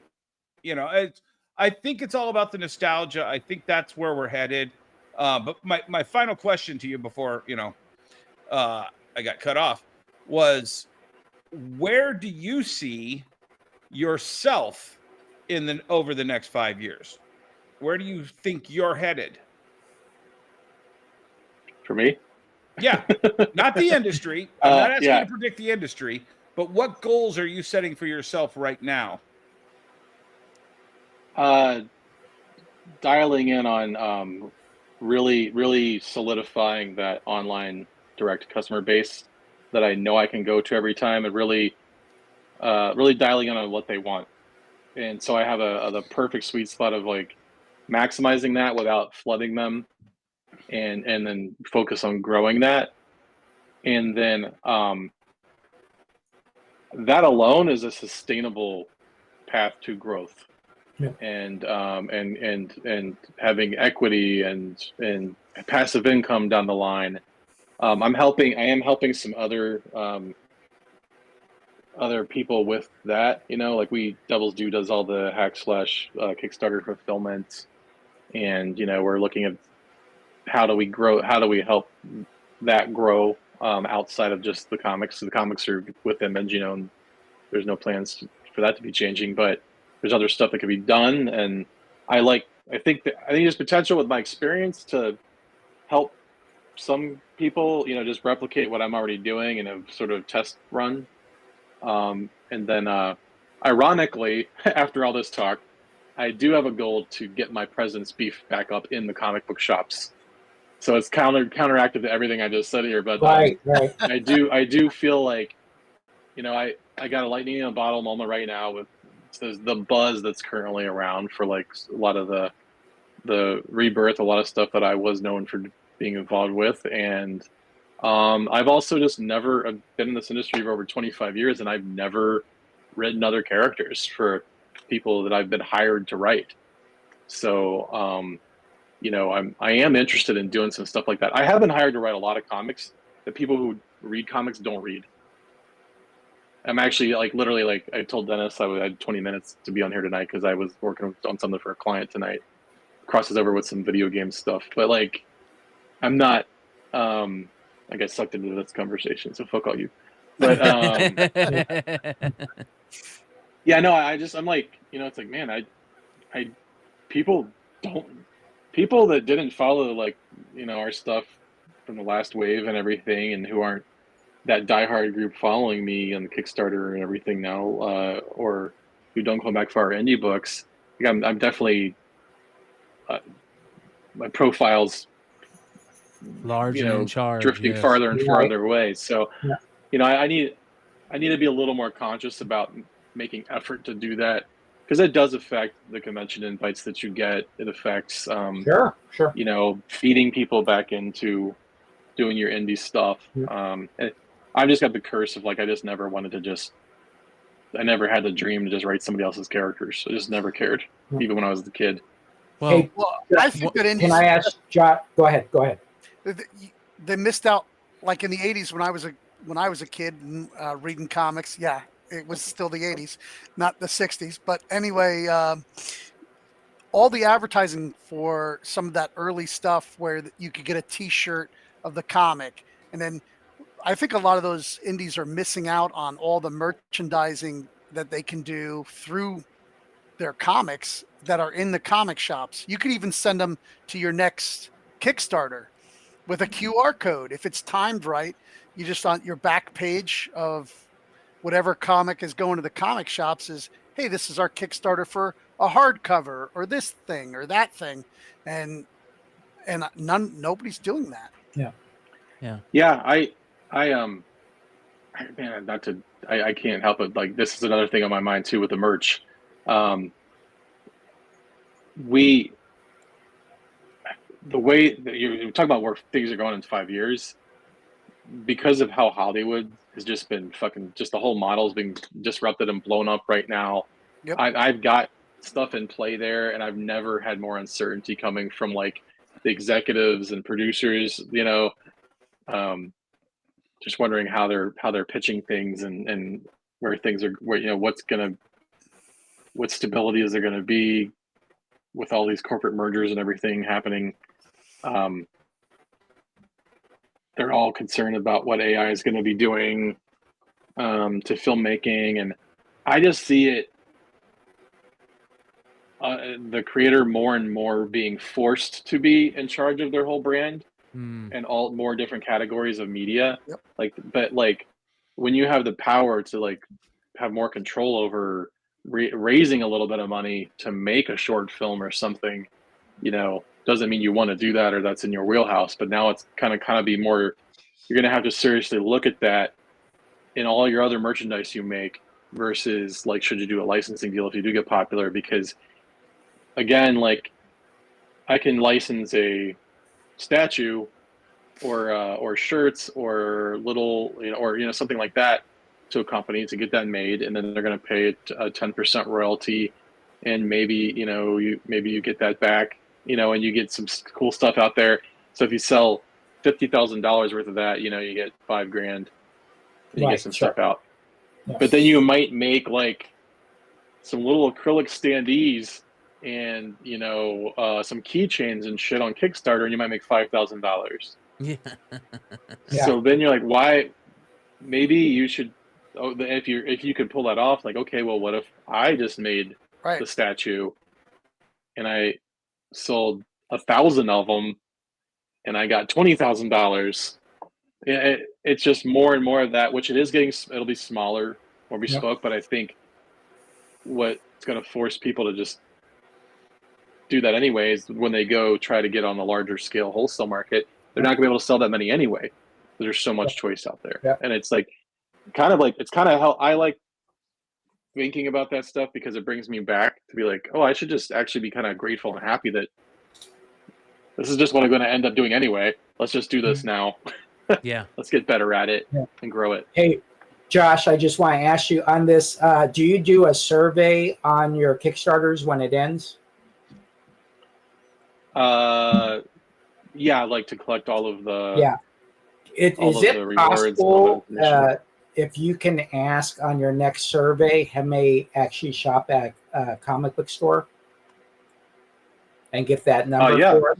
I think it's all about the nostalgia. I think that's where we're headed. But my final question to you before I got cut off was, where do you see yourself over the next 5 years? Where do you think you're headed? For me? Yeah, not the industry. I'm not asking you to predict the industry, but what goals are you setting for yourself right now? Dialing in on really, really solidifying that online direct customer base that I know I can go to every time, and really dialing in on what they want. And so I have the perfect sweet spot of like maximizing that without flooding them, and then focus on growing that. And then that alone is a sustainable path to growth. Yeah. And having equity and passive income down the line. I am helping some other people with that, like Devils does all the hack / Kickstarter fulfillment, and we're looking at how do we help that grow outside of just the comics. So the comics are with Image, and there's no plans for that to be changing, but there's other stuff that could be done. And I think there's potential with my experience to help some people, just replicate what I'm already doing in a sort of test run. And then ironically, after all this talk, I do have a goal to get my presence beef back up in the comic book shops. So it's counteractive to everything I just said here, but Right. I do feel like, I got a lightning in a bottle moment right now with the buzz that's currently around for like a lot of the rebirth, a lot of stuff that I was known for being involved with. And I've also just never been in this industry for over 25 years, and I've never written other characters for people that I've been hired to write. So, I am interested in doing some stuff like that. I have been hired to write a lot of comics that people who read comics don't read. I'm actually literally I told Dennis I had 20 minutes to be on here tonight because I was working on something for a client tonight. Crosses over with some video game stuff, but I'm not. I got sucked into this conversation, so fuck all you. But yeah, no, I'm like, it's like, man, people that didn't follow our stuff from the last wave and everything, and who aren't that diehard group following me on the Kickstarter and everything now, or who don't come back for our indie books. I'm definitely my profile's large and in charge, drifting farther and farther away. So, I need to be a little more conscious about making effort to do that, because it does affect the convention invites that you get. It affects, Sure. feeding people back into doing your indie stuff. I've just got the curse of I just never wanted to I never had the dream to just write somebody else's characters. I just never cared, even when I was the kid. Well, I think that indies. Can I ask John? Go ahead. They missed out, in the 80s when I was a kid reading comics. Yeah, it was still the 80s, not the 60s. But anyway, all the advertising for some of that early stuff where you could get a T-shirt of the comic, and then I think a lot of those indies are missing out on all the merchandising that they can do through their comics that are in the comic shops. You could even send them to your next Kickstarter with a QR code. If it's timed right, you just on your back page of whatever comic is going to the comic shops is, hey, this is our Kickstarter for a hardcover or this thing or that thing. And nobody's doing that. Yeah. Man, I can't help it. This is another thing on my mind too with the merch. The way that you talk about where things are going in 5 years, because of how Hollywood has just been just the whole model's being disrupted and blown up right now. Yep. I've got stuff in play there, and I've never had more uncertainty coming from the executives and producers, just wondering how they're pitching things and where things are, where, you know, what stability is there going to be with all these corporate mergers and everything happening. They're all concerned about what AI is going to be doing to filmmaking, and I just see it, the creator more and more being forced to be in charge of their whole brand and all more different categories of media. Yep. But when you have the power to like have more control over raising a little bit of money to make a short film or something, you know, doesn't mean you want to do that or that's in your wheelhouse. But now it's kind of be more, you're going to have to seriously look at that in all your other merchandise you make versus like, should you do a licensing deal if you do get popular? Because again, like I can license a statue or shirts or little, you know, or, you know, something like that to a company to get that made, and then they're going to pay a 10% royalty, and maybe, you know, you get that back, you know, and you get some cool stuff out there. So if you sell $50,000 worth of that, you know, you get $5,000 and you get some stuff out. Yeah. But then you might make like some little acrylic standees and, you know, some keychains and shit on Kickstarter, and you might make $5,000. Yeah. So then you're like, why? Maybe you should. Oh, if you could pull that off, like, okay, well, what if I just made the statue, and I sold 1,000 of them, and I got $20,000. It's just more and more of that, which it is getting. It'll be smaller, more bespoke, but I think what's going to force people to just do that anyways when they go try to get on the larger scale wholesale market, they're not going to be able to sell that many anyway. There's so much choice out there, and it's like it's kind of how I like thinking about that stuff, because it brings me back to be like, oh, I should just actually be kind of grateful and happy that this is just what I'm going to end up doing anyway. Let's just do this now. Yeah. Let's get better at it and grow it. Hey, Josh, I just want to ask you on this. Do you do a survey on your Kickstarters when it ends? Yeah, like to collect all of the Is it possible if you can ask on your next survey, have they actually shop at a comic book store and get that number for us?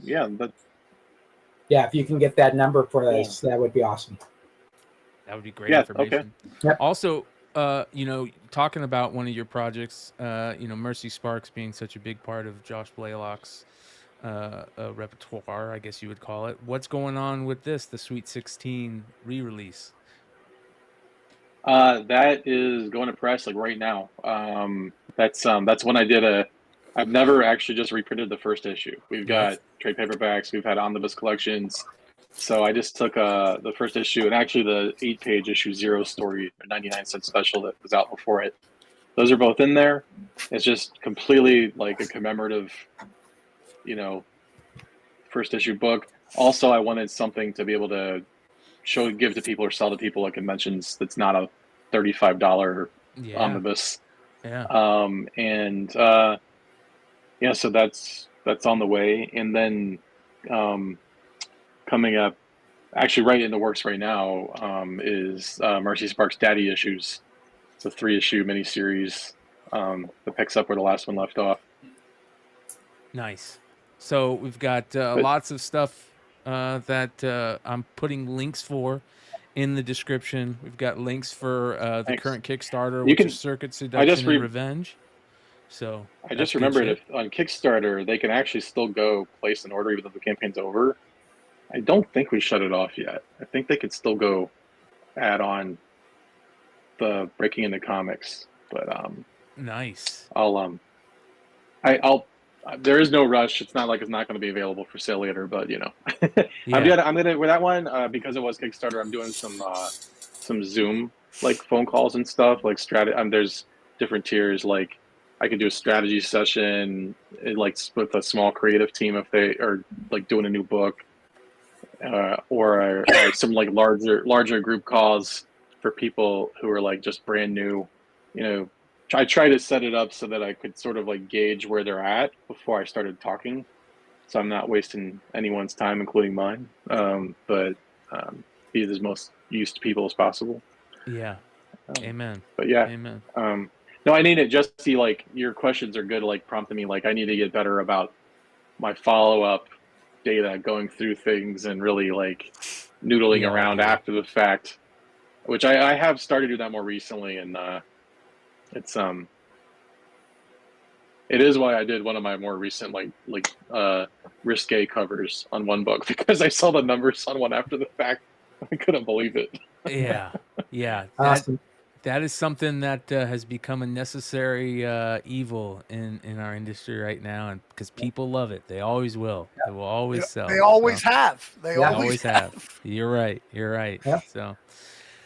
Yeah, if you can get that number for us, that would be awesome. That would be great information. Okay. Yep. Also, you know, talking about one of your projects, you know, Mercy Sparks being such a big part of Josh Blaylock's repertoire, I guess you would call it. What's going on with this, the Sweet 16 re-release? That is going to press like right now. That's when I did I've never actually just reprinted the first issue. We've got trade paperbacks, we've had omnibus collections. So I just took the first issue, and actually the 8-page issue 0 story, a 99-cent special that was out before it. Those are both in there. It's just completely like a commemorative, you know, first issue book. Also, I wanted something to be able to give to people or sell to people at conventions that's not a $35 omnibus. So that's on the way. And then coming up, actually right in the works right now, is Mercy Sparks Daddy Issues. It's a 3-issue miniseries that picks up where the last one left off. Nice. So we've got lots of stuff that I'm putting links for in the description. We've got links for the current Kickstarter, which is Circuit, Seduction, and Revenge. So I just remembered, if on Kickstarter they can actually still go place an order even though the campaign's over. I don't think we shut it off yet. I think they could still go add on the breaking into comics, but nice. I'll there is no rush. It's not like it's not going to be available for sale later, but you know, I'm gonna with that one because it was Kickstarter. I'm doing some Zoom like phone calls and stuff like there's different tiers. Like I could do a strategy session like with a small creative team if they are like doing a new book, or some like larger group calls for people who are like just brand new. You know, I try to set it up so that I could sort of like gauge where they're at before I started talking, so I'm not wasting anyone's time, including mine. be as most use to people as possible. Yeah. Amen. But yeah, Amen. no, I need it. Jesse, like your questions are good. Like prompting me, like I need to get better about my follow-up data, going through things and really like noodling Yeah, around dude. after the fact, which I have started to do that more recently. And it's it is why I did one of my more recent like risque covers on one book, because I saw the numbers on one after the fact. I couldn't believe it. Yeah. Yeah. Awesome. That is something that has become a necessary evil in our industry right now, and because people love it, they always will. They will always sell. They always so. have. They Yeah. always have. You're right. You're right. Yep. So,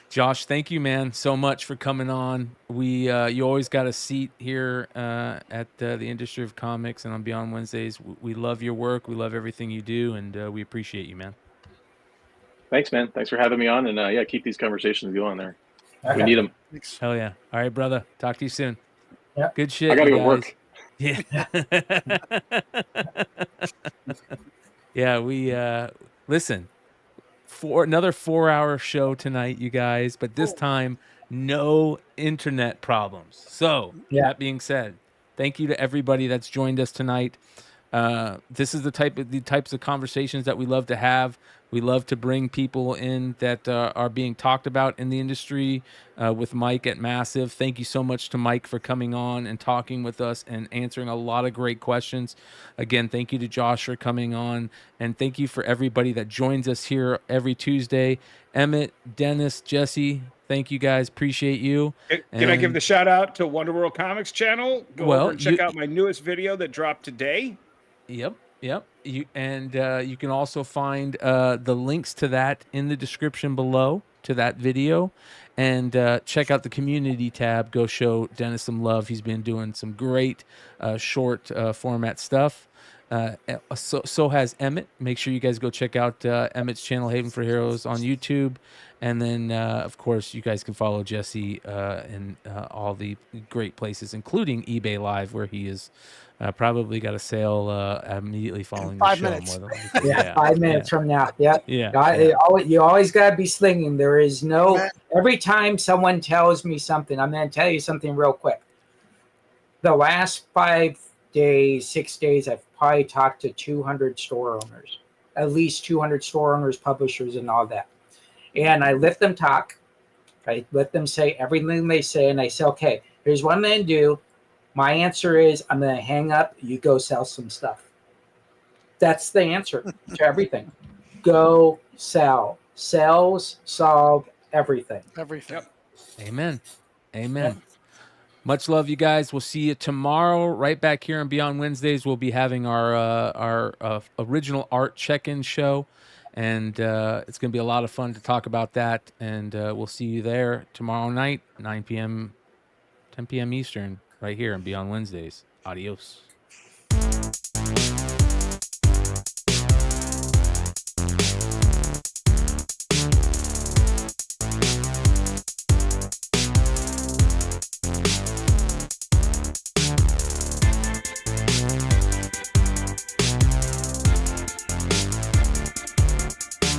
Josh, thank you, man, so much for coming on. You always got a seat here at the Industry of Comics and on Beyond Wednesdays. We love your work. We love everything you do, and we appreciate you, man. Thanks, man. Thanks for having me on, and yeah, keep these conversations going there. Okay. We need them. Thanks. Hell yeah. All right, brother. Talk to you soon. Yep. Good shit. I gotta you go guys. work. Yeah. Yeah, we listen, for another 4-hour show tonight, you guys, but this time no internet problems. So, that being said, thank you to everybody that's joined us tonight. This is the types of conversations that we love to have. We love to bring people in that are being talked about in the industry with Mike at Massive. Thank you so much to Mike for coming on and talking with us and answering a lot of great questions. Again, thank you to Josh for coming on, and thank you for everybody that joins us here every Tuesday. Emmett, Dennis, Jesse, thank you guys. Appreciate you. Can I give the shout out to Wonder World Comics channel? Go over and check out my newest video that dropped today. Yep. You can also find the links to that in the description below to that video, and check out the community tab. Go show Dennis some love. He's been doing some great short format stuff. So has Emmett. Make sure you guys go check out Emmett's channel, Haven for Heroes, on YouTube. And then, of course, you guys can follow Jesse in all the great places, including eBay Live, where he is probably got a sale immediately following the show. 5 minutes. More than likely. Yeah, 5 minutes from now. Yep. Yeah. You always got to be slinging. There is no. Every time someone tells me something, I'm going to tell you something real quick. The last 5 days, 6 days, I've probably talked to 200 store owners, at least 200 store owners, publishers, and all that. And I let them talk. I let them say everything they say, and I say, okay, here's what I'm going to do. My answer is I'm going to hang up. You go sell some stuff. That's the answer to everything. Go sell. Sales solve everything. Everything. Yep. Amen. Yep. Much love, you guys. We'll see you tomorrow right back here on Beyond Wednesdays. We'll be having our original art check-in show, and it's going to be a lot of fun to talk about that. And we'll see you there tomorrow night, 9 p.m., 10 p.m. Eastern, right here on Beyond Wednesdays. Adios.